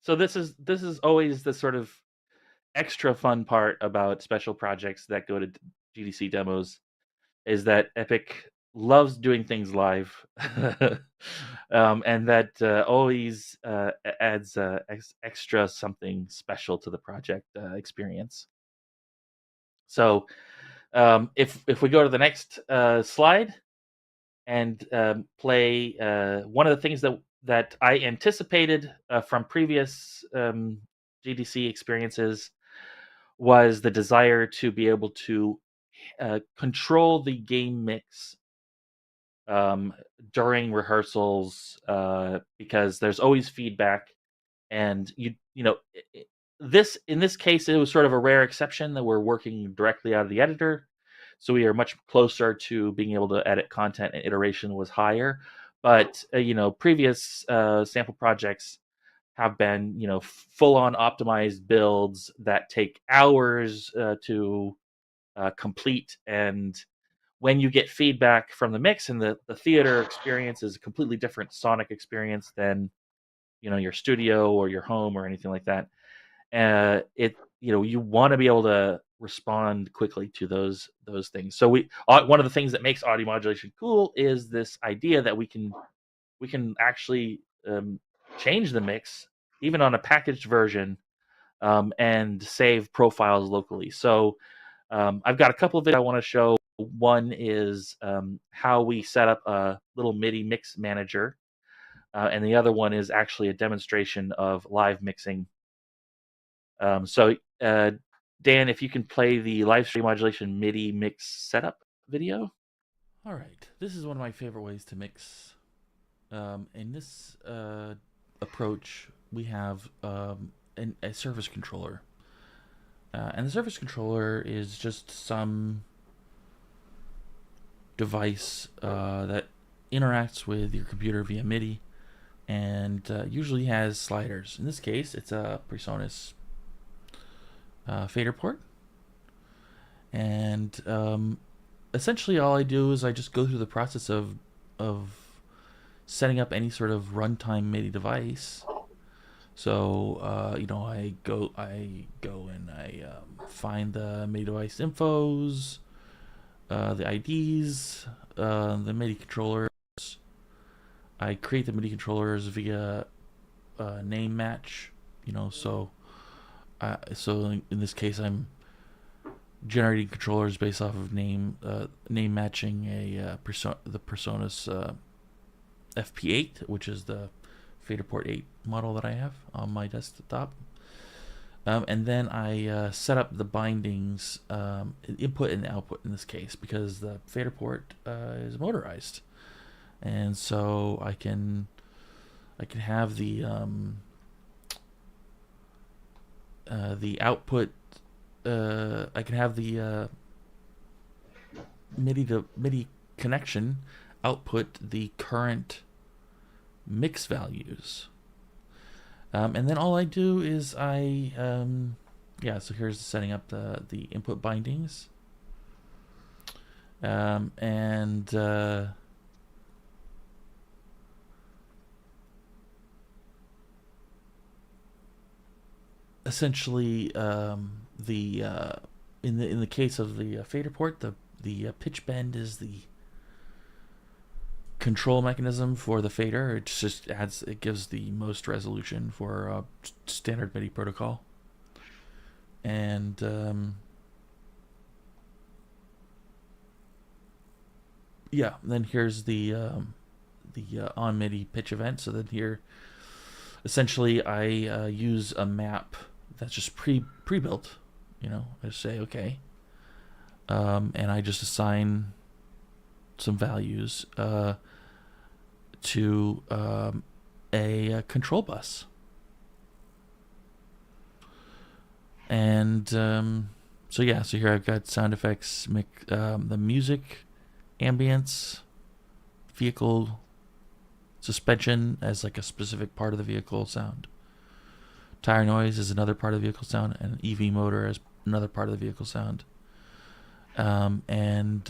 this is always the sort of extra fun part about special projects that go to GDC demos, is that Epic loves doing things live, and that always adds extra something special to the project experience. So if we go to the next slide and play one of the things that I anticipated from previous GDC experiences was the desire to be able to control the game mix during rehearsals, because there's always feedback, and this in this case it was sort of a rare exception that we're working directly out of the editor, so we are much closer to being able to edit content, and iteration was higher. But previous sample projects have been full on optimized builds that take hours to complete, and when you get feedback from the mix, and the theater experience is a completely different sonic experience than your studio or your home or anything like that. You want to be able to respond quickly to those things. So one of the things that makes audio modulation cool is this idea that we can actually change the mix even on a packaged version, and save profiles locally. So I've got a couple of videos I want to show. One is how we set up a little MIDI mix manager, and the other one is actually a demonstration of live mixing. So Dan, if you can play the live stream modulation MIDI mix setup video. All right, this is one of my favorite ways to mix. In this approach, we have a surface controller. And the surface controller is just some device that interacts with your computer via MIDI, and usually has sliders. In this case, it's a PreSonus fader port. And essentially all I do is I just go through the process of setting up any sort of runtime MIDI device. So I go and I find the MIDI device infos, the IDs, the MIDI controllers. I create the MIDI controllers via name match. So in this case I'm generating controllers based off of name matching the PreSonus FP8, which is the fader port 8 model that I have on my desktop. And then I set up the bindings, input and output in this case, because the fader port is motorized, and so I can have the output. I can have the MIDI connection output the current mix values, and then all I do is so here's setting up the input bindings, and essentially in the case of the fader port, the pitch bend is the control mechanism for the fader. It gives the most resolution for standard MIDI protocol. And then here's the on MIDI pitch event. So then here essentially I use a map that's just pre-built. I just say okay, and I just assign some values to a control bus, and so here I've got sound effects, the music, ambience, vehicle suspension as like a specific part of the vehicle sound, tire noise is another part of the vehicle sound, and EV motor as another part of the vehicle sound, and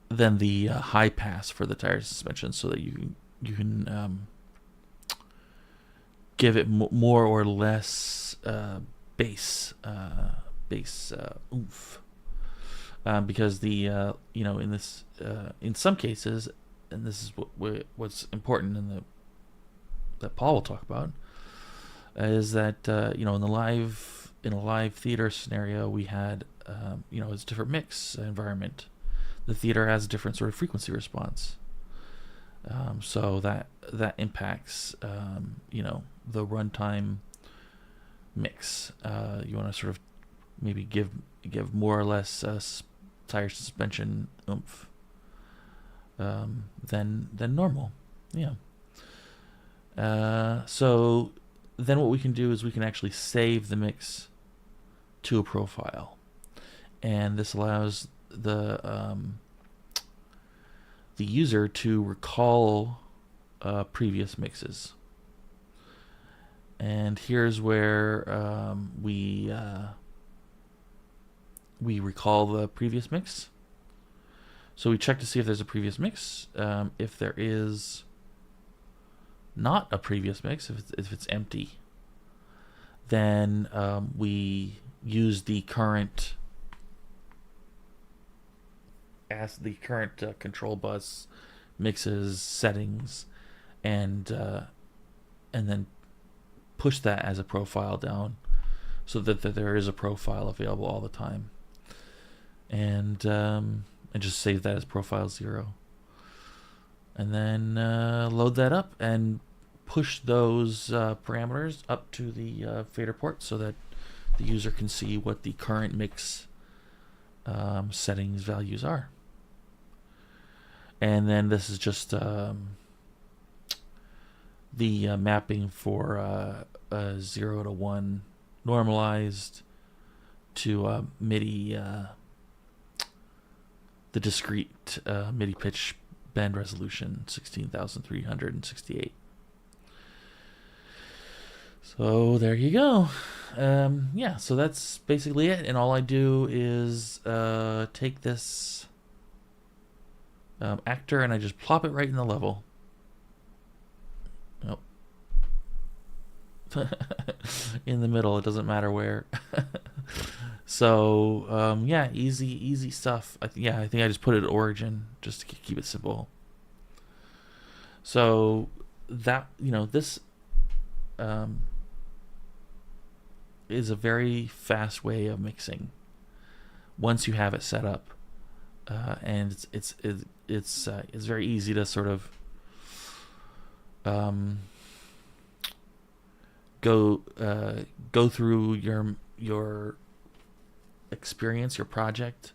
then the high pass for the tire suspension, so that you can give it more or less bass oomph, because the in this in some cases, and this is what's important that Paul will talk about, is that in the live in a live theater scenario, we had, it's a different mix environment. The theater has a different sort of frequency response. So that impacts, the runtime mix. You want to sort of maybe give more or less tire suspension oomph than normal. Yeah. So then what we can do is we can actually save the mix to a profile, and this allows the user to recall previous mixes. And here's where we recall the previous mix. So we check to see if there's a previous mix. If there is not a previous mix, if it's empty, then we use the current control bus mixes settings, and then push that as a profile down, so that there is a profile available all the time, and just save that as profile 0, and then load that up and push those parameters up to the fader port so that the user can see what the current mix settings values are. And then this is just the mapping for 0 to 1 normalized to MIDI, the discrete MIDI pitch band resolution 16,368. So there you go. Yeah, so that's basically it. And all I do is take this actor and I just plop it right in the level. Nope. In the middle, it doesn't matter where. So yeah, easy stuff. I think I just put it at origin just to keep it simple. So that, this is a very fast way of mixing once you have it set up, and it's very easy to sort of go through your experience, your project,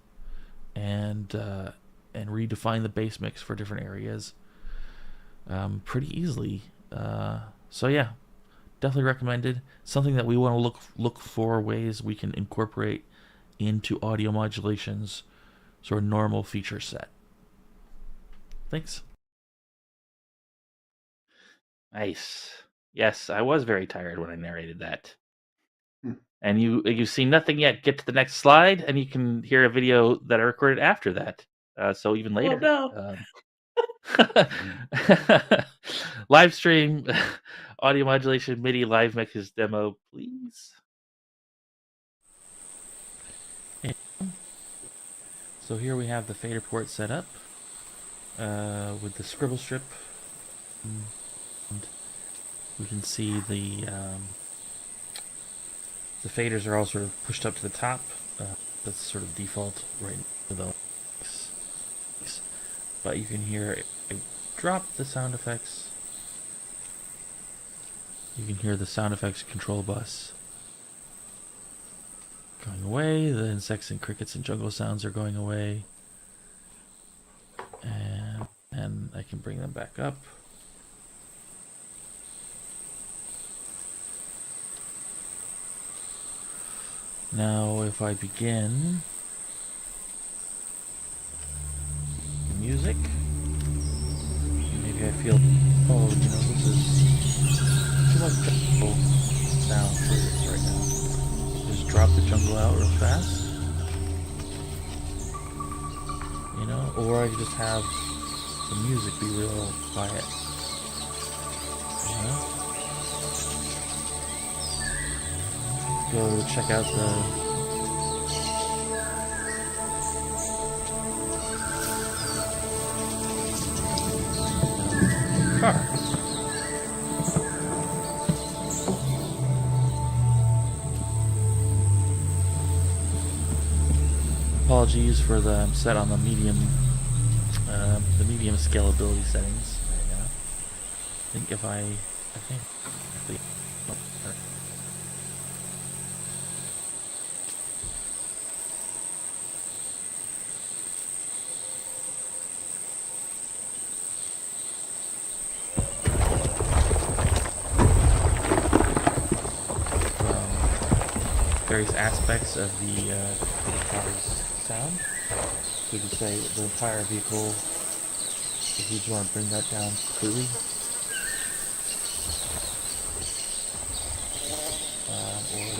and redefine the bass mix for different areas pretty easily. So yeah, definitely recommended. Something that we want to look for ways we can incorporate into audio modulation's sort of normal feature set. Thanks. Nice. Yes, I was very tired when I narrated that. And you've seen nothing yet. Get to the next slide, and you can hear a video that I recorded after that. So even later. Oh, no. Live stream, audio modulation, MIDI live mixes demo, please. So here we have the fader port set up with the scribble strip. And we can see the faders are all sort of pushed up to the top. That's sort of default right for the mix. But you can hear I drop the sound effects. You can hear the sound effects control bus going away. The insects and crickets and jungle sounds are going away. And I can bring them back up. Now if I begin the music, maybe I feel, this is too much jungle sound for this right now. Just drop the jungle out real fast. Or I could just have the music be real quiet. Go check out the car. Apologies for the set on the medium scalability settings right now. I think if I think various aspects of the car's sound. So we could say the entire vehicle, if you just want to bring that down completely. Or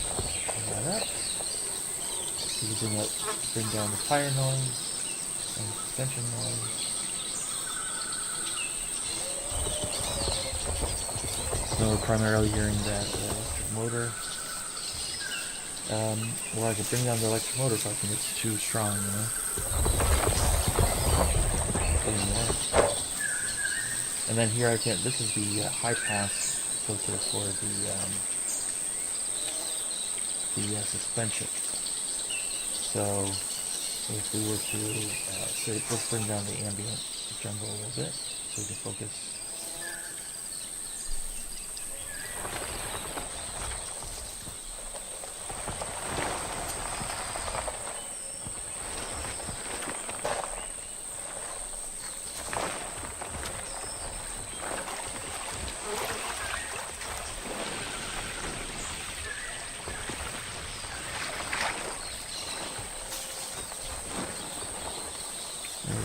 bring that up. You can bring down the tire noise and suspension noise. So we're primarily hearing that electric motor. Or I could bring down the electric motor if I think it's too strong, you know. And then here I can. This is the high pass filter for the suspension. So if we were to say, let's bring down the ambient jungle a little bit so we can focus.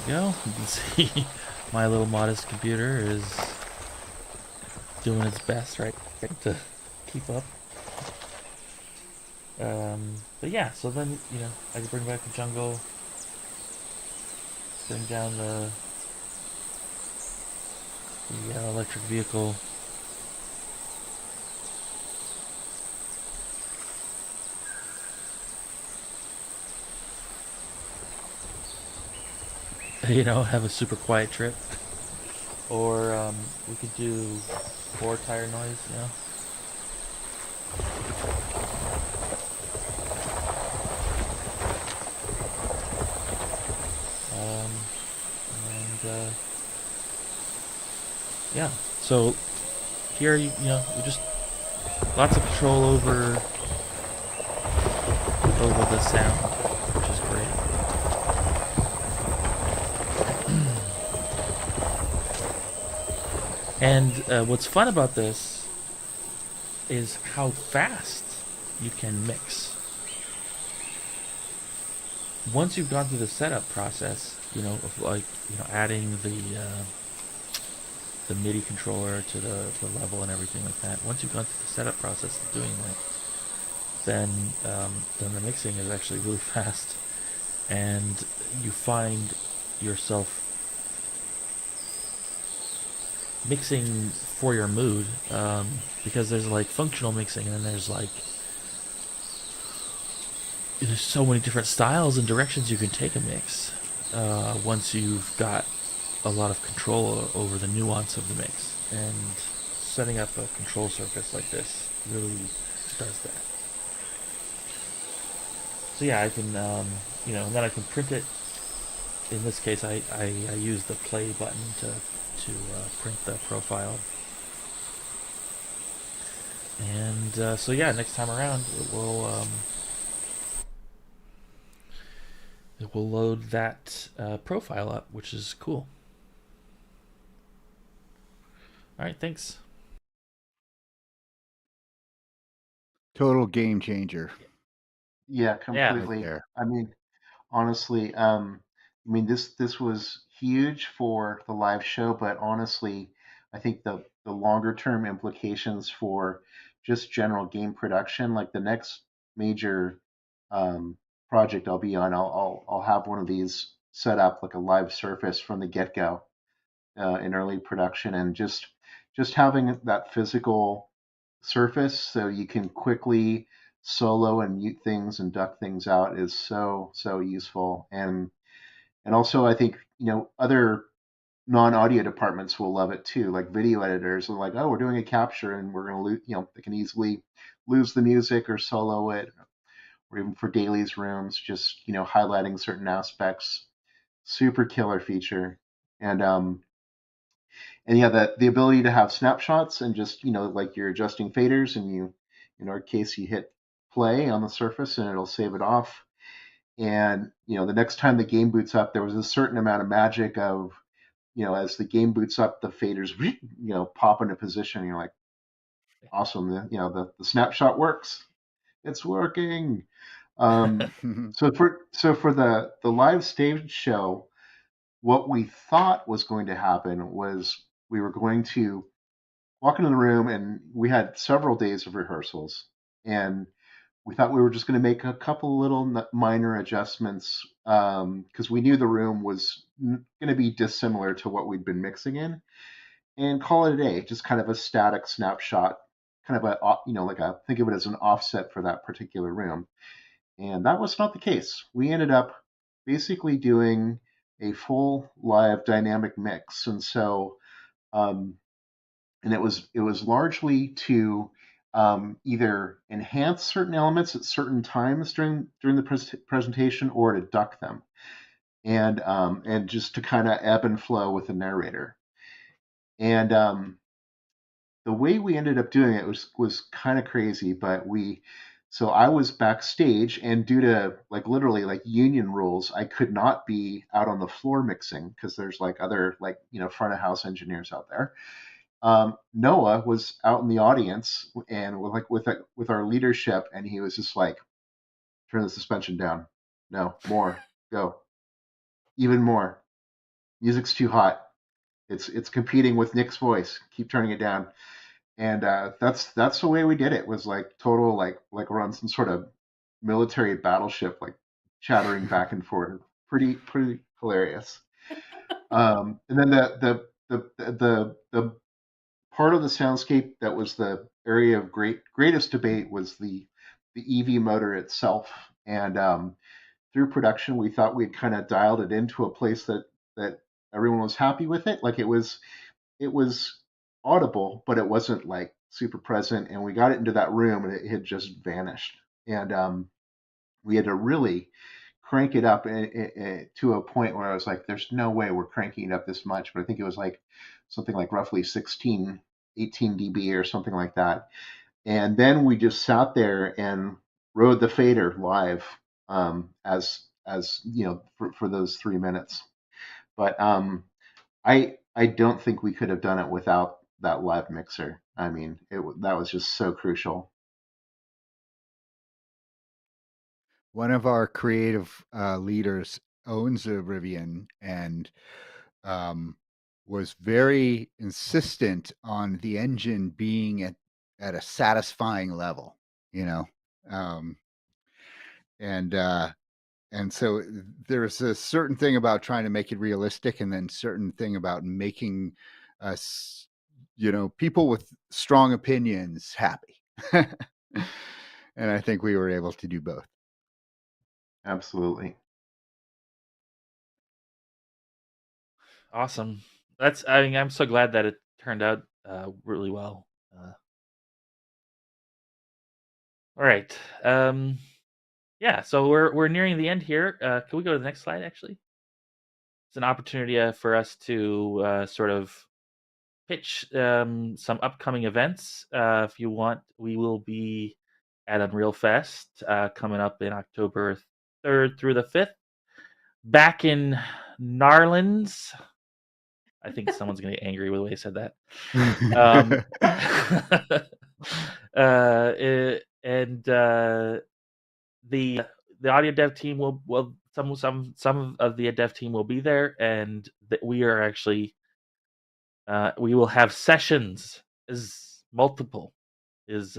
Go. You can see my little modest computer is doing its best right to keep up. But yeah, so then I can bring back the jungle, bring down the electric vehicle. Have a super quiet trip. Or we could do more tire noise, yeah, so here you just lots of control over the sound, which is great. And what's fun about this is how fast you can mix. Once you've gone through the setup process, of adding the MIDI controller to the level and everything like that. Once you've gone through the setup process of doing that, then the mixing is actually really fast, and you find yourself mixing for your mood, because there's like functional mixing, and then there's so many different styles and directions you can take a mix once you've got a lot of control over the nuance of the mix. And setting up a control surface like this really does that. So yeah, I can and then I can print it. In this case, I use the play button to print the profile. And so yeah, next time around it will load that profile up, which is cool. All right, thanks. Total game changer. Yeah, completely. Right there. I mean, honestly, this was huge for the live show, but honestly, I think the longer term implications for just general game production, like the next major project I'll be on, I'll have one of these set up like a live surface from the get go in early production, and just having that physical surface so you can quickly solo and mute things and duck things out is so useful. And also I think other non-audio departments will love it too, like video editors are like, oh, we're doing a capture and we're going to lose, they can easily lose the music or solo it, or even for dailies rooms, just highlighting certain aspects. Super killer feature, and yeah, the ability to have snapshots and just like you're adjusting faders, and in our case you hit play on the surface and it'll save it off. And the next time the game boots up, there was a certain amount of magic of as the game boots up, the faders pop into position. And you're like, awesome, the snapshot works, it's working. So for the live stage show, what we thought was going to happen was we were going to walk into the room, and we had several days of rehearsals, and we thought we were just going to make a couple little minor adjustments, because we knew the room was going to be dissimilar to what we'd been mixing in, and call it a day. Just kind of a static snapshot, kind of like think of it as an offset for that particular room. And that was not the case. We ended up basically doing a full live dynamic mix, and so and it was largely to either enhance certain elements at certain times during the presentation, or to duck them, and just to kind of ebb and flow with the narrator. And the way we ended up doing it was kind of crazy, but so I was backstage, and due to literally union rules, I could not be out on the floor mixing, because there's other front of house engineers out there. Noah was out in the audience, and with our leadership, and he was just like, turn the suspension down, no more, go, even more, music's too hot, it's competing with Nick's voice, keep turning it down. And that's the way we did it. Was total we're on some sort of military battleship, chattering back and forth. Pretty hilarious. And then the part of the soundscape that was the area of greatest debate was the EV motor itself. And through production, we thought we'd kind of dialed it into a place that everyone was happy with it. It was audible, but it wasn't super present. And we got it into that room, and it had just vanished. And we had to really crank it up to a point where I was like, there's no way we're cranking it up this much. But I think it was something like roughly 16, 18 dB or something like that. And then we just sat there and rode the fader live, as for those 3 minutes. But I don't think we could have done it without that live mixer. I mean, that was just so crucial. One of our creative leaders owns a Rivian, and was very insistent on the engine being at a satisfying level, and so there's a certain thing about trying to make it realistic, and then certain thing about making us, people with strong opinions happy. And I think we were able to do both. Absolutely. Awesome. I'm so glad that it turned out really well. All right. Yeah, so we're nearing the end here. Can we go to the next slide, actually? It's an opportunity for us to sort of pitch some upcoming events. If you want, we will be at Unreal Fest coming up in October 3rd through the 5th. Back in Narlands. I think someone's going to get angry with the way I said that. The audio dev team will some of the dev team will be there, and we are actually we will have sessions is multiple is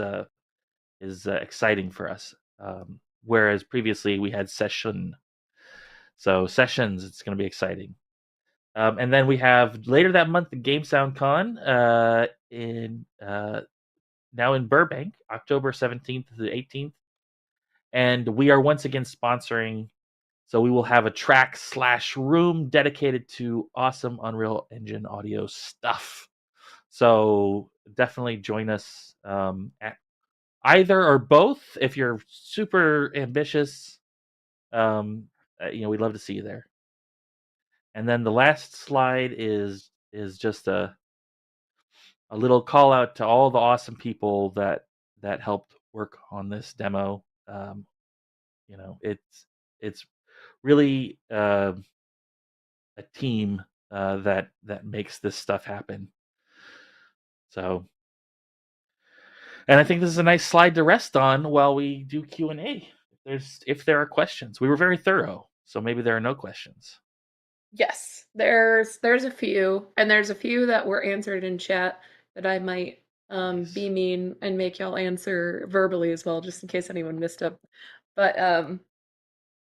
exciting for us, whereas previously we had session. So sessions, it's going to be exciting. And then we have later that month the Game Sound Con now in Burbank, October 17th to the 18th. And we are once again sponsoring. So we will have a track/room dedicated to awesome Unreal Engine audio stuff. So definitely join us at either or both. If you're super ambitious, we'd love to see you there. And then the last slide is just a little call out to all the awesome people that helped work on this demo. It's really a team that makes this stuff happen. So, and I think this is a nice slide to rest on while we do Q&A. If there are questions, we were very thorough, so maybe there are no questions. Yes, there's a few, and there's a few that were answered in chat that I might Nice. be mean and make y'all answer verbally as well, just in case anyone missed up. But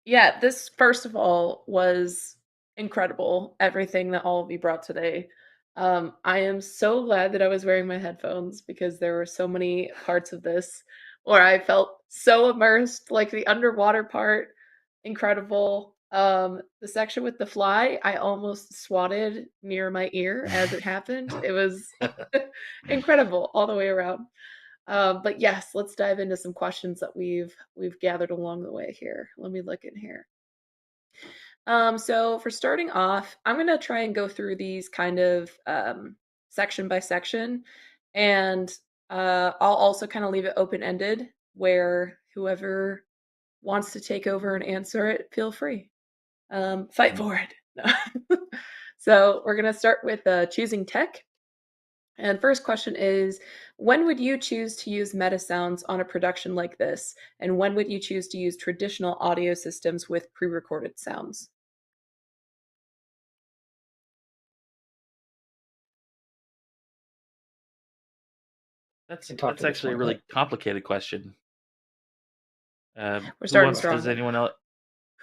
yeah, this first of all was incredible. Everything that all of you brought today. I am so glad that I was wearing my headphones because there were so many parts of this where I felt so immersed, like the underwater part, incredible. The section with the fly, I almost swatted near my ear as it happened. It was incredible all the way around. But yes, let's dive into some questions that we've gathered along the way here. Let me look in here. So for starting off, I'm gonna try and go through these kind of section by section, and I'll also kind of leave it open-ended where whoever wants to take over and answer it, feel free. Fight for it. No. So we're gonna start with choosing tech. And first question is, when would you choose to use Metasounds on a production like this? And when would you choose to use traditional audio systems with pre-recorded sounds? That's can talk to this actually a one, really complicated question. We're Who starting wants? strong. Does anyone else?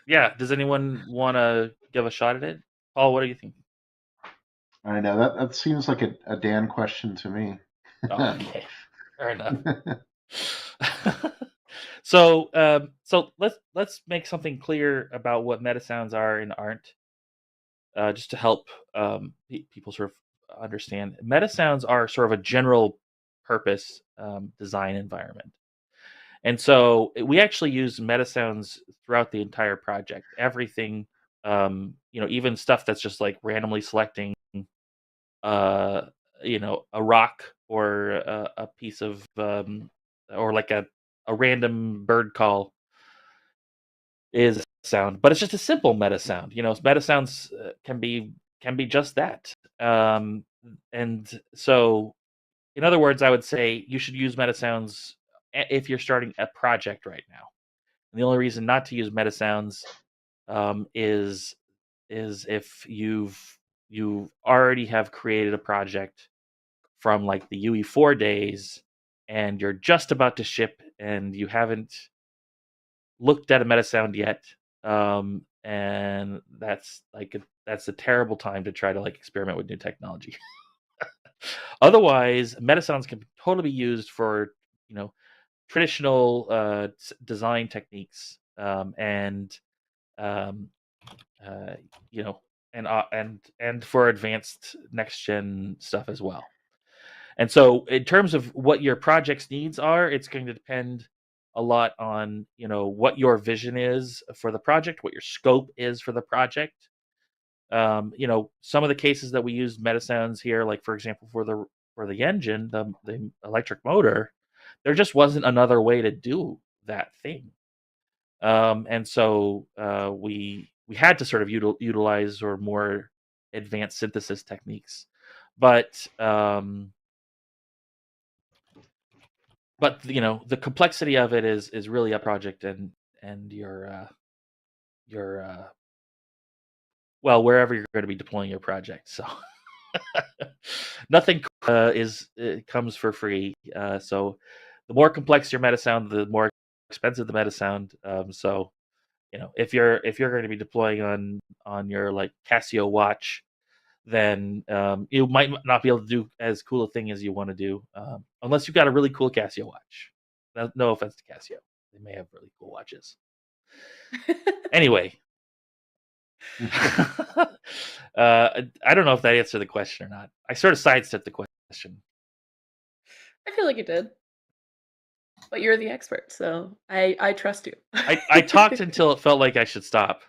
Yeah. Does anyone want to give a shot at it? Paul, what do you think? I know that seems like a Dan question to me. Oh, okay, fair enough. So let's make something clear about what metasounds are and aren't, just to help people sort of understand. Metasounds are sort of a general purpose design environment. And so we actually use Metasounds throughout the entire project. Everything, even stuff that's just like randomly selecting, a rock or a piece of, or like a random bird call is sound, but it's just a simple meta sound. Meta sounds can be just that. And so, in other words, I would say you should use meta sounds if you're starting a project right now. And the only reason not to use meta sounds is if you already have created a project from like the UE4 days and you're just about to ship and you haven't looked at a meta sound yet, and that's a terrible time to try to like experiment with new technology. Otherwise, meta sounds can totally be used for traditional design techniques, and um, uh, you know, and for advanced next gen stuff as well. And so, in terms of what your project's needs are, it's going to depend a lot on what your vision is for the project, what your scope is for the project. Some of the cases that we use Metasounds here, like for example, for the engine, the electric motor, there just wasn't another way to do that thing. And so we had to sort of utilize or more advanced synthesis techniques, but the complexity of it is really a project and your well, wherever you're going to be deploying your project. So nothing comes for free. So the more complex your meta sound, the more expensive the meta sound. So if you're going to be deploying on your like Casio watch, then you might not be able to do as cool a thing as you want to do, unless you've got a really cool Casio watch. No offense to Casio, they may have really cool watches. Anyway, I don't know if that answered the question or not. I sort of sidestepped the question. I feel like it did. But you're the expert, so I trust you. I talked until it felt like I should stop.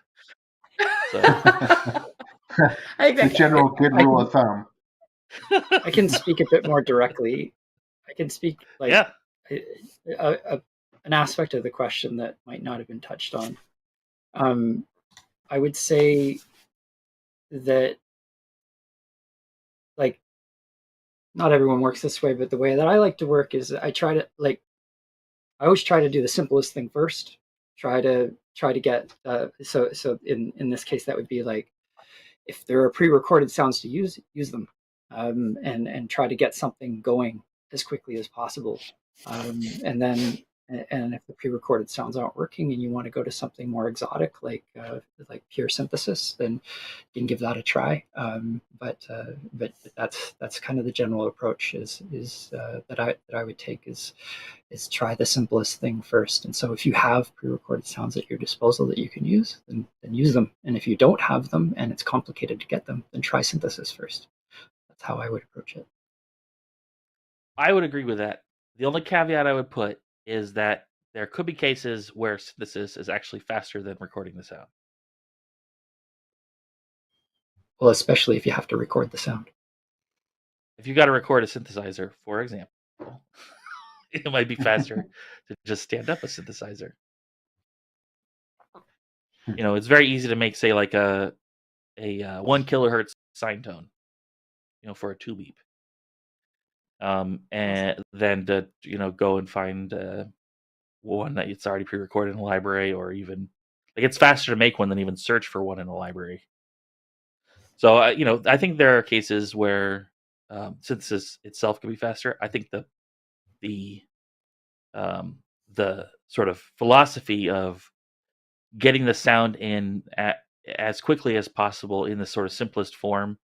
So The general good I rule can- of thumb. I can speak a bit more directly. I can speak like yeah, an aspect of the question that might not have been touched on. I would say that, like, not everyone works this way, but the way that I like to work is I always try to do the simplest thing first. Try to get so in this case that would be like, if there are pre-recorded sounds to use them, and try to get something going as quickly as possible. And then, and if the pre-recorded sounds aren't working and you want to go to something more exotic like pure synthesis, then you can give that a try. But that's kind of the general approach that I would take is try the simplest thing first. And so if you have pre-recorded sounds at your disposal that you can use, then use them. And if you don't have them and it's complicated to get them, then try synthesis first. That's how I would approach it. I would agree with that. The only caveat I would put is that there could be cases where synthesis is actually faster than recording the sound. Well, especially if you have to record the sound. If you got to record a synthesizer, for example, it might be faster to just stand up a synthesizer. It's very easy to make, say, like a 1 kilohertz sine tone, for a 2-beep. And then to go and find one that it's already pre-recorded in a library, or even like it's faster to make one than even search for one in a library. So I think there are cases where synthesis itself can be faster. I think the sort of philosophy of getting the sound in as quickly as possible in the sort of simplest form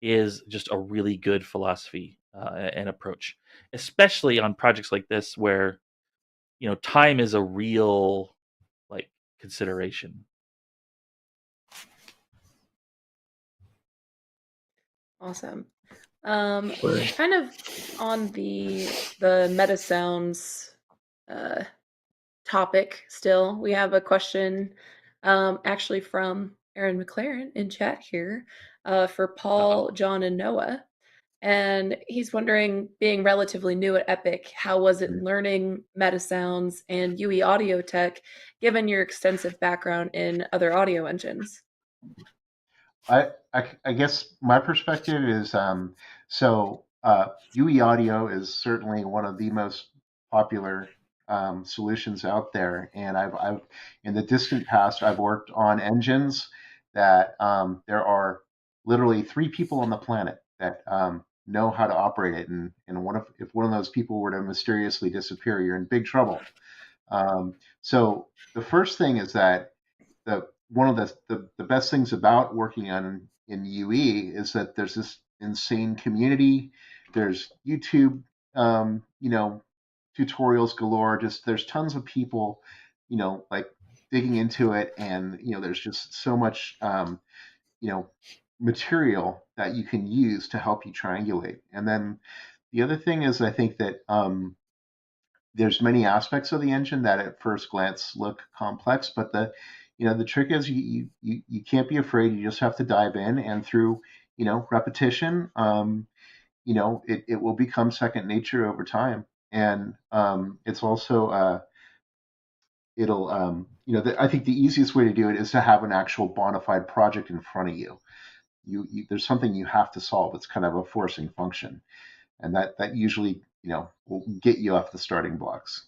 is just a really good philosophy and approach, especially on projects like this where time is a real consideration. Awesome. Word. Kind of on the Metasounds topic still, we have a question actually from Aaron McLaren in chat here for Paul, John, and Noah. And he's wondering, being relatively new at Epic, how was it learning Metasounds and UE audio tech, given your extensive background in other audio engines? I guess my perspective is UE audio is certainly one of the most popular solutions out there, and I've in the distant past I've worked on engines that there are literally 3 people on the planet that know how to operate it, and if one of those people were to mysteriously disappear, you're in big trouble. So the first thing is that one of the best things about working in UE is that there's this insane community. There's YouTube, tutorials galore. Just there's tons of people, like digging into it, and there's just so much, material that you can use to help you triangulate. And then the other thing is, I think that there's many aspects of the engine that at first glance look complex, but the trick is you can't be afraid. You just have to dive in, and through repetition, it will become second nature over time. And it's also I think the easiest way to do it is to have an actual bona fide project in front of you. There's something you have to solve. It's kind of a forcing function, and that usually will get you off the starting blocks.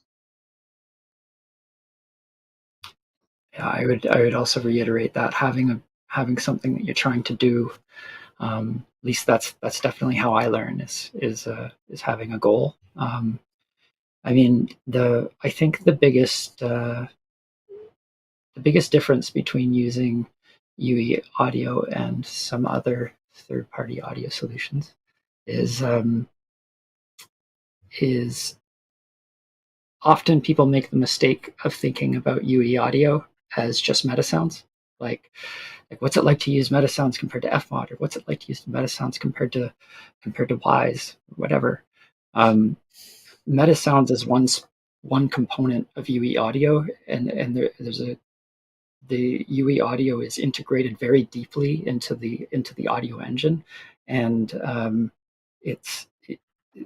Yeah, I would also reiterate that having something that you're trying to do, at least that's definitely how I learn is having a goal. I mean, I think the biggest difference between using UE audio and some other third-party audio solutions is often people make the mistake of thinking about UE audio as just Metasounds. Like what's it like to use Metasounds compared to Fmod, or what's it like to use Metasounds compared to Wise, or whatever. Metasounds is one component of UE audio, and the UE audio is integrated very deeply into the audio engine, and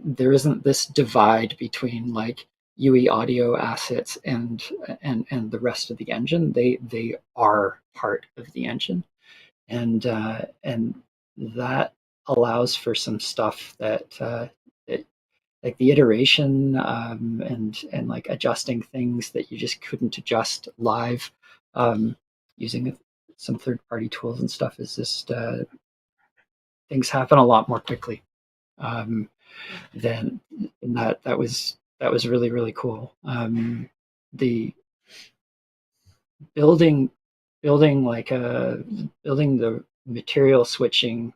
there isn't this divide between like UE audio assets and the rest of the engine. They are part of the engine, and that allows for some stuff that like the iteration and like adjusting things that you just couldn't adjust live using some third-party tools and stuff is just things happen a lot more quickly than that was really really cool. The building building the material switching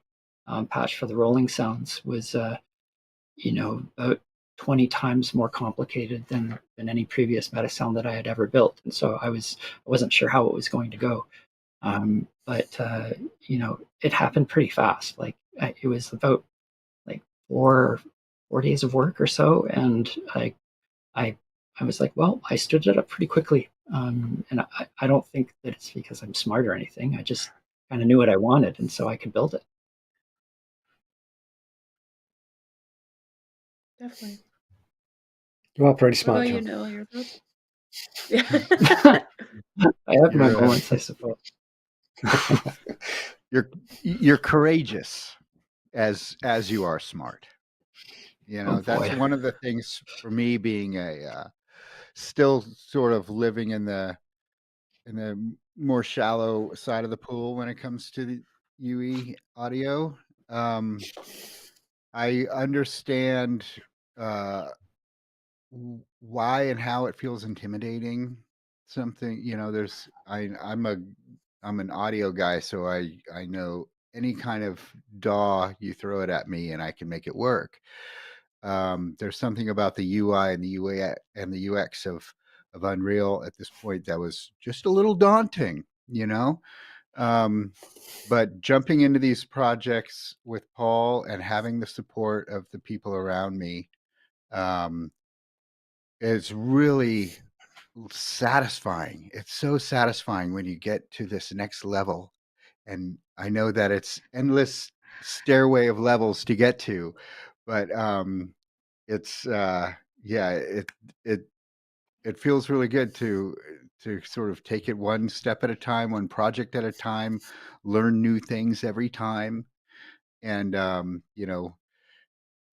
patch for the rolling sounds was about 20 times more complicated than any previous Metasound that I had ever built, and so I wasn't sure how it was going to go. But it happened pretty fast. Like it was about like four days of work or so, and I was like, well, I stood it up pretty quickly. And I don't think that it's because I'm smart or anything. I just kind of knew what I wanted, and so I could build it. Definitely. You are pretty What smart, about you, John. Noah? Your thoughts? Yeah. I have my You're, moments, I suppose. you're courageous as you are smart. Oh That's boy. one of the things for me, being a still sort of living in the more shallow side of the pool when it comes to the UE audio. I understand why and how it feels intimidating. Something, there's I'm an audio guy, so I know any kind of DAW you throw it at me and I can make it work. There's something about the UI and the UA and the UX of Unreal at this point that was just a little daunting, but jumping into these projects with Paul and having the support of the people around me is really satisfying. It's so satisfying when you get to this next level. And I know that it's endless stairway of levels to get to, but it's yeah, it feels really good to sort of take it one step at a time, one project at a time, learn new things every time. And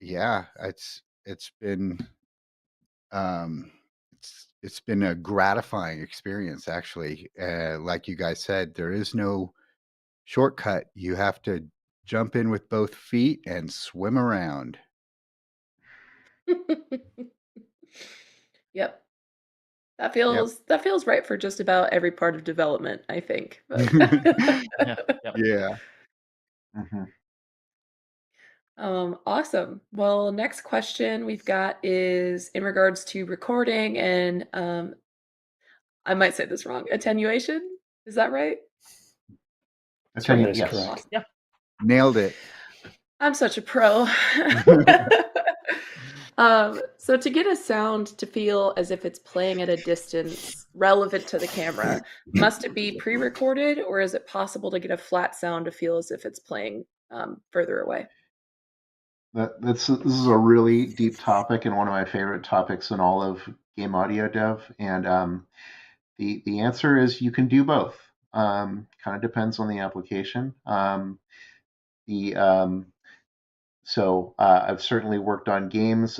yeah, it's been it's been a gratifying experience, actually. Like you guys said, there is no shortcut. You have to jump in with both feet and swim around. Yep. That Yep. feels right for just about every part of development, I think. But Yeah. Yep. Yeah. Mm-hmm. Awesome. Well, next question we've got is in regards to recording and I might say this wrong. Attenuation? Is that right? That is Yes. correct. Yeah. Nailed it. I'm such a pro. So to get a sound to feel as if it's playing at a distance relevant to the camera, must it be pre-recorded or is it possible to get a flat sound to feel as if it's playing further away? This is a really deep topic and one of my favorite topics in all of game audio dev. And the answer is you can do both. Kind of depends on the application. The So I've certainly worked on games.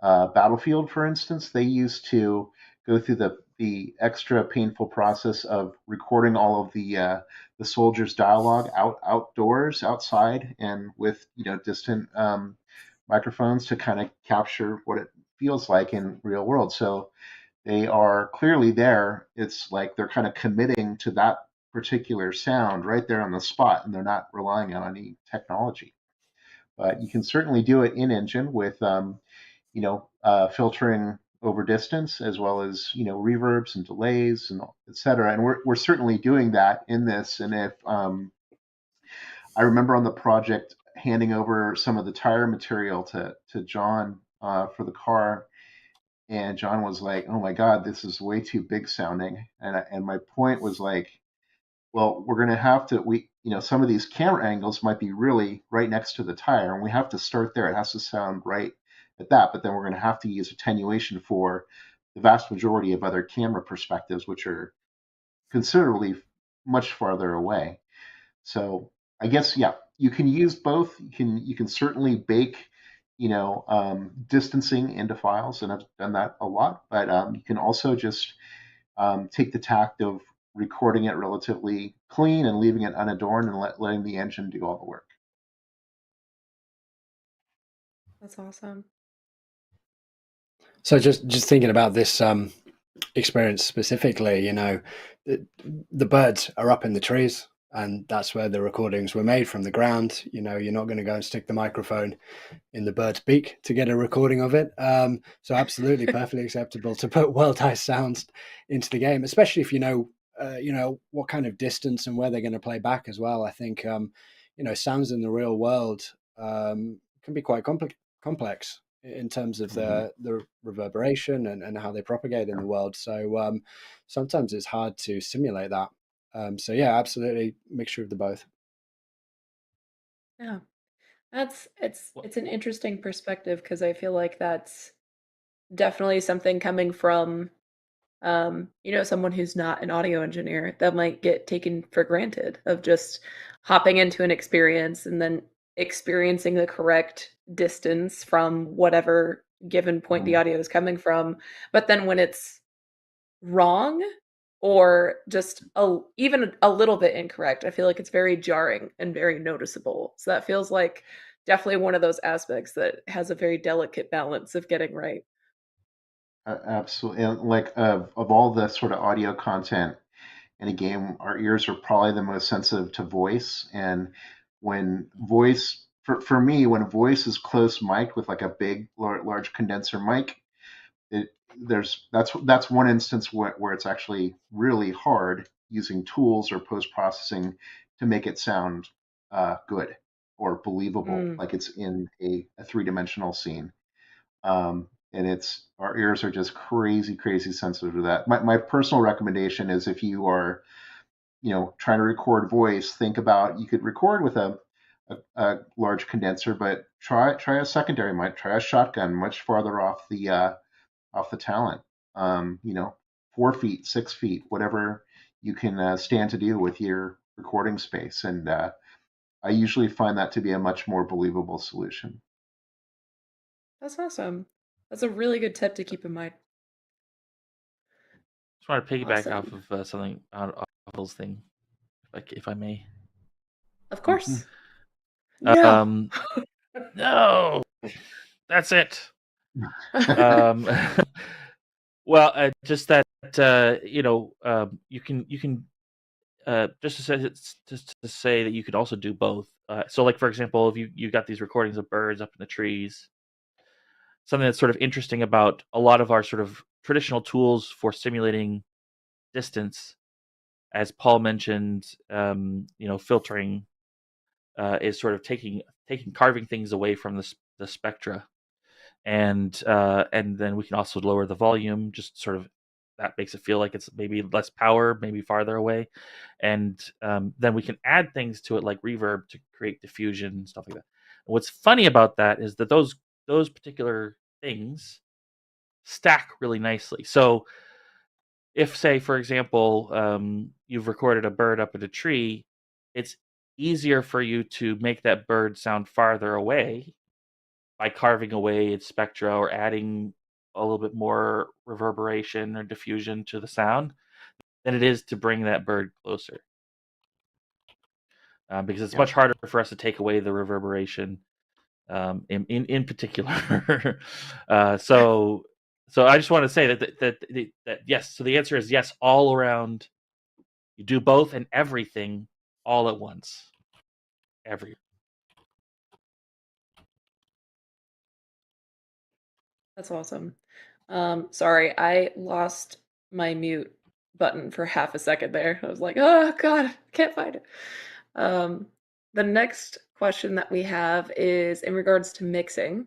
Battlefield, for instance, they used to go through the extra painful process of recording all of the soldiers' dialogue outdoors, outside, and with distant microphones to kind of capture what it feels like in real world. So they are clearly there. It's like they're kind of committing to that particular sound right there on the spot, and they're not relying on any technology. But you can certainly do it in engine with filtering over distance as well as reverbs and delays and et cetera. And we're certainly doing that in this. And if I remember on the project handing over some of the tire material to John for the car, And John was like, "Oh my God, this is way too big sounding." And my point was like, well, we're going to have to, some of these camera angles might be really right next to the tire, and we have to start there. It has to sound right at that, but then we're going to have to use attenuation for the vast majority of other camera perspectives, which are considerably much farther away. So I guess, yeah, you can use both. You can certainly bake, distancing into files, and I've done that a lot. But you can also just take the tact of recording it relatively clean and leaving it unadorned and letting the engine do all the work. That's awesome. So just thinking about this experience specifically, the birds are up in the trees, and that's where the recordings were made, from the ground. You're not going to go and stick the microphone in the bird's beak to get a recording of it. So absolutely perfectly acceptable to put world-ice sounds into the game, especially if you know what kind of distance and where they're going to play back as well. I think sounds in the real world can be quite complex in terms of the reverberation and how they propagate in the world. So sometimes it's hard to simulate that. So yeah, absolutely, mixture of the both. Yeah. It's Well, it's an interesting perspective because I feel like that's definitely something coming from someone who's not an audio engineer that might get taken for granted of just hopping into an experience and then experiencing the correct distance from whatever given point the audio is coming from. But then when it's wrong or just even a little bit incorrect, I feel like it's very jarring and very noticeable. So that feels like definitely one of those aspects that has a very delicate balance of getting right. Absolutely. And like of all the sort of audio content in a game, our ears are probably the most sensitive to voice. And when voice, for me, when voice is close mic'd with like a big, large condenser mic, that's one instance where it's actually really hard using tools or post processing to make it sound good or believable, Mm, like it's in a three-dimensional scene. And it's our ears are just crazy, crazy sensitive to that. My personal recommendation is, if you are, trying to record voice, think about, you could record with a large condenser, but try a secondary mic, try a shotgun much farther off the talent. 4 feet, 6 feet, whatever you can stand to do with your recording space, and I usually find that to be a much more believable solution. that's awesome. That's a really good tip to keep in mind. just want to piggyback off Awesome. of something off Phil's thing, if I may. Of Mhm. course. No. Um, no, that's it. Um, well, just that you can just to say that you could also do both. So, like for example, if you got these recordings of birds up in the trees, something that's sort of interesting about a lot of our sort of traditional tools for simulating distance, as Paul mentioned, filtering is sort of taking carving things away from the spectra, and then we can also lower the volume, just sort of that makes it feel like it's maybe less power, maybe farther away, and then we can add things to it like reverb to create diffusion and stuff like that. And what's funny about that is that those particular things stack really nicely. So if, say, for example, you've recorded a bird up in a tree, it's easier for you to make that bird sound farther away by carving away its spectra or adding a little bit more reverberation or diffusion to the sound than it is to bring that bird closer. Because it's Yeah. much harder for us to take away the reverberation in particular. So I just want to say that yes. So the answer is yes, all around. You do both and everything all at once. Every. That's awesome. Sorry, I lost my mute button for half a second there. I was like, oh God, can't find it. Um, the next question that we have is in regards to mixing.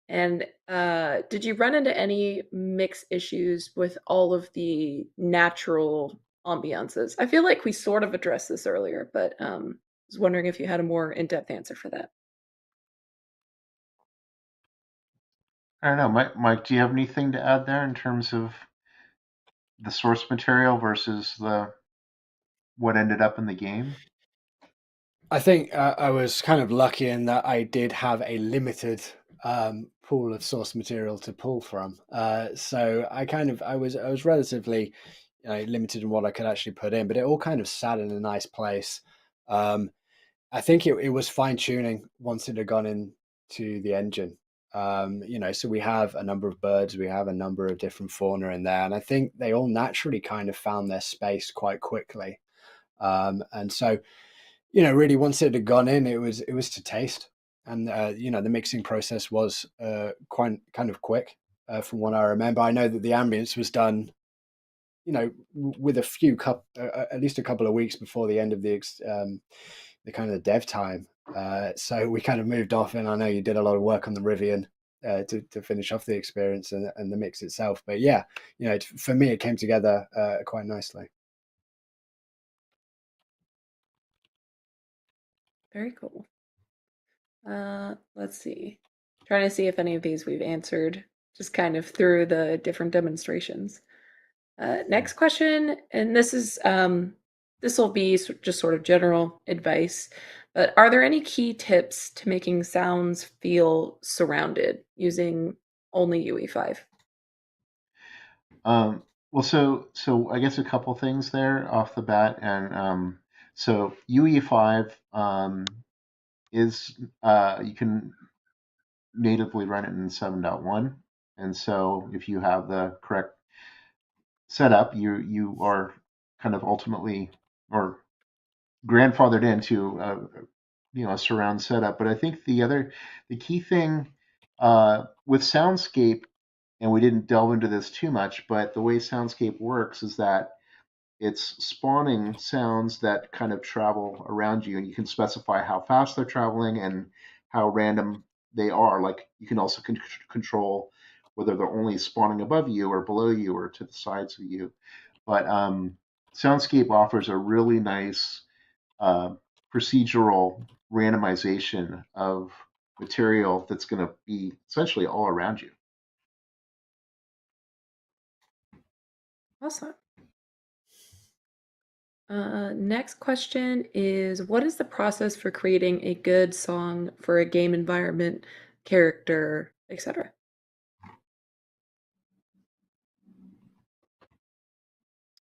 And did you run into any mix issues with all of the natural ambiances? I feel like we sort of addressed this earlier, but was wondering if you had a more in-depth answer for that. I don't know, Mike. Do you have anything to add there in terms of the source material versus the what ended up in the game? I think I was kind of lucky in that I did have a limited pool of source material to pull from. So I was relatively limited in what I could actually put in, but it all kind of sat in a nice place. I think it was fine tuning once it had gone into the engine. So we have a number of birds, we have a number of different fauna in there, and I think they all naturally kind of found their space quite quickly. And so really once it had gone in, it was to taste, and the mixing process was quite kind of quick from what I remember. I know that the ambience was done, with at least a couple of weeks before the end of the kind of the dev time. So we kind of moved off, and I know you did a lot of work on the Rivian to finish off the experience and the mix itself. But yeah, for me, it came together quite nicely. Very cool. Let's see. Trying to see if any of these we've answered just kind of through the different demonstrations. Next question, and this will be just sort of general advice, but are there any key tips to making sounds feel surrounded using only UE5? Well, so I guess a couple things there off the bat, and so UE5 is you can natively run it in 7.1, and so if you have the correct setup, you are kind of ultimately or grandfathered into a surround setup. But I think the key thing with Soundscape, and we didn't delve into this too much, but the way Soundscape works is that it's spawning sounds that kind of travel around you, and you can specify how fast they're traveling and how random they are. Like you can also control whether they're only spawning above you or below you or to the sides of you. But Soundscape offers a really nice uh, procedural randomization of material that's going to be essentially all around you. Awesome. Next question is, what is the process for creating a good song for a game environment, character, etc.?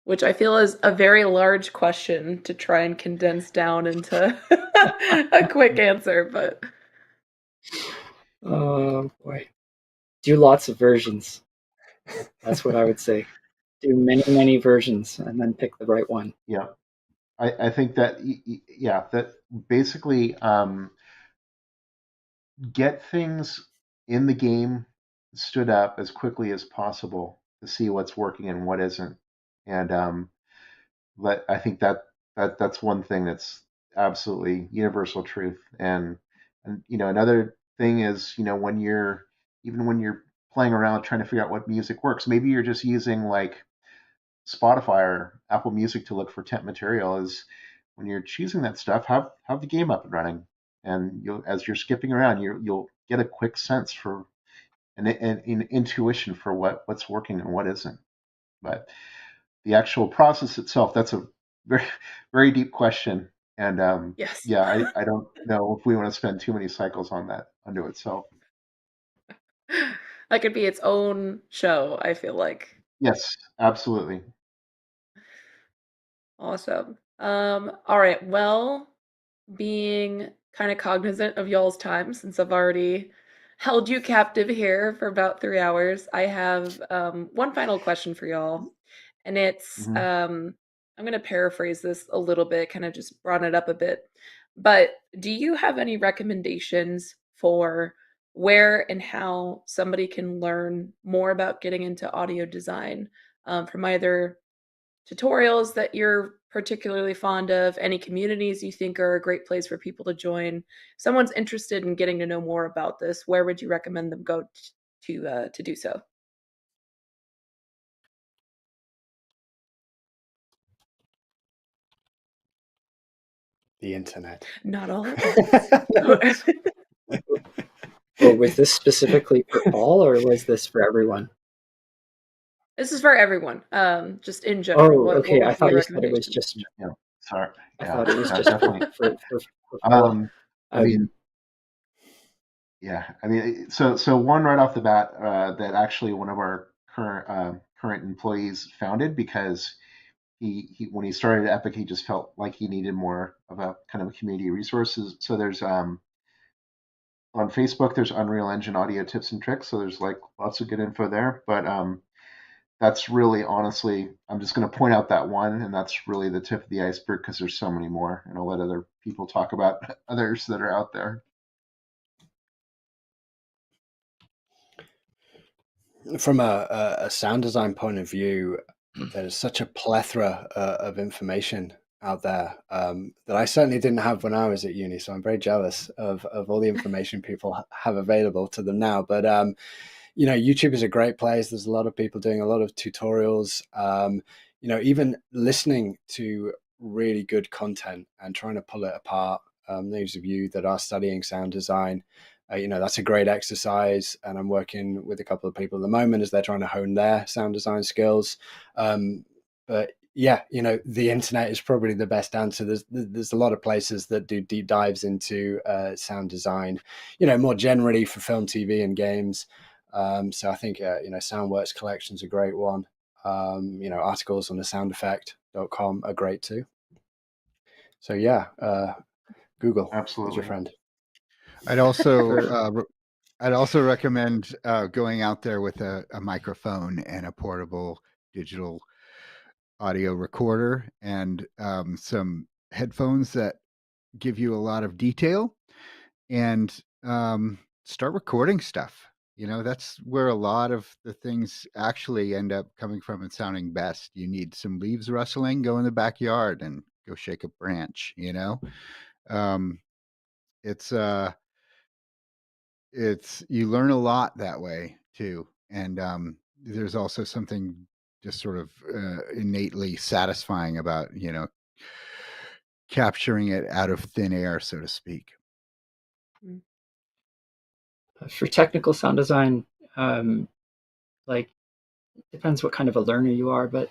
Which I feel is a very large question to try and condense down into a quick answer, but Oh boy. Do lots of versions. That's what I would say. Do many, many versions and then pick the right one. Yeah, I think that yeah, that basically get things in the game stood up as quickly as possible to see what's working and what isn't. And I think that's one thing that's absolutely universal truth. And another thing is when you're playing around trying to figure out what music works, maybe you're just using like Spotify or Apple Music to look for temp material. Is when you're choosing that stuff, have the game up and running, and as you're skipping around, you'll get a quick sense for an intuition for what's working and what isn't. But the actual process itself, that's a very very deep question, and yes. yeah, I don't know if we want to spend too many cycles on that unto itself. That could be its own show, I feel like. Yes, absolutely. Awesome. All right. Well, being kind of cognizant of y'all's time, since I've already held you captive here for about 3 hours, I have one final question for y'all. And it's Hmm. I'm going to paraphrase this a little bit, kind of just broaden it up a bit. But do you have any recommendations for where and how somebody can learn more about getting into audio design from either tutorials that you're particularly fond of, any communities you think are a great place for people to join. If someone's interested in getting to know more about this, where would you recommend them go to do so? The internet. Not all at once. Well, was this specifically for Paul, or was this for everyone? This is for everyone, just in general. Oh, What okay. I would be thought your you said it was recommendation? just. Yeah. Sorry. I Yeah. thought it was Yeah, just definitely. for Paul. I mean, yeah. I mean, so one right off the bat that actually one of our current employees founded, because he when he started Epic, he just felt like he needed more of a kind of a community resources. So there's on Facebook, there's Unreal Engine audio tips and tricks. So there's like lots of good info there. But that's really, honestly, I'm just going to point out that one, and that's really the tip of the iceberg, because there's so many more, and I'll let other people talk about others that are out there. From a sound design point of view, there's such a plethora of information out there that I certainly didn't have when I was at uni. So I'm very jealous of all the information people have available to them now. But you know, YouTube is a great place. There's a lot of people doing a lot of tutorials. You know, even listening to really good content and trying to pull it apart. Those of you that are studying sound design, you know, that's a great exercise. And I'm working with a couple of people at the moment as they're trying to hone their sound design skills. But yeah, you know, the internet is probably the best answer. There's a lot of places that do deep dives into sound design, you know, more generally for film, TV, and games. So I think, you know, Soundworks collection's a great one. You know, articles on the soundeffect.com are great too. So yeah, Google is Absolutely. your friend. I'd also recommend going out there with a microphone and a portable digital audio recorder and some headphones that give you a lot of detail, and start recording stuff. You know, that's where a lot of the things actually end up coming from and sounding best. You need some leaves rustling, go in the backyard and go shake a branch, you know. It's you learn a lot that way too, and there's also something just sort of innately satisfying about, you know, capturing it out of thin air, so to speak. For technical sound design, like, depends what kind of a learner you are, but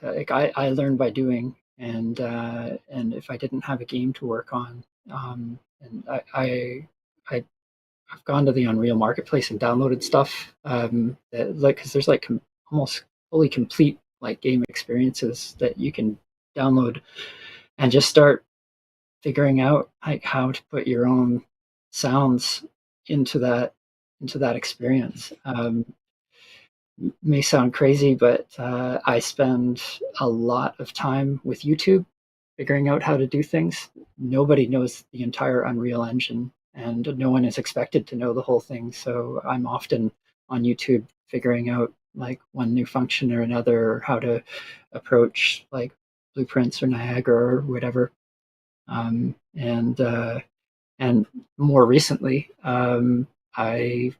like I learn by doing, and if I didn't have a game to work on, and I've gone to the Unreal Marketplace and downloaded stuff, that, like, because there's like almost fully complete like game experiences that you can download and just start figuring out like how to put your own sounds into that experience. May sound crazy, but I spend a lot of time with YouTube figuring out how to do things. Nobody knows the entire Unreal Engine, and no one is expected to know the whole thing. So I'm often on YouTube figuring out like one new function or another, or how to approach like blueprints or Niagara or whatever. And more recently, I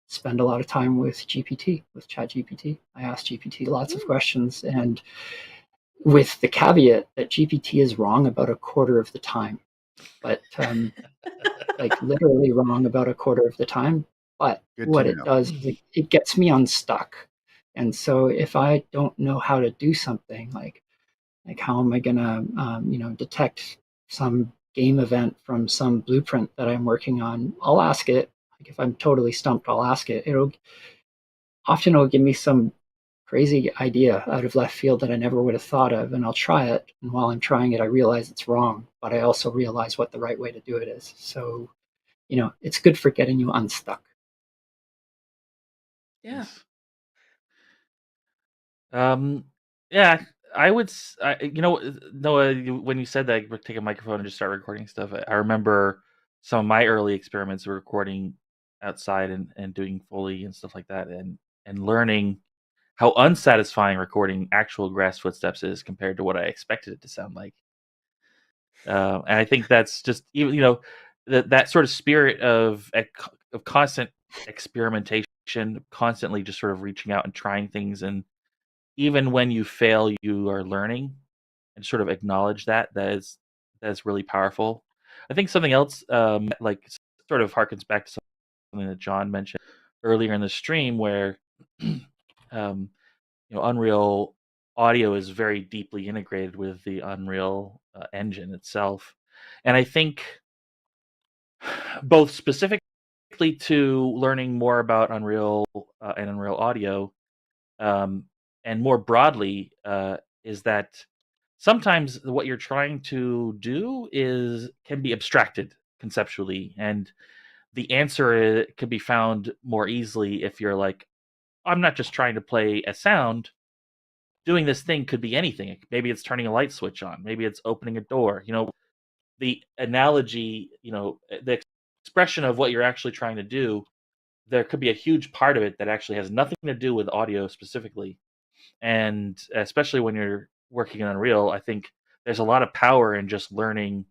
spend a lot of time with GPT, with ChatGPT. I ask GPT lots of questions, and with the caveat that GPT is wrong about a quarter of the time, but like literally wrong about a quarter of the time. But Good what to it know. does is it gets me unstuck. And so if I don't know how to do something, like how am I gonna you know, detect some game event from some blueprint that I'm working on, I'll ask it. Like if I'm totally stumped, I'll ask it. It'll give me some crazy idea out of left field that I never would have thought of, and I'll try it. And while I'm trying it, I realize it's wrong, but I also realize what the right way to do it is. So, you know, it's good for getting you unstuck. Yeah. Yeah, I would. You know, Noah, when you said that, you take a microphone and just start recording stuff, I remember some of my early experiments were recording outside and doing Foley and stuff like that, and learning how unsatisfying recording actual grass footsteps is compared to what I expected it to sound like. And I think that's just, you know, that sort of spirit of constant experimentation, constantly just sort of reaching out and trying things, and even when you fail, you are learning, and sort of acknowledge that is really powerful. I think something else, like, sort of harkens back to something that John mentioned earlier in the stream, where um, Unreal Audio is very deeply integrated with the Unreal engine itself, and I think both specifically to learning more about Unreal and Unreal Audio, um, and more broadly, is that sometimes what you're trying to do can be abstracted conceptually, and the answer could be found more easily if you're like, I'm not just trying to play a sound. Doing this thing could be anything. Maybe it's turning a light switch on. Maybe it's opening a door. The analogy, the expression of what you're actually trying to do, there could be a huge part of it that actually has nothing to do with audio specifically. And especially when you're working in Unreal, I think there's a lot of power in just learning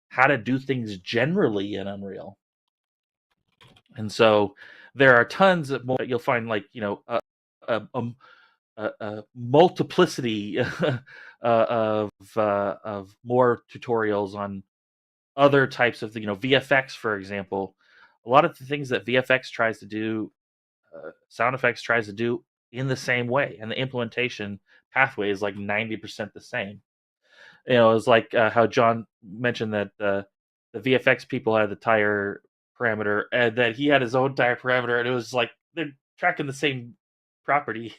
how to do things generally in Unreal. And so there are tons of more you'll find, like, a multiplicity of more tutorials on other types of VFX, for example. A lot of the things that VFX tries to do, sound effects tries to do in the same way, and the implementation pathway is like 90% the same. It's like how John mentioned that the VFX people had the tire parameter, and that he had his own tire parameter, and it was like they're tracking the same property.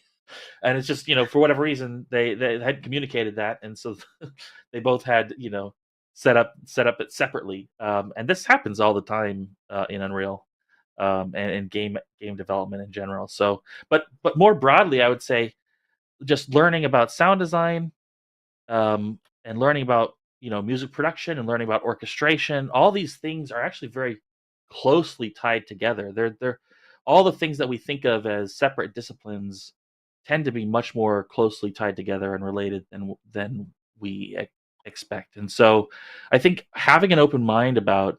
And it's just, for whatever reason, they had communicated that, and so they both had, set up it separately. And this happens all the time in Unreal, and in game development in general. So, but more broadly, I would say just learning about sound design, and learning about music production, and learning about orchestration. All these things are actually very closely tied together. They're all the things that we think of as separate disciplines tend to be much more closely tied together and related than we expect. And so I think having an open mind about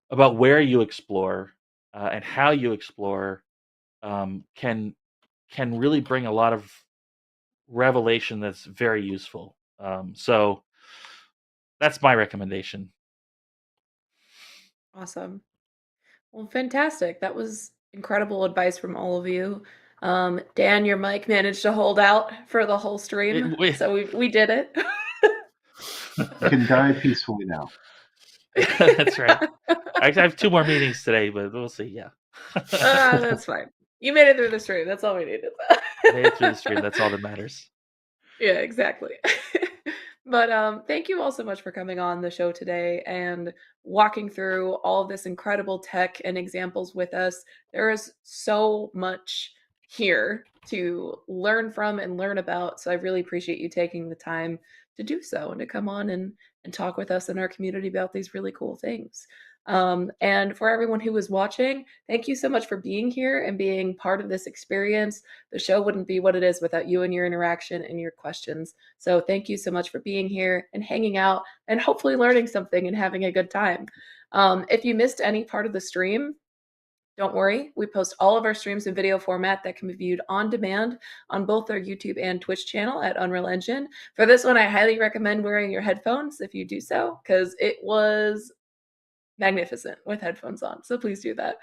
where you explore, and how you explore, can really bring a lot of revelation that's very useful. So that's my recommendation. Awesome. Well, fantastic. That was incredible advice from all of you. Dan, your mic managed to hold out for the whole stream, so we did it. You can die peacefully now. That's right. I have 2 more meetings today, but we'll see. Yeah. That's fine. You made it through the stream. That's all we needed. Made it through the stream. That's all that matters. Yeah, exactly. But thank you all so much for coming on the show today and walking through all of this incredible tech and examples with us. There is so much here to learn from and learn about. So I really appreciate you taking the time to do so and to come on and talk with us in our community about these really cool things. And for everyone who was watching, thank you so much for being here and being part of this experience. The show wouldn't be what it is without you and your interaction and your questions. So thank you so much for being here and hanging out and hopefully learning something and having a good time. If you missed any part of the stream, don't worry, we post all of our streams in video format that can be viewed on demand on both our YouTube and Twitch channel at Unreal Engine. For this one, I highly recommend wearing your headphones if you do so, because it was magnificent with headphones on, so please do that.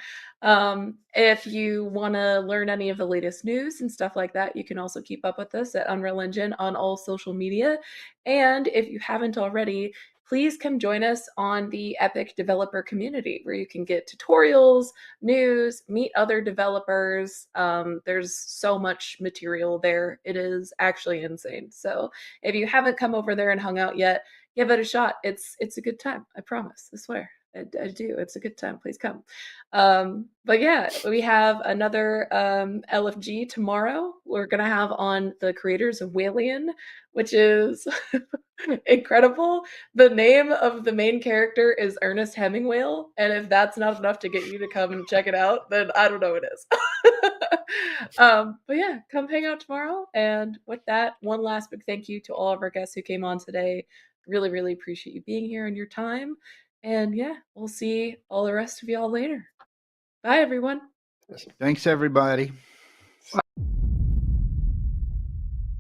If you want to learn any of the latest news and stuff like that, you can also keep up with us at Unreal Engine on all social media. And if you haven't already, please come join us on the Epic developer community, where you can get tutorials, news, meet other developers. There's so much material there. It is actually insane. So if you haven't come over there and hung out yet, give it a shot. It's a good time. I promise. I swear. I do. It's a good time. Please come. But yeah, we have another LFG tomorrow. We're going to have on the creators of Walian, which is incredible. The name of the main character is Ernest Hemingway. And if that's not enough to get you to come and check it out, then I don't know what is. But yeah, come hang out tomorrow. And with that, one last big thank you to all of our guests who came on today. Really, really appreciate you being here and your time. And yeah, we'll see all the rest of y'all later. Bye, everyone. Thanks, everybody.